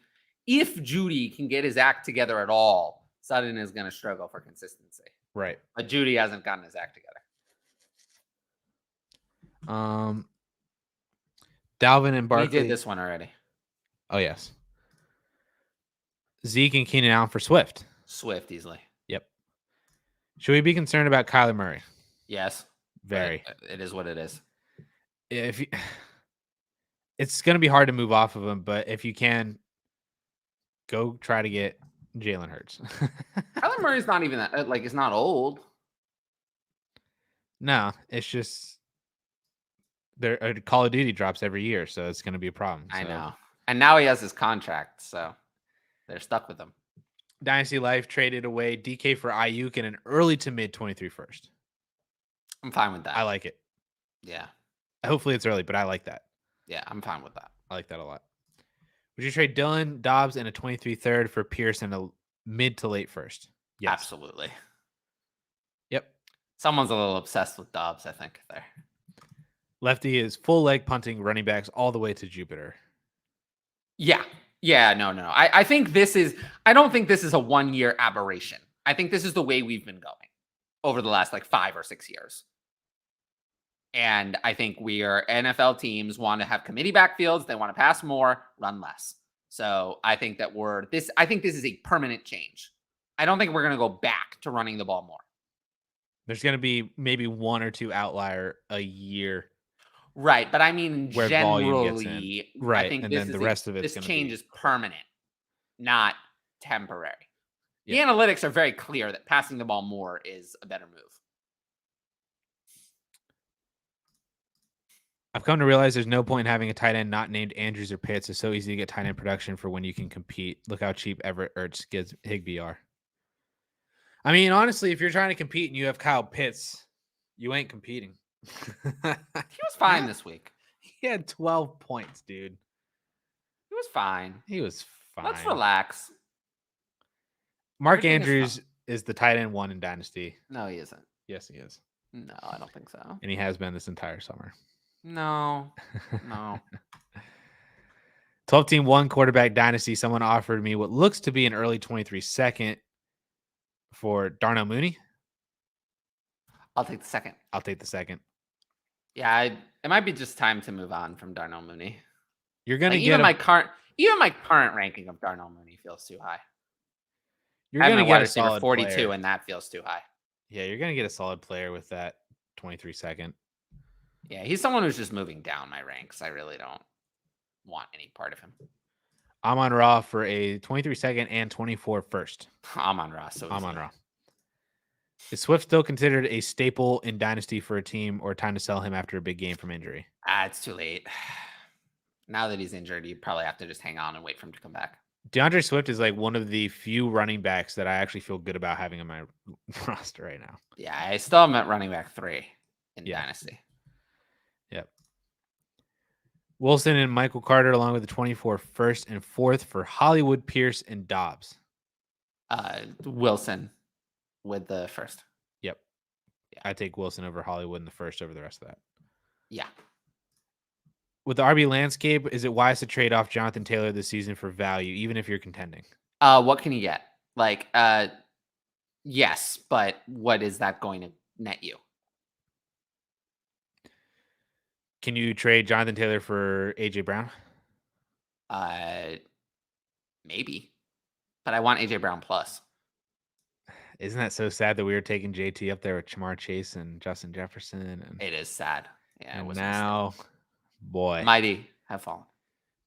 Judy can get his act together at all, Sutton is going to struggle for consistency. Right. But Judy hasn't gotten his act together. Dalvin and Barkley. We did this one already. Oh, yes. Zeke and Keenan Allen for Swift. Swift easily. Yep. Should we be concerned about Kyler Murray? Yes. Very. It is what it is. It's going to be hard to move off of him, but if you can, go try to get Jalen Hurts. Kyler Murray's not even that, it's not old. No, it's just Call of Duty drops every year, so it's going to be a problem. I know. And now he has his contract, so they're stuck with him. Dynasty Life traded away DK for Ayuk in an early to mid 23 first. I'm fine with that. I like it. Yeah. Hopefully it's early, but I like that. Yeah, I'm fine with that. I like that a lot. Would you trade Dillion, Dobbs, and a 23 third for Pierce and a mid to late first? Yes. Absolutely. Yep. Someone's a little obsessed with Dobbs, I think, there. Lefty is full leg punting running backs all the way to Jupiter. Yeah. Yeah, no. I think I don't think this is a 1 year aberration. I think this is the way we've been going over the last 5 or 6 years. And I think NFL teams want to have committee backfields. They want to pass more, run less. So I think that I think this is a permanent change. I don't think we're going to go back to running the ball more. There's going to be maybe one or two outlier a year. Right. But I mean, generally, right. I think and then the rest of this change is permanent, not temporary. Yeah. The analytics are very clear that passing the ball more is a better move. I've come to realize there's no point in having a tight end not named Andrews or Pitts. It's so easy to get tight end production for when you can compete. Look how cheap Everett, Ertz, Gibbs, Higbee are. I mean, honestly, if you're trying to compete and you have Kyle Pitts, you ain't competing. He was fine this week. He had 12 points, dude. He was fine. Let's relax. Mark Andrews is the tight end 1 in Dynasty. No, he isn't. Yes, he is. No, I don't think so. And he has been this entire summer. No. 12-team 1 quarterback Dynasty. Someone offered me what looks to be an early 23 second for Darnell Mooney. I'll take the second. I'll take the second. Yeah, it might be just time to move on from Darnell Mooney. You're gonna get even my current ranking of Darnell Mooney feels too high. You're gonna get a solid 42, player. And that feels too high. Yeah, you're gonna get a solid player with that 23 second. Yeah, he's someone who's just moving down my ranks. I really don't want any part of him. Amon Ra for a 23 second and 24 first. Amon Ra. Amon Ra. Is Swift still considered a staple in Dynasty for a team, or time to sell him after a big game from injury? It's too late. Now that he's injured, you probably have to just hang on and wait for him to come back. DeAndre Swift is one of the few running backs that I actually feel good about having in my roster right now. Yeah, I still am at running back 3 in Dynasty. Yep. Wilson and Michael Carter, along with the 24 first and fourth for Hollywood, Pierce, and Dobbs. Wilson with the first. Yep. Yeah. I take Wilson over Hollywood in the first over the rest of that. Yeah. With the RB landscape, is it wise to trade off Jonathan Taylor this season for value, even if you're contending? What can you get? Yes, but what is that going to net you? Can you trade Jonathan Taylor for AJ Brown? Maybe, but I want AJ Brown plus. Isn't that so sad that we were taking JT up there with Jamar Chase and Justin Jefferson? And It is sad. Yeah, it and was now, boy, mighty have fallen.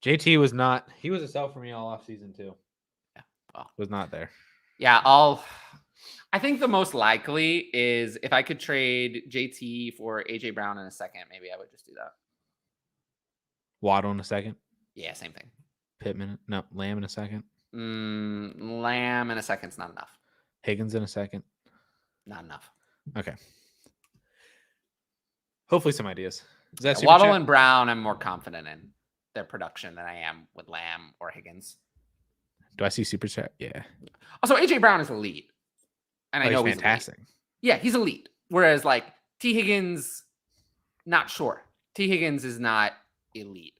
JT was not. He was a sell for me all off season too. Yeah, well, Was not there. yeah. I think the most likely is if I could trade JT for AJ Brown in a second, maybe I would just do that. Waddle in a second. Yeah, same thing. Pittman, no, Lamb in a second. Lamb in a second's not enough. Higgins in a second. Not enough. Okay. Hopefully some ideas. Is that super Waddle chat? and Brown, I'm more confident in their production than I am with Lamb or Higgins. Do I see super chat? Yeah. Also, AJ Brown is elite. And I know he's he's fantastic. Elite. Yeah, he's elite. Whereas like T. Higgins, not sure. T. Higgins is not elite.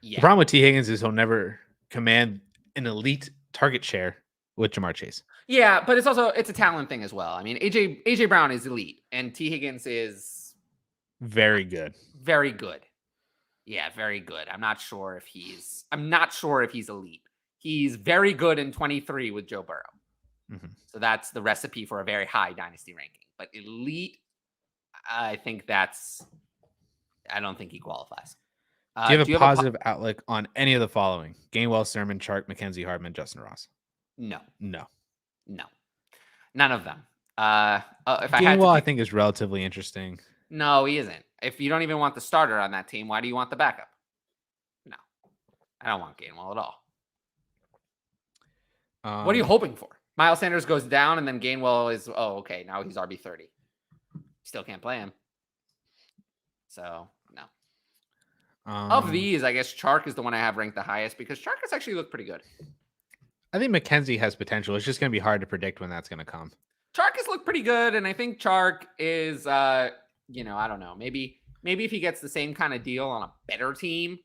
Yeah. The problem with T. Higgins is he'll never command an elite target share with Jamar Chase. Yeah, but it's a talent thing as well. I mean, AJ Brown is elite and T. Higgins is very good. Very good. Yeah, very good. I'm not sure if he's elite. He's very good in 23 with Joe Burrow. Mm-hmm. So that's the recipe for a very high dynasty ranking. But elite, I don't think he qualifies. Do you have a positive outlook on any of the following? Gainwell, Sermon, Chark, McKenzie, Hardman, Justin Ross? No. None of them. Gainwell, I think, is relatively interesting. No, he isn't. If you don't even want the starter on that team, why do you want the backup? No. I don't want Gainwell at all. What are you hoping for? Miles Sanders goes down and then Gainwell is, okay, now he's RB30. Still can't play him. So, no. Of these, I guess Chark is the one I have ranked the highest because Chark has actually looked pretty good. I think McKenzie has potential. It's just going to be hard to predict when that's going to come. Chark has looked pretty good, and I think Chark is, I don't know. Maybe if he gets the same kind of deal on a better team.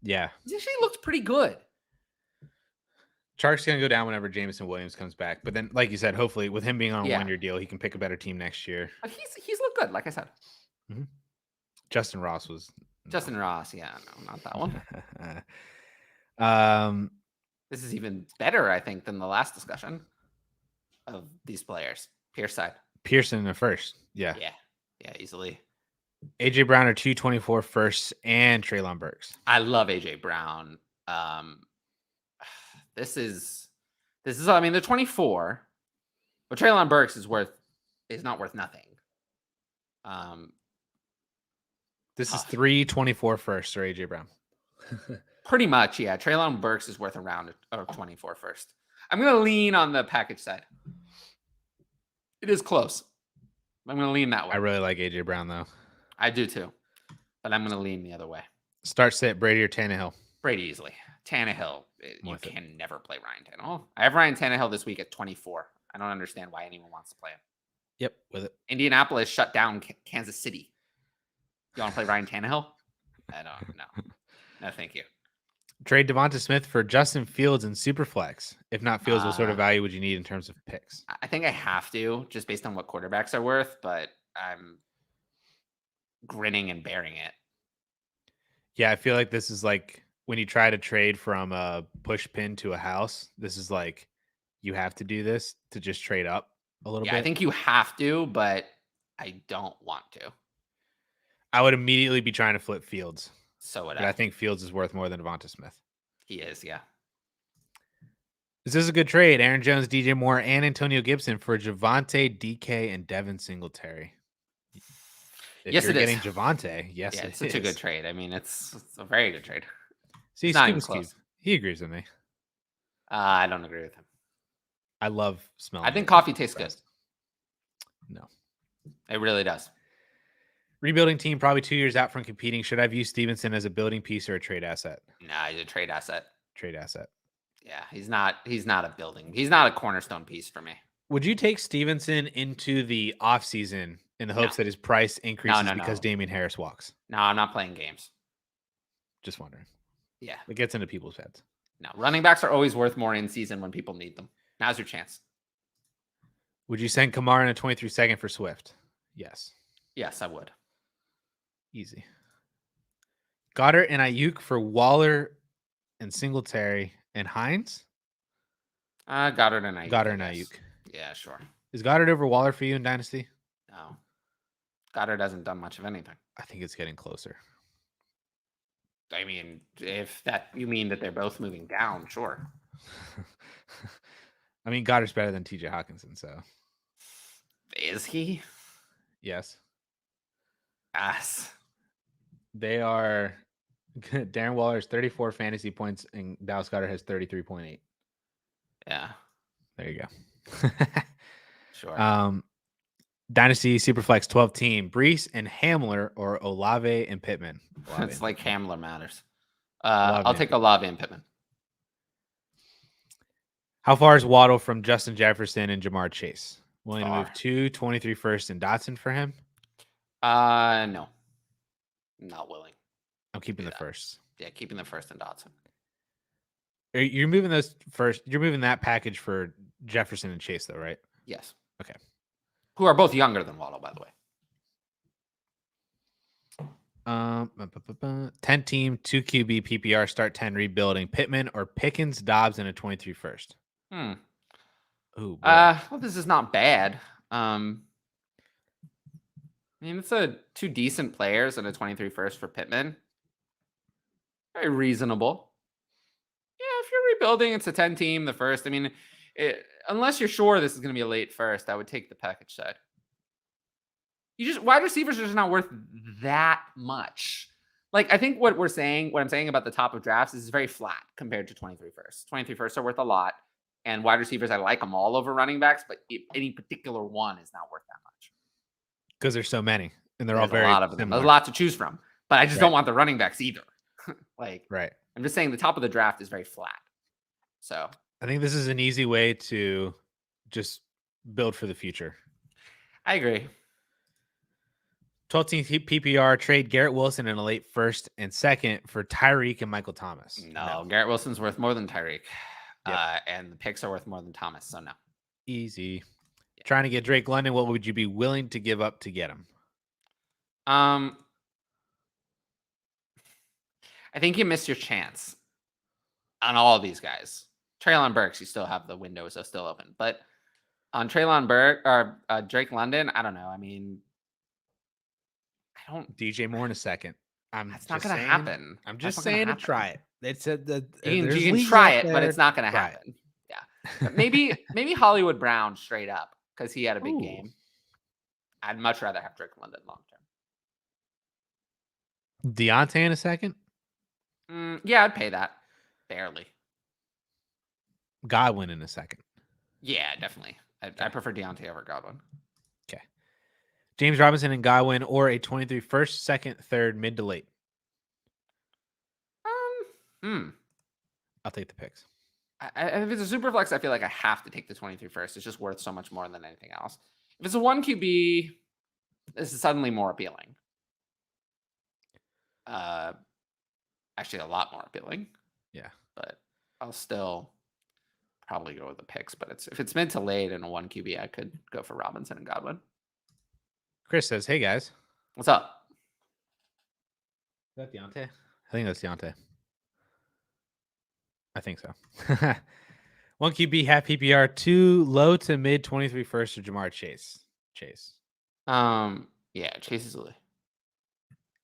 Yeah. He actually looked pretty good. Chark's going to go down whenever Jameson Williams comes back. But then, like you said, hopefully with him being on a one-year deal, he can pick a better team next year. But he's looked good, like I said. Mm-hmm. Justin Ross, yeah, no, not that one. This is even better, I think, than the last discussion of these players. Pearson in the first. Yeah, easily. AJ Brown are 224 firsts and Treylon Burks. I love AJ Brown. This is. I mean, they're 24, but Treylon Burks is not worth nothing. This is 324 firsts or AJ Brown. Pretty much, yeah. Treylon Burks is worth around a 24 first. I'm going to lean on the package side. It is close. I'm going to lean that way. I really like AJ Brown, though. I do, too. But I'm going to lean the other way. Start sit Brady or Tannehill? Brady easily. Tannehill. You can never play Ryan Tannehill. I have Ryan Tannehill this week at 24. I don't understand why anyone wants to play him. Yep, with it. Indianapolis shut down Kansas City. You want to play Ryan Tannehill? I don't know. No, thank you. Trade Devonta Smith for Justin Fields and Superflex. If not Fields, what sort of value would you need in terms of picks? I think I have to, just based on what quarterbacks are worth, but I'm grinning and bearing it. Yeah, I feel like this is like when you try to trade from a push pin to a house. This is like you have to do this to just trade up a little bit. I think you have to, but I don't want to. I would immediately be trying to flip Fields. So would I. But I think Fields is worth more than Devonta Smith. He is, yeah. Is this a good trade? Aaron Jones, DJ Moore, and Antonio Gibson for Javonte, DK, and Devin Singletary. If yes, you're it is. Getting Javonte. Yes, yeah, it's such a good trade. I mean, it's a very good trade. See, not even close. He agrees with me. I don't agree with him. I love smelling. I think coffee tastes good. No, it really does. Rebuilding team probably 2 years out from competing. Should I view Stevenson as a building piece or a trade asset? Nah, he's a trade asset. Trade asset. Yeah, he's not a building. He's not a cornerstone piece for me. Would you take Stevenson into the offseason in the hopes that his price increases because Damien Harris walks? No, I'm not playing games. Just wondering. Yeah. It gets into people's heads. No, running backs are always worth more in season when people need them. Now's your chance. Would you send Kamara in a 23-second for Swift? Yes. Yes, I would. Easy. Goddard and Ayuk for Waller and Singletary and Hines? Goddard and Ayuk. Goddard and Ayuk. Yeah, sure. Is Goddard over Waller for you in Dynasty? No. Goddard hasn't done much of anything. I think it's getting closer. I mean, if that you mean that they're both moving down, sure. I mean, Goddard's better than TJ Hawkinson, so. Is he? Yes. Yes. They are. Darren Waller has 34 fantasy points, and Dallas Goedert has 33.8. Yeah. There you go. Sure. Dynasty Superflex 12 team. Brees and Hamler or Olave and Pittman? It's like Hamler matters. I'll take Olave and Pittman. How far is Waddle from Justin Jefferson and Jamar Chase? Willing to move 2, 23 first and Dotson for him? No. Not willing. I'm keeping the first. Yeah, keeping the first and Dotson. You're moving those first. You're moving that package for Jefferson and Chase, though, right? Yes. Okay. Who are both younger than Waddle, by the way. 10 team, 2 QB, PPR, start 10, rebuilding. Pittman or Pickens, Dobbs, and a 23 first. Ooh, well, this is not bad. I mean, it's two decent players and a 23 first for Pittman. Very reasonable. Yeah, if you're rebuilding, it's a 10 team, the first. I mean, unless you're sure this is going to be a late first, I would take the package side. Wide receivers are just not worth that much. Like, I think what I'm saying about the top of drafts is very flat compared to 23 firsts. 23 firsts are worth a lot. And wide receivers, I like them all over running backs, but any particular one is not worth that much. Because there's so many, and there's all very a lot of them. There's a lot to choose from, but I just don't want the running backs either. Right. I'm just saying the top of the draft is very flat. So I think this is an easy way to just build for the future. I agree. 12 team PPR, trade Garrett Wilson in a late first and second for Tyreek and Michael Thomas. No. Garrett Wilson's worth more than Tyreek. Yep. And the picks are worth more than Thomas, so no. Easy. Yeah. Trying to get Drake London, what would you be willing to give up to get him? I think you missed your chance on all of these guys. Treylon Burks, you still have the windows are still open. But on Treylon Burks or Drake London, I don't know. I mean, I don't. DJ Moore in a second. That's not going to happen. I'm just saying to try it. It said that you can try it, but it's not going to happen. Yeah, maybe Hollywood Brown straight up because he had a big game. I'd much rather have Drake London long term. Deontay in a second. Yeah, I'd pay that barely. Godwin in a second. Yeah, definitely. I prefer Deontay over Godwin. Okay. James Robinson and Godwin or a 23 first, second, third, mid to late. I'll take the picks. If it's a super flex, I feel like I have to take the 23 first. It's just worth so much more than anything else. If it's a 1 QB, this is suddenly more appealing. Actually, a lot more appealing. Yeah. But I'll still probably go with the picks. But if it's mid to late in a 1 QB, I could go for Robinson and Godwin. Chris says, hey, guys. What's up? Is that Deontay? I think that's Deontay. I think so. 1 QB, half PPR, 2 low to mid 23 first or Jamar Chase. Yeah, Chase is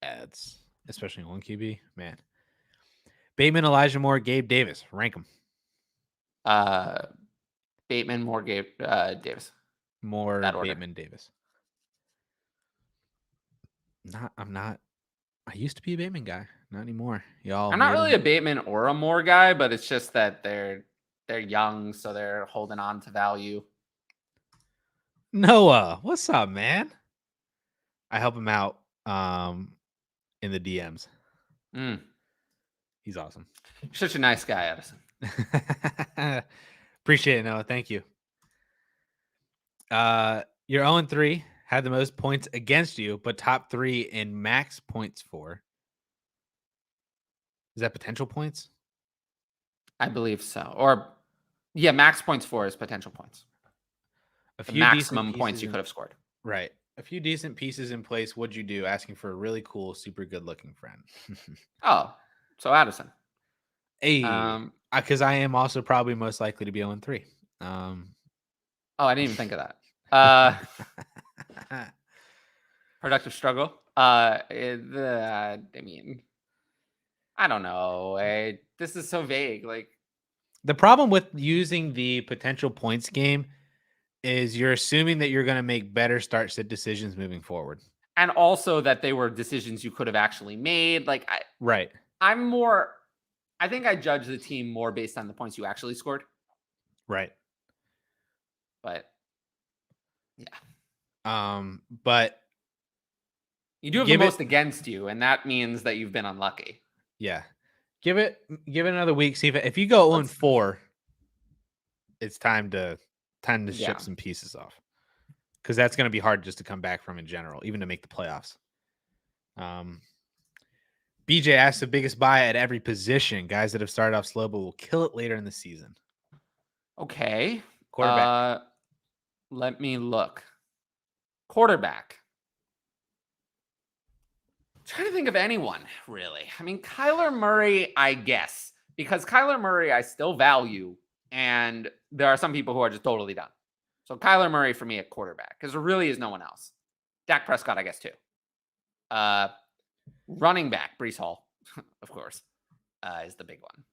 ads, especially in 1 QB. Man. Bateman, Elijah Moore, Gabe Davis. Rank them. Bateman, Moore, Gabe Davis. Moore, Bateman, Davis. I'm not. I used to be a Bateman guy. Not anymore. I'm not really a Bateman or a Moore guy, but it's just that they're young, so they're holding on to value. Noah, what's up, man? I help him out in the DMs. He's awesome. You're such a nice guy, Addison. Appreciate it, Noah. Thank you. You're 0-3. Had the most points against you, but top 3 in max points for. Is that potential points? I believe so. Or, yeah, max points for is potential points. A The few maximum decent points pieces you could have scored. Right. A few decent pieces in place. What'd you do? Asking for a really cool, super good looking friend. Oh, so Addison. Hey, because I am also probably most likely to be 0-3. Oh, I didn't even think of that. Productive struggle. I mean, I don't know. This is so vague. Like, The problem with using the potential points game is you're assuming that you're going to make better start sit decisions moving forward. and also that they were decisions you could have actually made. Like, Right. I think I judge the team more based on the points you actually scored. Right. But yeah. But you do have the most against you, and that means that you've been unlucky. Yeah. Give it another week. See if you go 0-4, it's time to ship some pieces off. Because that's going to be hard just to come back from in general, even to make the playoffs. BJ asks the biggest buy at every position. Guys that have started off slow but will kill it later in the season. Okay. Quarterback. Let me look. Quarterback. I'm trying to think of anyone, really. I mean, Kyler Murray, I guess. Because Kyler Murray, I still value. And there are some people who are just totally done. So Kyler Murray for me at quarterback. Because there really is no one else. Dak Prescott, I guess, too. Running back, Breece Hall, of course, is the big one.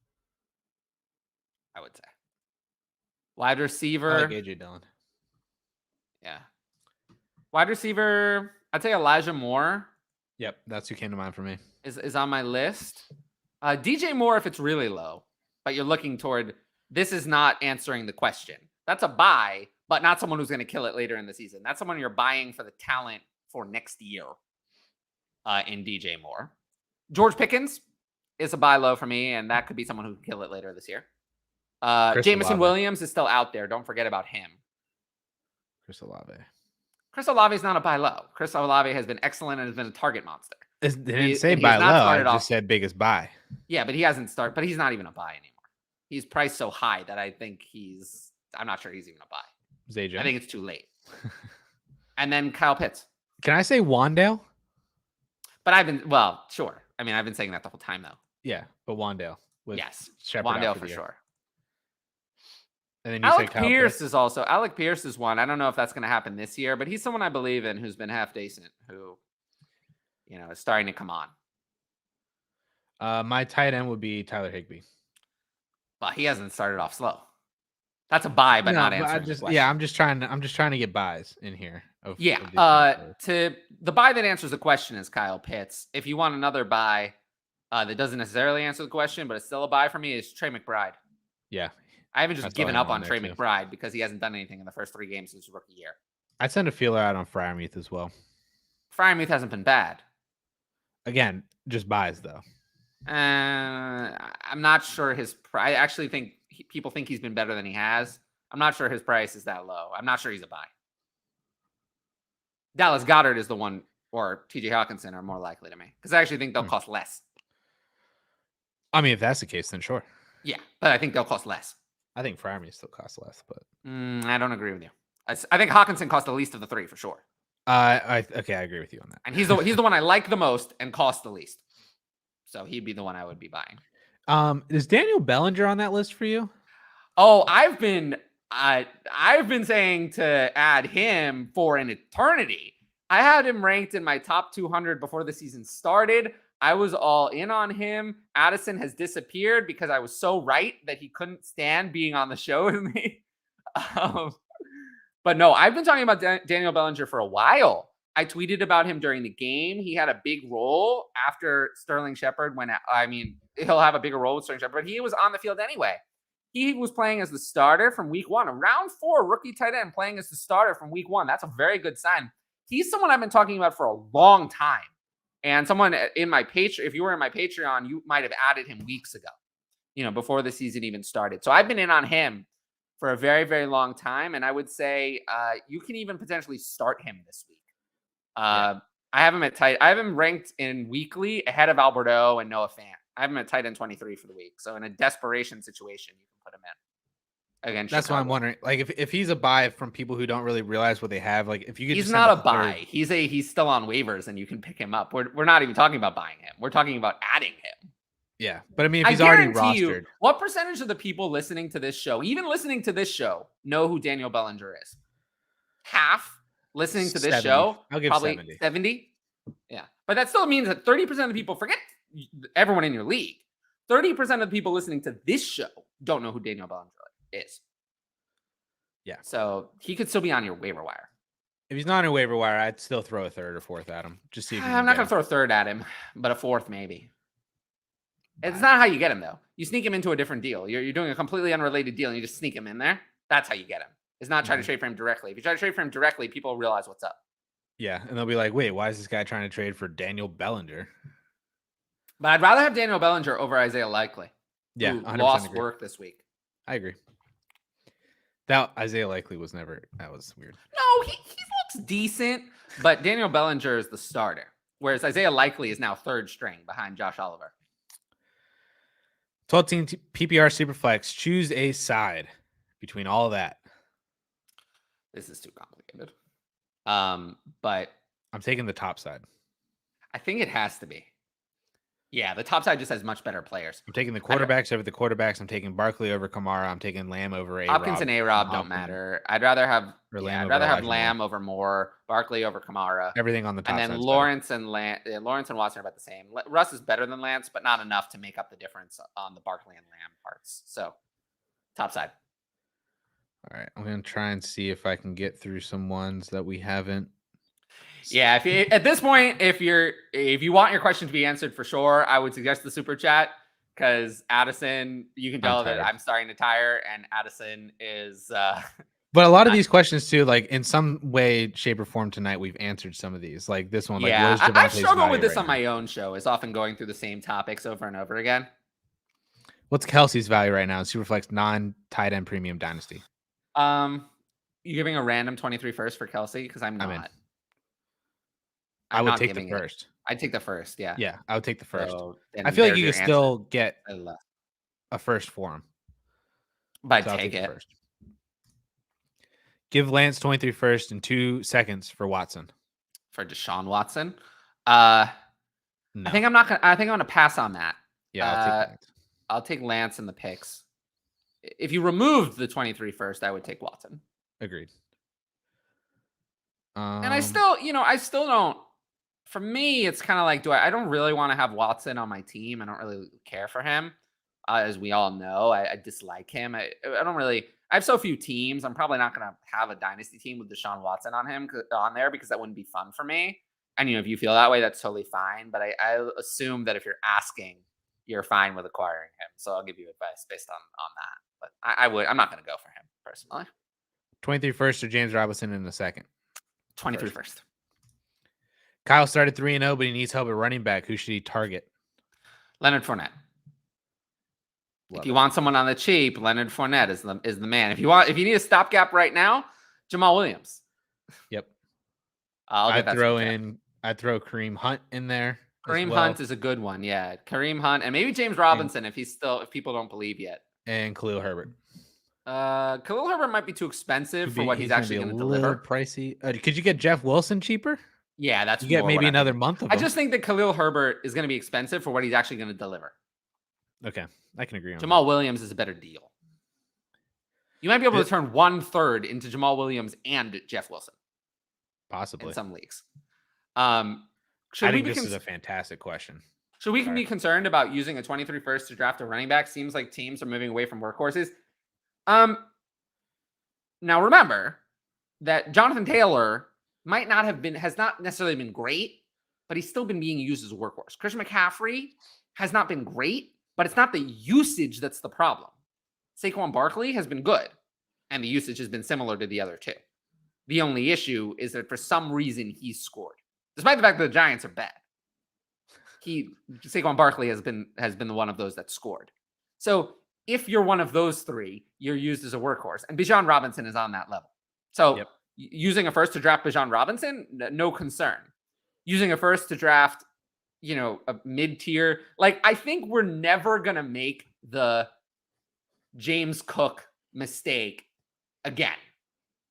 I would say. Wide receiver. I like AJ Dillon. Yeah. Wide receiver, I'd say Elijah Moore. Yep, that's who came to mind for me. Is on my list. DJ Moore if it's really low, but you're looking toward this is not answering the question. That's a buy, but not someone who's going to kill it later in the season. That's someone you're buying for the talent for next year in DJ Moore. George Pickens is a buy low for me, and that could be someone who can kill it later this year. Jameson Williams is still out there. Don't forget about him. Chris Olave is not a buy low. Chris Olave has been excellent and has been a target monster. They didn't say buy low. I just said biggest buy. Yeah, but he hasn't started. But he's not even a buy anymore. He's priced so high that I think I'm not sure he's even a buy. Zay Jones. I think it's too late. And then Kyle Pitts. Can I say Wandale? But sure. I mean, I've been saying that the whole time though. Yeah, but Wandale. Yes, Shepard Wandale for sure. And then Alec Pierce is also. Alec Pierce is one. I don't know if that's going to happen this year, but he's someone I believe in who's been half decent, who, is starting to come on. My tight end would be Tyler Higbee. Well, he hasn't started off slow. That's a buy, but not answering the question. Yeah, I'm just trying to get buys in here. To the buy that answers the question is Kyle Pitts. If you want another buy that doesn't necessarily answer the question, but it's still a buy for me, is Trey McBride. Yeah. I haven't just given up on Trey McBride because he hasn't done anything in the first 3 games since his rookie year. I'd send a feeler out on Freiermuth as well. Freiermuth hasn't been bad. Again, just buys though. I'm not sure his price. I actually think people think he's been better than he has. I'm not sure his price is that low. I'm not sure he's a buy. Dallas Goedert is the one, or TJ Hawkinson are more likely to me because I actually think they'll cost less. I mean, if that's the case, then sure. Yeah, but I think they'll cost less. I think Freiermuth still costs less, but I don't agree with you. I think Hawkinson cost the least of the 3 for sure. I agree with you on that. And he's the one I like the most and costs the least. So he'd be the one I would be buying. Is Daniel Bellinger on that list for you? Oh, I've been saying to add him for an eternity. I had him ranked in my top 200 before the season started. I was all in on him. Addison has disappeared because I was so right that he couldn't stand being on the show with me. But no, I've been talking about Daniel Bellinger for a while. I tweeted about him during the game. He had a big role after Sterling Shepard he'll have a bigger role with Sterling Shepard, but he was on the field anyway. He was playing as the starter from week 1. A round 4 rookie tight end playing as the starter from week 1. That's a very good sign. He's someone I've been talking about for a long time. And someone in my Patreon, if you were in my Patreon, you might have added him weeks ago, before the season even started. So I've been in on him for a very, very long time. And I would say you can even potentially start him this week. I have him I have him ranked in weekly ahead of Alberto and Noah Fant. I have him at tight end 23 for the week. So in a desperation situation, you can put him in. against That's Chicago. why I'm wondering. Like, if he's a buy from people who don't really realize what they have, like if you could, He's just not send a buy. He's still on waivers, and you can pick him up. We're not even talking about buying him. We're talking about adding him. Yeah, but I mean, if I he's already guarantee you, rostered, what percentage of the people listening to this show, even listening to this show, know who Daniel Bellinger is? Half listening to this 70. show, I'll give probably 70. 70. Yeah, but that still means that 30% of the people, forget everyone in your league, 30% of the people listening to this show don't know who Daniel Bellinger is. Yeah. So he could still be on your waiver wire. If he's not on a waiver wire, I'd still throw a third or fourth at him. Just see if I'm not going to throw a third at him, but a fourth maybe. It's not how you get him, though. You sneak him into a different deal. You're doing a completely unrelated deal, and you just sneak him in there. That's how you get him. It's not try to trade for him directly. If you try to trade for him directly, people realize what's up. Yeah, and they'll be like, wait, why is this guy trying to trade for Daniel Bellinger? But I'd rather have Daniel Bellinger over Isaiah Likely. Yeah, who 100% lost agree. work this week. I agree. That Isaiah Likely was never, that was weird. No, he looks decent, but Daniel Bellinger is the starter, whereas Isaiah Likely is now third string behind Josh Oliver. 12-team PPR Superflex. Choose a side between all of that. This is too complicated. But I'm taking the top side. I think it has to be. Yeah, the top side just has much better players. I'm taking the quarterbacks over the quarterbacks. I'm taking Barkley over Kamara. I'm taking Lamb over A-Rob. Hopkins and A-Rob don't matter. I'd rather have Lamb Lamb over Moore, Barkley over Kamara. Everything on the top and then side's Lawrence and Watson are about the same. Russ is better than Lance, but not enough to make up the difference on the Barkley and Lamb parts. So, top side. All right, I'm gonna try and see if I can get through some ones that we haven't. Yeah, at this point, if you want your question to be answered for sure, I would suggest the super chat because Addison, you can tell that I'm starting to tire, and Addison is. But a lot of these questions too, like in some way, shape, or form tonight, we've answered some of these. Like this one, yeah, like I struggle with this on my own show. Is often going through the same topics over and over again. What's Kelsey's value right now in Superflex non-tight end premium dynasty? You giving a random 23 first for Kelsey? Because I'm not. I would take the first. I'd take the first. Yeah. Yeah, I would take the first. So, I feel like you can still get a first for him. But so take it first. Give Lance 23 first and 2 seconds for Watson. For Deshaun Watson? No. I think I'm gonna pass on that. Yeah, I'll take Lance in the picks. If you removed the 23 first, I would take Watson. Agreed. And I still don't. For me, it's kind of like, I don't really want to have Watson on my team. I don't really care for him. As we all know, I dislike him. I have so few teams. I'm probably not going to have a dynasty team with Deshaun Watson on there because that wouldn't be fun for me. And, if you feel that way, that's totally fine. But I assume that if you're asking, you're fine with acquiring him. So I'll give you advice based on that. But I'm not going to go for him personally. 23 first or James Robinson in the second? 23 first. Kyle started 3-0, but he needs help at running back. Who should he target? Leonard Fournette. If you want someone on the cheap, Leonard Fournette is the man. If you need a stopgap right now, Jamal Williams. Yep. I'd throw Kareem Hunt in there. Kareem Hunt is a good one. Yeah. Kareem Hunt and maybe James Robinson if people don't believe yet. And Khalil Herbert. Khalil Herbert might be too expensive for what he's actually going to deliver. Pricey. Could you get Jeff Wilson cheaper? Yeah, that's you get maybe another month of I just think that Khalil Herbert is going to be expensive for what he's actually going to deliver. Okay, I can agree on Jamal Williams is a better deal. You might be able to turn 1/3 into Jamal Williams and Jeff Wilson. Possibly. In some leagues. I think this is a fantastic question. Should we be concerned about using a 23 first to draft a running back? Seems like teams are moving away from workhorses. Now remember that Jonathan Taylor has not necessarily been great, but he's still been being used as a workhorse. Christian McCaffrey has not been great, but it's not the usage that's the problem. Saquon Barkley has been good, and the usage has been similar to the other two. The only issue is that for some reason he's scored, despite the fact that the Giants are bad. Saquon Barkley has been the one of those that scored. So if you're one of those three, you're used as a workhorse, and Bijan Robinson is on that level. So using a first to draft Bijan Robinson, no concern. Using a first to draft, a mid-tier, I think we're never gonna make the James Cook mistake again.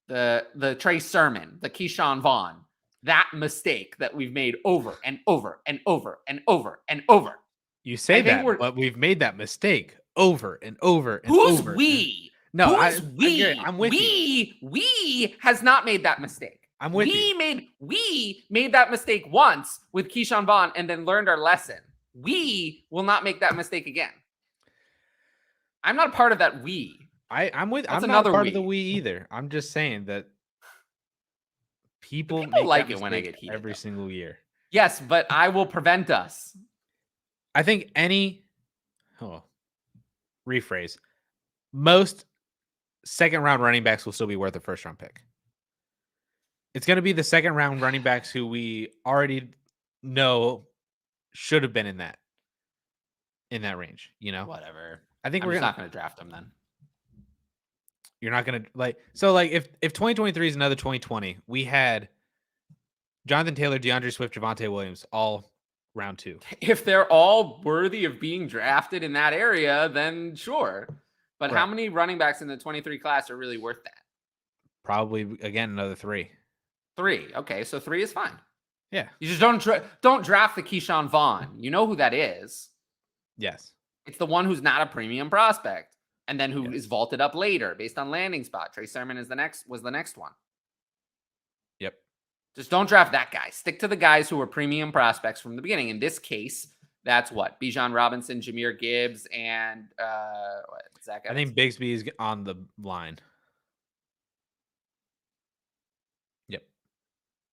The Trey Sermon, the Keyshawn Vaughn, that mistake that we've made over and over and over and over and over. You say that, but we've made that mistake over and over and who's over. We? No, who's we? I'm with you. We has not made that mistake. I'm with you. We made that mistake once with Keyshawn Vaughn and then learned our lesson. We will not make that mistake again. I'm not a part of that we. I'm not part of the we either. I'm just saying that people make like it when I get heated every single year. Yes, but I will prevent us. I think rephrase. Most second round running backs will still be worth a first round pick. It's going to be the second round running backs who we already know should have been in that range, you know? Whatever. I think we're not going to draft them then. You're not going to if 2023 is another 2020, we had Jonathan Taylor, DeAndre Swift, Javonte Williams, all round 2. If they're all worthy of being drafted in that area, then sure. But how many running backs in the 23 class are really worth that? Probably, again, another 3. 3. Okay, so 3 is fine. Yeah. You just don't draft the Keyshawn Vaughn. You know who that is. Yes. It's the one who's not a premium prospect and then who is vaulted up later based on landing spot. Trey Sermon was the next one. Yep. Just don't draft that guy. Stick to the guys who are premium prospects from the beginning. In this case, that's what? Bijan Robinson, Jahmyr Gibbs, and Zach Evans. I think Bigsby is on the line. Yep.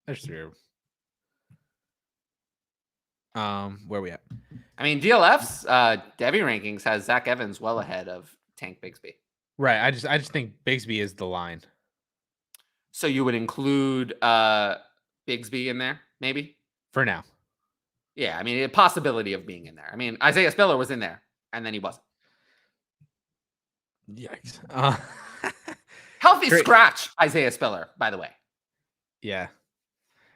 There's 3. Where are we at? I mean, DLF's Debbie rankings has Zach Evans well ahead of Tank Bigsby. Right. I just think Bigsby is the line. So you would include Bigsby in there, maybe? For now. Yeah, I mean, a possibility of being in there. I mean, Isaiah Spiller was in there, and then he wasn't. Yikes. Healthy scratch, Isaiah Spiller, by the way. Yeah.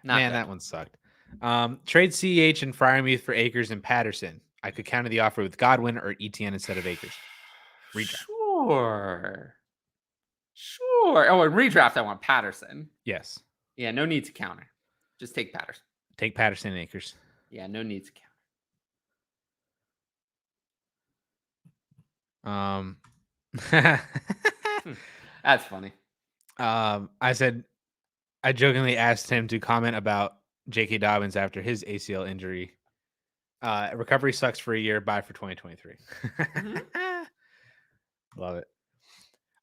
Man, that one sucked. Trade CEH and Freiermuth for Akers and Patterson. I could counter the offer with Godwin or ETN instead of Akers. Redraft. Sure. Oh, in redraft, I want Patterson. Yes. Yeah, no need to counter. Just take Patterson. Take Patterson and Akers. Yeah, no need to counter. That's funny. I jokingly asked him to comment about J.K. Dobbins after his ACL injury. Recovery sucks for a year. Bye for 2023. Love it.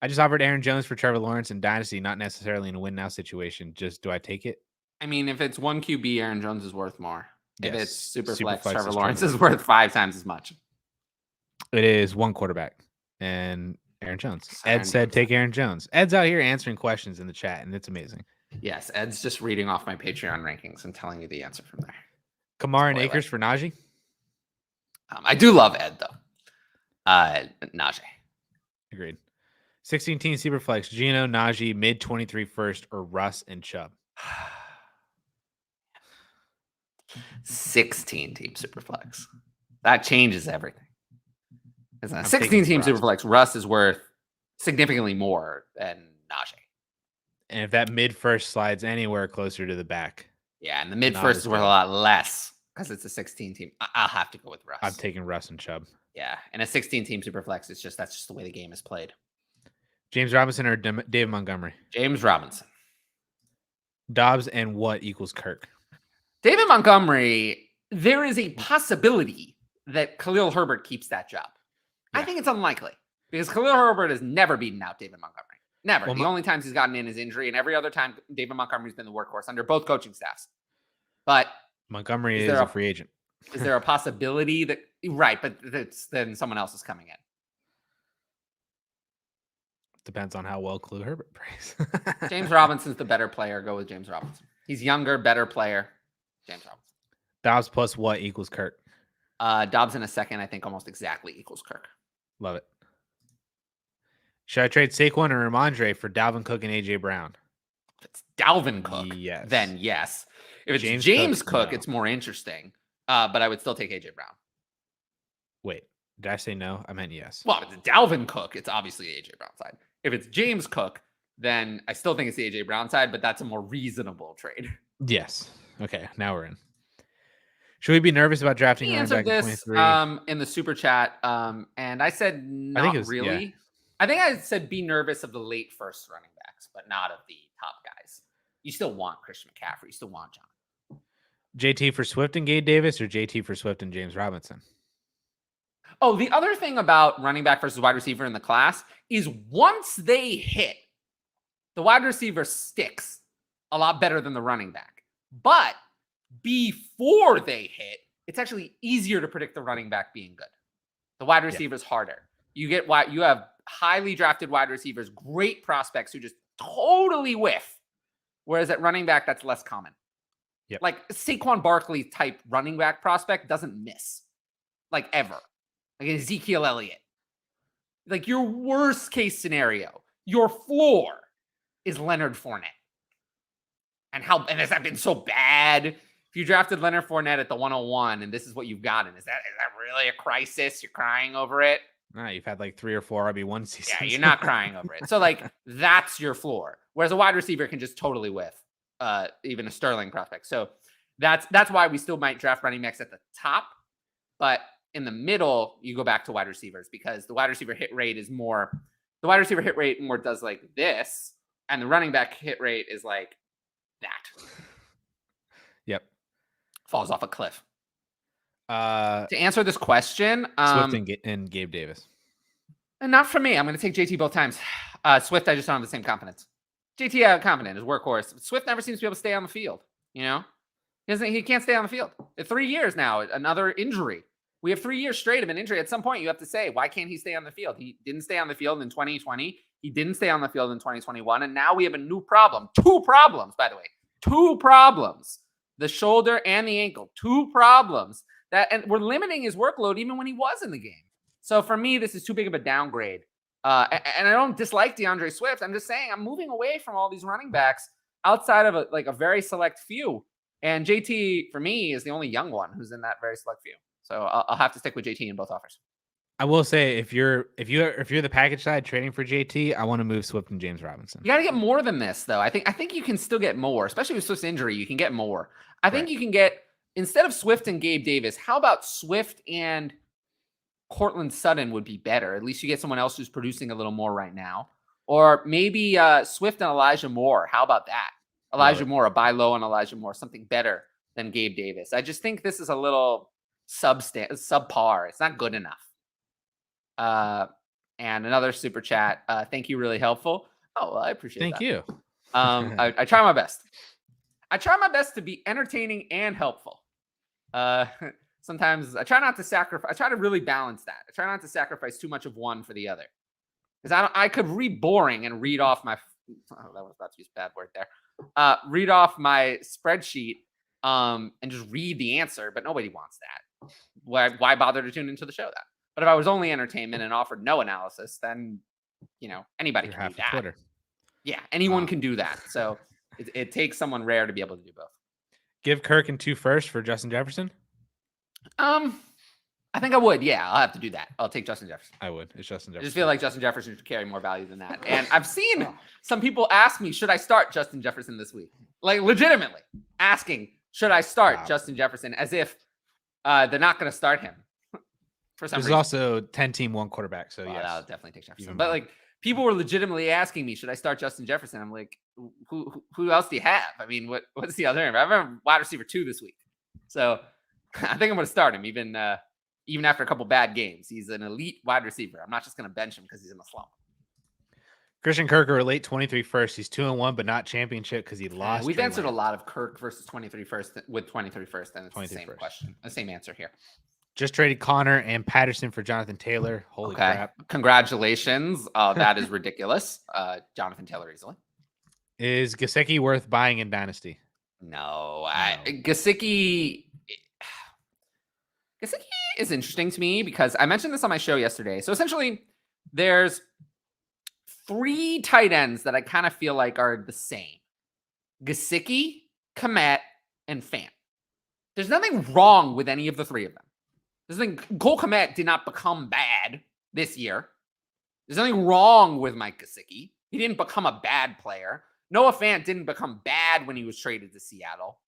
I just offered Aaron Jones for Trevor Lawrence in Dynasty, not necessarily in a win now situation. Just do I take it? I mean, if it's 1 QB, Aaron Jones is worth more. Yes. If it's super flex, Trevor Lawrence is worth 5 times as much. It is 1 quarterback and Aaron Jones. Ed said take Aaron Jones. Ed's out here answering questions in the chat, and it's amazing. Yes, Ed's just reading off my Patreon rankings and telling you the answer from there. Kamara and Akers for Najee? I do love Ed, though. Najee. Agreed. 16-team Superflex, Gino, Najee, mid-23 first, or Russ and Chubb? 16-team Superflex. That changes everything. 16-team Superflex, Russ is worth significantly more than Najee. And if that mid-first slides anywhere closer to the back. Yeah, and the mid-first is worth a lot less because it's a 16-team. I'll have to go with Russ. I'm taking Russ and Chubb. Yeah, and a 16-team Superflex, that's just the way the game is played. James Robinson or David Montgomery? James Robinson. Dobbs and what equals Kirk? David Montgomery, there is a possibility that Khalil Herbert keeps that job. Yeah. I think it's unlikely because Khalil Herbert has never beaten out David Montgomery. Never. Well, the only times he's gotten in is injury, and every other time David Montgomery's been the workhorse under both coaching staffs. But Montgomery is a free agent. Is there a possibility that right? But then someone else is coming in. Depends on how well Khalil Herbert plays. James Robinson's the better player. Go with James Robinson. He's younger, better player. James Robinson. Dobbs plus what equals Kirk? Dobbs in a second, I think almost exactly equals Kirk. Love it. Should I trade Saquon or Ramondre for Dalvin Cook and AJ Brown? If it's Dalvin Cook, yes. Then yes. If it's James Cook, no. It's more interesting. But I would still take AJ Brown. Wait, Did I say no? I meant yes. Well, if it's Dalvin Cook, it's obviously AJ Brown side. If it's James Cook, then I still think it's the AJ Brown side, but that's a more reasonable trade. Yes. Okay, now we're in. Should we be nervous about drafting He running back answered in this 23? in the super chat, and I said not really. Yeah. I think I said be nervous of the late first running backs, but not of the top guys. You still want Christian McCaffrey. You still want John. JT for Swift and Gabe Davis, or JT for Swift and James Robinson? Oh, the other thing about running back versus wide receiver in the class is once they hit, the wide receiver sticks a lot better than the running back. But before they hit, it's actually easier to predict the running back being good. The wide receiver is harder. You have highly drafted wide receivers, great prospects who just totally whiff. Whereas at running back, that's less common. Yep. Like Saquon Barkley type running back prospect doesn't miss, like ever. Like Ezekiel Elliott. Like your worst case scenario, your floor is Leonard Fournette. And has that been so bad? If you drafted Leonard Fournette at the 101 and this is what you've gotten, is that really a crisis? You're crying over it? Nah, you've had like 3 or 4 RB1 seasons. Yeah, you're not crying over it. So like that's your floor. Whereas a wide receiver can just totally whiff, even a Sterling prospect. So that's why we still might draft running backs at the top, but in the middle, you go back to wide receivers because the wide receiver hit rate is more. The wide receiver hit rate more does like this, and the running back hit rate is like that. Yep. Falls off a cliff. To answer this question, Swift and Gabe Davis. And not for me. I'm going to take JT both times. Swift, I just don't have the same confidence. JT, confident, his workhorse. Swift never seems to be able to stay on the field. You know, he can't stay on the field. 3 years now, another injury. We have 3 years straight of an injury. At some point, you have to say, why can't he stay on the field? He didn't stay on the field in 2020. He didn't stay on the field in 2021. And now we have a new problem. 2 problems, by the way. 2 problems. The shoulder and the ankle. 2 problems. And we're limiting his workload even when he was in the game. So for me, this is too big of a downgrade. And I don't dislike DeAndre Swift. I'm just saying I'm moving away from all these running backs outside of a very select few. And JT, for me, is the only young one who's in that very select few. So I'll have to stick with JT in both offers. I will say if you're the package side trading for JT, I want to move Swift and James Robinson. You got to get more than this, though. I think you can still get more, especially with Swift's injury. You can get more. I think you can get, instead of Swift and Gabe Davis, how about Swift and Cortland Sutton would be better? At least you get someone else who's producing a little more right now. Or maybe Swift and Elijah Moore. How about that? Elijah Moore, a buy low on Elijah Moore, something better than Gabe Davis. I just think this is a little subpar. It's not good enough. And another super chat. Thank you. Really helpful. Oh, well, I appreciate Thank you. I try my best. I try my best to be entertaining and helpful. Sometimes I try not to sacrifice. I try to really balance that. I try not to sacrifice too much of one for the other. Because I could read boring and read off my. Oh, that was about to use a bad word there. Read off my spreadsheet and just read the answer, but nobody wants that. Why bother to tune into the show then? But if I was only entertainment and offered no analysis, then anybody can do that. Twitter. Yeah, anyone can do that. So it takes someone rare to be able to do both. Give Kirk and 2 first for Justin Jefferson. I think I would. Yeah, I'll have to do that. I'll take Justin Jefferson. I would. It's Justin Jefferson. I just feel like Justin Jefferson should carry more value than that. And I've seen some people ask me, should I start Justin Jefferson this week? Like legitimately asking, should I start Justin Jefferson, as if they're not going to start him for some reason. There's also 10-team 1 quarterback. So yes, I'll definitely take Jefferson. But like people were legitimately asking me, should I start Justin Jefferson? I'm like, who else do you have? I mean, what's the alternative? I have a wide receiver 2 this week. So I think I'm going to start him even after a couple bad games. He's an elite wide receiver. I'm not just going to bench him because he's in a slump. Christian Kirk or late 23 first. He's 2-1, but not championship because he lost. We've answered a lot of Kirk versus 23 first with 23 first, and it's the same question, the same answer here. Just traded Connor and Patterson for Jonathan Taylor. Holy crap. Congratulations. That is ridiculous. Jonathan Taylor easily. Is Gesicki worth buying in Dynasty? No. Gesicki is interesting to me because I mentioned this on my show yesterday. So essentially, there's 3 tight ends that I kind of feel like are the same. Gesicki, Kmet, and Fant. There's nothing wrong with any of the 3 of them. Cole Kmet did not become bad this year. There's nothing wrong with Mike Gesicki. He didn't become a bad player. Noah Fant didn't become bad when he was traded to Seattle.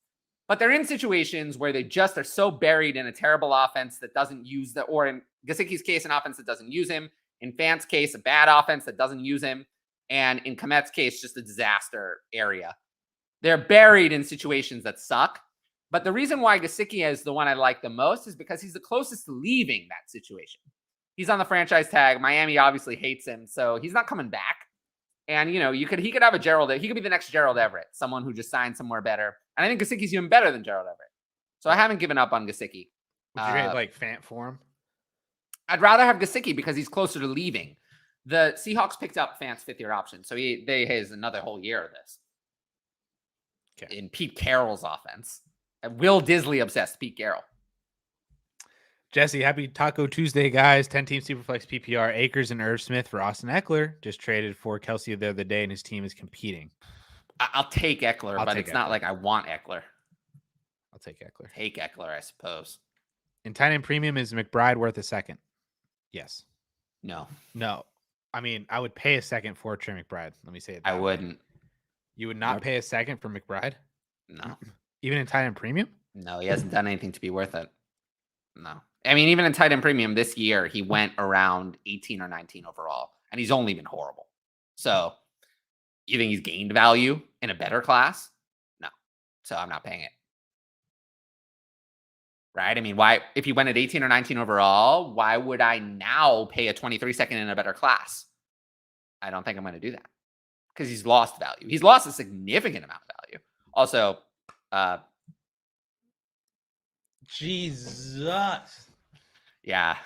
But they're in situations where they just are so buried in a terrible offense that doesn't use the, or in Gesicki's case, an offense that doesn't use him. In Fant's case, a bad offense that doesn't use him. And in Kmet's case, just a disaster area. They're buried in situations that suck. But the reason why Gesicki is the one I like the most is because he's the closest to leaving that situation. He's on the franchise tag. Miami obviously hates him, so he's not coming back. And, he could have a Gerald. He could be the next Gerald Everett, someone who just signed somewhere better. And I think Gesicki's even better than Gerald Everett. So I haven't given up on Gesicki. Would you trade Fant for him? I'd rather have Gesicki because he's closer to leaving. The Seahawks picked up Fant's 5th-year option, so they has another whole year of this. Okay. In Pete Carroll's offense. Will Disley obsessed Pete Carroll. Jesse, happy Taco Tuesday, guys. 10-team Superflex PPR. Akers and Irv Smith for Austin Eckler. Just traded for Kelsey the other day, and his team is competing. I'll take Eckler, but it's not like I want Eckler. I'll take Eckler. Take Eckler, I suppose. In tight end premium, is McBride worth a second? Yes. No. I mean, I would pay a second for Trey McBride. Let me say it. I wouldn't. You would not pay a second for McBride? No. Even in tight end premium? No, he hasn't done anything to be worth it. No. I mean, even in tight end premium this year, he went around 18 or 19 overall, and he's only been horrible. So you think he's gained value in a better class? No. So I'm not paying it. Right? I mean, why, if he went at 18 or 19 overall, why would I now pay a 23 second in a better class? I don't think I'm going to do that because he's lost value. He's lost a significant amount of value. Also, Jesus. Yeah.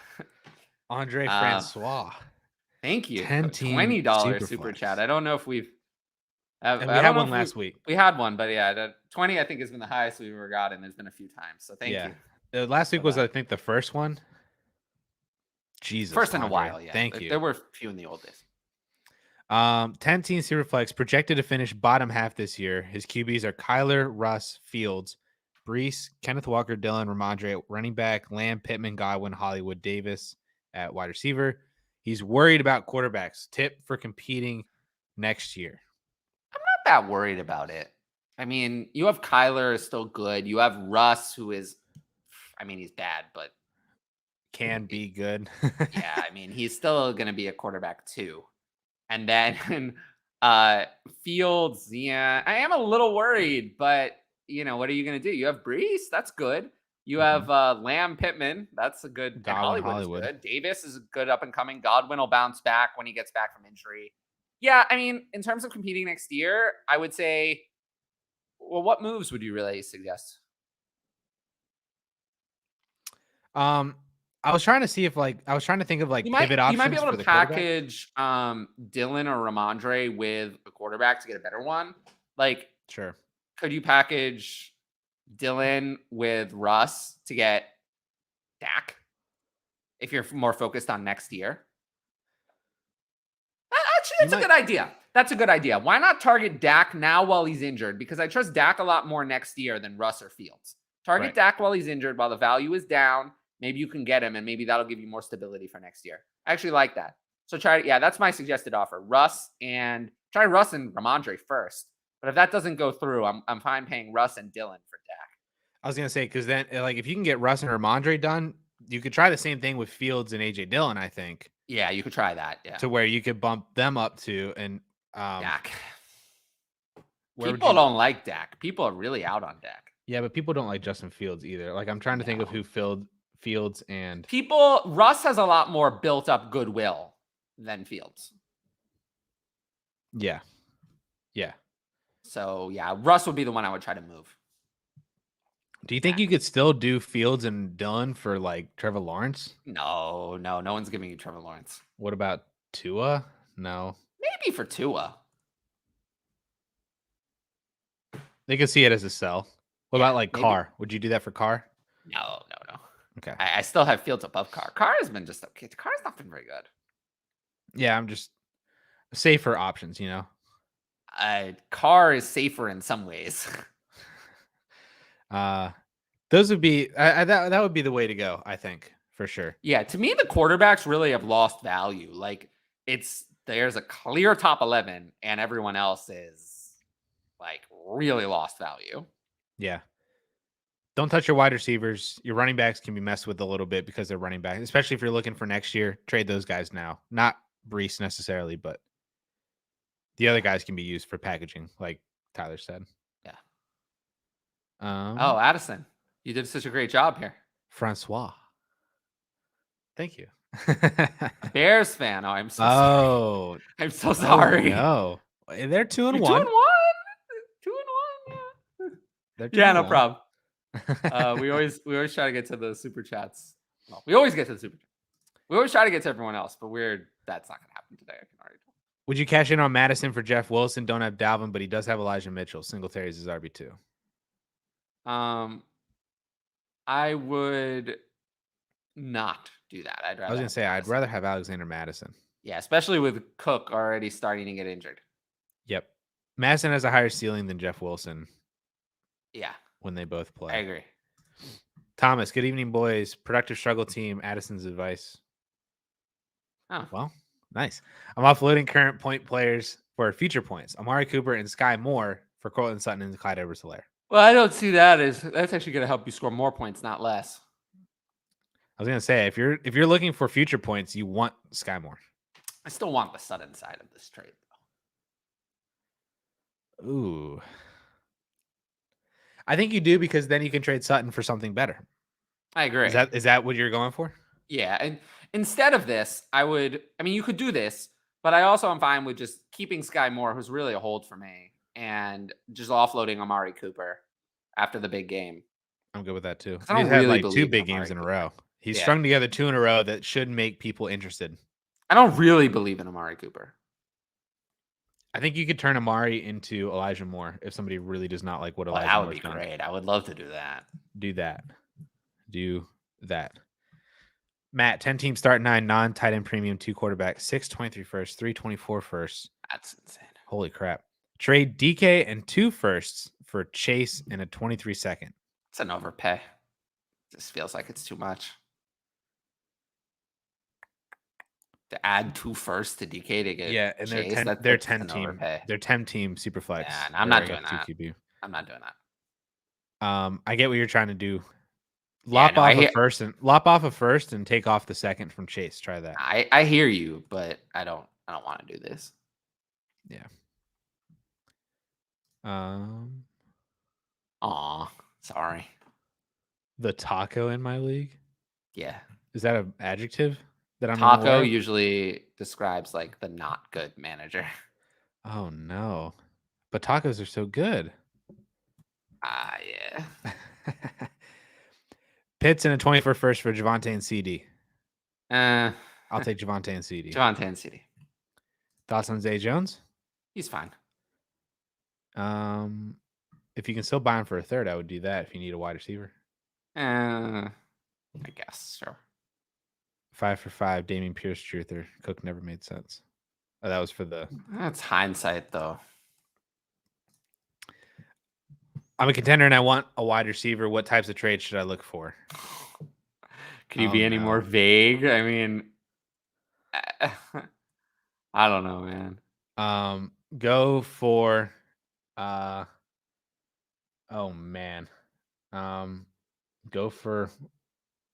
Andre Francois. Thank you. 10-team $20 super chat. I don't know if we've. We had one last week. We had one, but yeah, the 20 I think has been the highest we've ever gotten. There's been a few times, so thank you. Last week was, I think, the first one. Jesus. First in a while, yeah. Thank you. There were a few in the old days. 10-team Superflex projected to finish bottom half this year. His QBs are Kyler, Russ, Fields, Brees, Kenneth Walker, Dillon, Ramondre, running back, Lamb, Pittman, Godwin, Hollywood, Davis at wide receiver. He's worried about quarterbacks. Tip for competing next year. I'm not that worried about it. I mean, you have Kyler is still good. You have Russ, who is, I mean, he's bad, but can be good. Yeah, I mean, he's still going to be a quarterback too. And then Fields, yeah, I am a little worried, but what are you going to do? You have Brees. That's good. You have Lamb, Pittman. That's a good. Hollywood is good. Davis is a good up and coming. Godwin will bounce back when he gets back from injury. Yeah, I mean, in terms of competing next year, I would say, well, what moves would you really suggest? I was trying to see if I was trying to think of pivot options. You might be able to package Dillon or Ramondre with a quarterback to get a better one. Sure. Could you package Dillon with Russ to get Dak if you're more focused on next year? Actually, that's a good idea. That's a good idea. Why not target Dak now while he's injured? Because I trust Dak a lot more next year than Russ or Fields. Target Dak while he's injured, while the value is down. Maybe you can get him, and maybe that'll give you more stability for next year. I actually like that. So that's my suggested offer. Try Russ and Ramondre first. But if that doesn't go through, I'm fine paying Russ and Dillon for Dak. I was gonna say, because then if you can get Russ and Ramondre done, you could try the same thing with Fields and AJ Dillon, I think. Yeah, you could try that. Yeah. To where you could bump them up to and Dak. People don't like Dak. People are really out on Dak. Yeah, but people don't like Justin Fields either. I'm trying to think of who Fields and Russ has a lot more built up goodwill than Fields. Yeah. Yeah. So yeah, Russ would be the one I would try to move. Do you think you could still do Fields and Dillon for Trevor Lawrence? No one's giving you Trevor Lawrence. What about Tua? No. Maybe for Tua. They could see it as a sell. What about Carr? Would you do that for Carr? No. Okay. I still have Fields above Carr. Carr has been just okay. Carr's not been very good. Yeah, I'm just safer options, Carr is safer in some ways. Those would be that would be the way to go, I think, for sure. Yeah, to me, the quarterbacks really have lost value. Like there's a clear top 11, and everyone else is like really lost value. Yeah. Don't touch your wide receivers. Your running backs can be messed with a little bit because they're running back, especially if you're looking for next year. Trade those guys now. Not Brees necessarily, but the other guys can be used for packaging, like Tyler said. Yeah. Oh, Addison, you did such a great job here. Francois. Thank you. Bears fan. Oh, I'm so sorry. I'm so sorry. No, they're 2-1. 2-1. 2-1. Yeah. No problem. we always try to get to the super chats. Well, we always get to the super chats. We always try to get to everyone else, but that's not going to happen today. I can already tell. Would you cash in on Madison for Jeff Wilson? Don't have Dalvin, but he does have Elijah Mitchell. Singletary's his RB2. I would not do that. I was going to say, I'd rather have Alexander Madison. Yeah, especially with Cook already starting to get injured. Yep. Madison has a higher ceiling than Jeff Wilson. Yeah. When they both play. I agree. Thomas, good evening, boys. Productive struggle team. Addison's advice. Oh. Well, nice. I'm offloading current point players for future points. Amari Cooper and Sky Moore for Cortland Sutton and Clyde Edwards-Helaire. Well, I don't see that as that's actually going to help you score more points, not less. I was going to say, if you're looking for future points, you want Sky Moore. I still want the Sutton side of this trade, though. Ooh. I think you do because then you can trade Sutton for something better. I agree. Is that what you're going for? Yeah, and instead of this, you could do this, but I also am fine with just keeping Sky Moore, who's really a hold for me, and just offloading Amari Cooper after the big game. I'm good with that too. He's had like 2 big games in a row. He's Yeah. strung together 2 in a row that should make people interested. I don't really believe in Amari Cooper. I think you could turn Amari into Elijah Moore if somebody really does not like what Elijah Moore Moore's done. That would be great. I would love to do that. Do that. Matt, 10 team start 9 non-tight end premium 2 quarterback 623 first 324 first. That's insane. Holy crap! Trade DK and 2 firsts for Chase and a 23 second. It's an overpay. This feels like it's too much. To add 2 firsts to DK to get and Chase, they're 10 team. Overpay. They're 10 team super flex. Yeah, I'm not doing that. QB. I'm not doing that. I get what you're trying to do. Lop off a first and take off the second from Chase. Try that. I hear you, but I don't want to do this. Yeah. Sorry. The taco in my league? Yeah. Is that an adjective that I'm Taco usually describes like the not good manager. Oh no. But tacos are so good. Yeah. Pitts and a 24 first for Javonte and CD. I'll take Javonte and CD. Javonte and CD. Thoughts on Zay Jones? He's fine. If you can still buy him for a third, I would do that if you need a wide receiver. I guess, sure. 5 for 5, Damien Pierce truther. Cook never made sense. Oh, that was for the... That's hindsight, though. I'm a contender and I want a wide receiver. What types of trades should I look for? Can you be any more vague? I mean, I don't know, man. Go for... oh, man. Go for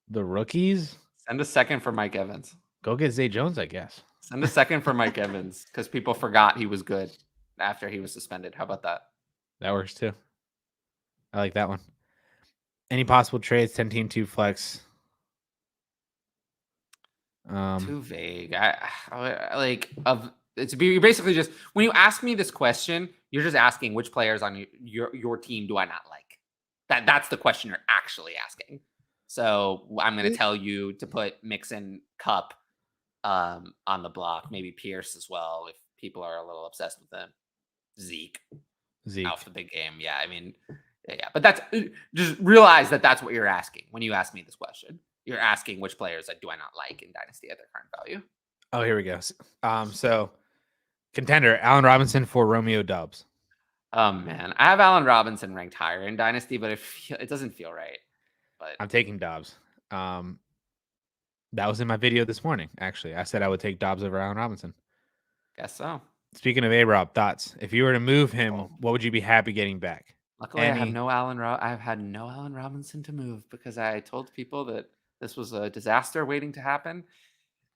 the rookies. Send a second for Mike Evans. Go get Zay Jones, I guess. Send a second for Mike Evans because people forgot he was good after he was suspended. How about that? That works too. I like that one. Any possible trades? 10 team 2 flex. Too vague. I like of it's basically just when you ask me this question, you're just asking which players on your team do I not like. That's the question you're actually asking. So I'm going to tell you to put Mixon, Cup on the block, maybe Pierce as well if people are a little obsessed with them. Zeke out for the big game. Yeah, I mean, yeah. But that's just realize that that's what you're asking when you ask me this question. You're asking which players do I not like in Dynasty at their current value. Oh, here we go. So contender Allen Robinson for Romeo Doubs. Oh man, I have Allen Robinson ranked higher in Dynasty, but it doesn't feel right. But I'm taking Dobbs. That was in my video this morning, actually. I said I would take Dobbs over Allen Robinson. Guess so. Speaking of A-Rob, thoughts. If you were to move him, what would you be happy getting back? Luckily, I've had no Allen Robinson to move because I told people that this was a disaster waiting to happen.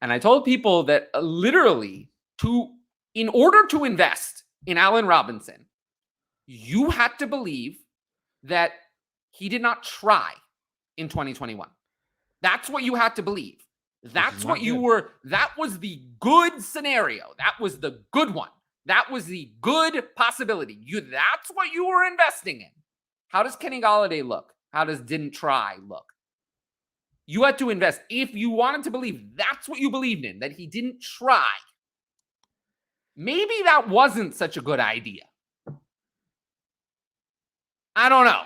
And I told people that literally in order to invest in Allen Robinson, you had to believe that he did not try in 2021. That's what you had to believe. That's what you were. That was the good scenario. That was the good one. That was the good possibility. That's what you were investing in. How does Kenny Golladay look? How does didn't try look? You had to invest. If you wanted to believe that's what you believed in, that he didn't try, maybe that wasn't such a good idea. I don't know.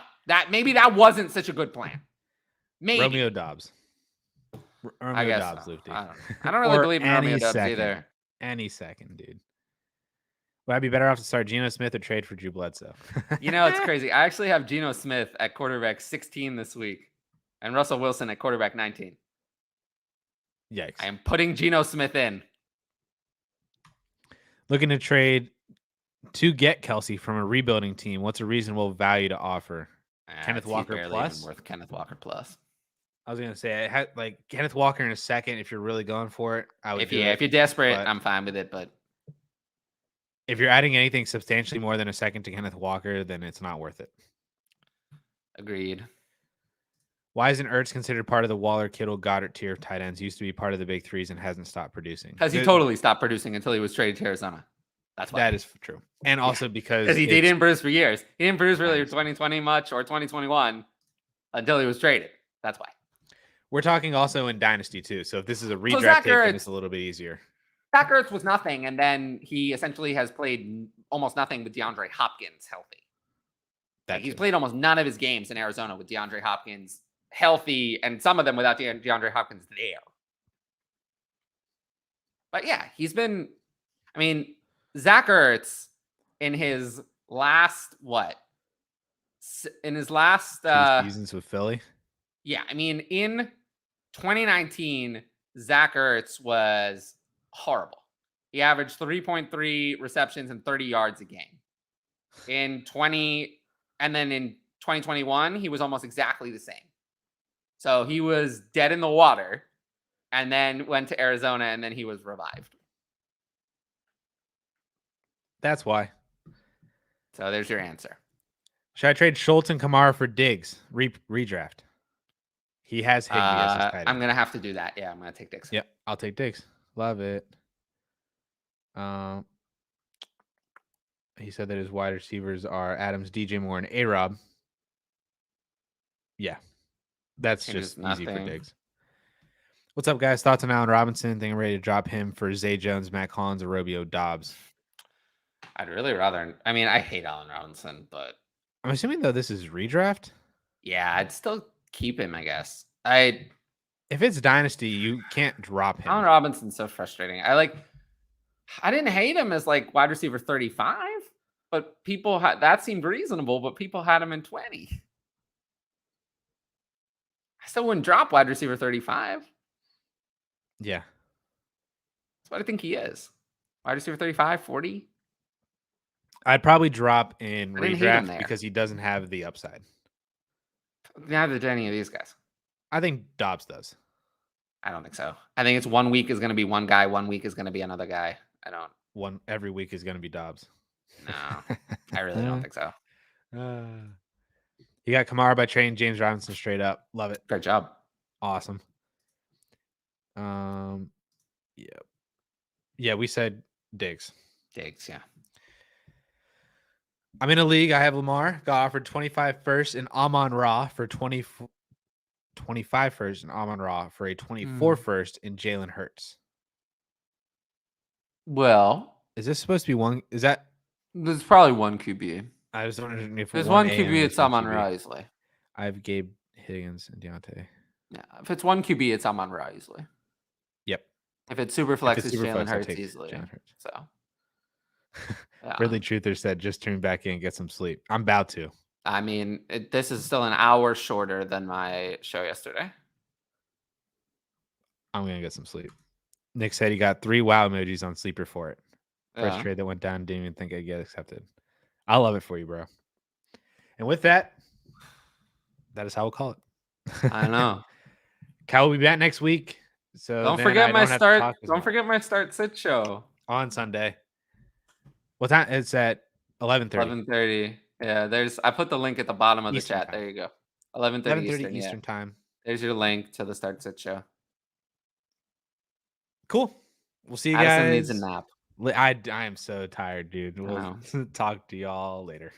Maybe that wasn't such a good plan. Maybe. Romeo Dobbs. I guess Dobbs, so. Luke, I don't really believe in Romeo Dobbs either. Any second, dude. Would I be better off to start Geno Smith or trade for Drew Bledsoe? It's crazy. I actually have Geno Smith at quarterback 16 this week and Russell Wilson at quarterback 19. Yikes. I am putting Geno Smith in. Looking to trade to get Kelsey from a rebuilding team. What's a reasonable value to offer? Kenneth Walker plus? Worth Kenneth Walker plus. I was going to say, I had like Kenneth Walker in a second. If you're really going for it, I would. If you're desperate, I'm fine with it. But if you're adding anything substantially more than a second to Kenneth Walker, then it's not worth it. Agreed. Why isn't Ertz considered part of the Waller, Kittle, Goddard tier of tight ends? Used to be part of the big threes and hasn't stopped producing. Because he totally stopped producing until he was traded to Arizona. That's why. That is true. And also because he didn't produce for years. He didn't produce really 2020 much or 2021 until he was traded. That's why. We're talking also in Dynasty too. So if this is a redraft take, then it's a little bit easier. Zach Ertz was nothing, and then he essentially has played almost nothing with DeAndre Hopkins healthy. He's played almost none of his games in Arizona with DeAndre Hopkins healthy, and some of them without DeAndre Hopkins there. But yeah, he's been. I mean, Zach Ertz in his last seasons with Philly. Yeah, I mean, in 2019, Zach Ertz was horrible. He averaged 3.3 receptions and 30 yards a game. And then in 2021, he was almost exactly the same. So he was dead in the water and then went to Arizona and then he was revived. That's why. So there's your answer. Should I trade Schultz and Kamara for Diggs? Redraft. He has Higbee as his tight end. I'm going to have to do that. Yeah, I'm going to take Diggs. Yep, I'll take Diggs. Love it. He said that his wide receivers are Adams, DJ Moore, and A-Rob. Yeah, that's just easy for Diggs. What's up, guys? Thoughts on Allen Robinson? Think I'm ready to drop him for Zay Jones, Matt Collins, or Romeo Dobbs? I'd really rather. I mean, I hate Allen Robinson, but I'm assuming though this is redraft. Yeah, I'd still keep him. I guess. If it's Dynasty, you can't drop him. Allen Robinson's so frustrating. I didn't hate him as like wide receiver 35, but people that seemed reasonable, but people had him in 20. I still wouldn't drop wide receiver 35. Yeah. That's what I think he is. Wide receiver 35, 40. I'd probably drop in redraft because he doesn't have the upside. Neither did any of these guys. I think Dobbs does. I don't think so. I think it's 1 week is going to be one guy. 1 week is going to be another guy. Every week is going to be Dobbs. No, I really don't think so. You got Kamara by trading James Robinson straight up. Love it. Great job. Awesome. Yeah, we said Diggs. Yeah. I'm in a league. I have Lamar. Got offered 25 first and Amon Ra for 25 first and Amon Ra for a 24 first in Jalen Hurts. Well, is this supposed to be one? Is that? There's probably one QB. I was wondering if there's one QB, it's Amon Ra easily. I have Gabe Higgins and Deontay. Yeah, if it's one QB, it's Amon Ra easily. Yep. If it's super flex, it's Jalen Hurts easily. So. Yeah. Really, Truther said, just tune back in and get some sleep. I'm about to. I mean, this is still an hour shorter than my show yesterday. I'm gonna get some sleep. Nick said he got 3 wow emojis on Sleeper for it. First Yeah. trade that went down, didn't even think I'd get accepted. I love it for you, bro. And with that, that is how we'll call it. I know. Cal will be back next week. So Don't then forget I my don't have to start. talk as Don't much. forget my start sit show On Sunday. What time? It's at 11:30. 11:30. Yeah, I put the link at the bottom of the Eastern chat. time. There you go. 11:30 Eastern. Eastern Yeah. time. There's your link to the start sit show. Cool. We'll see you Addison guys. needs a nap. I am so tired, dude. We'll talk to y'all later.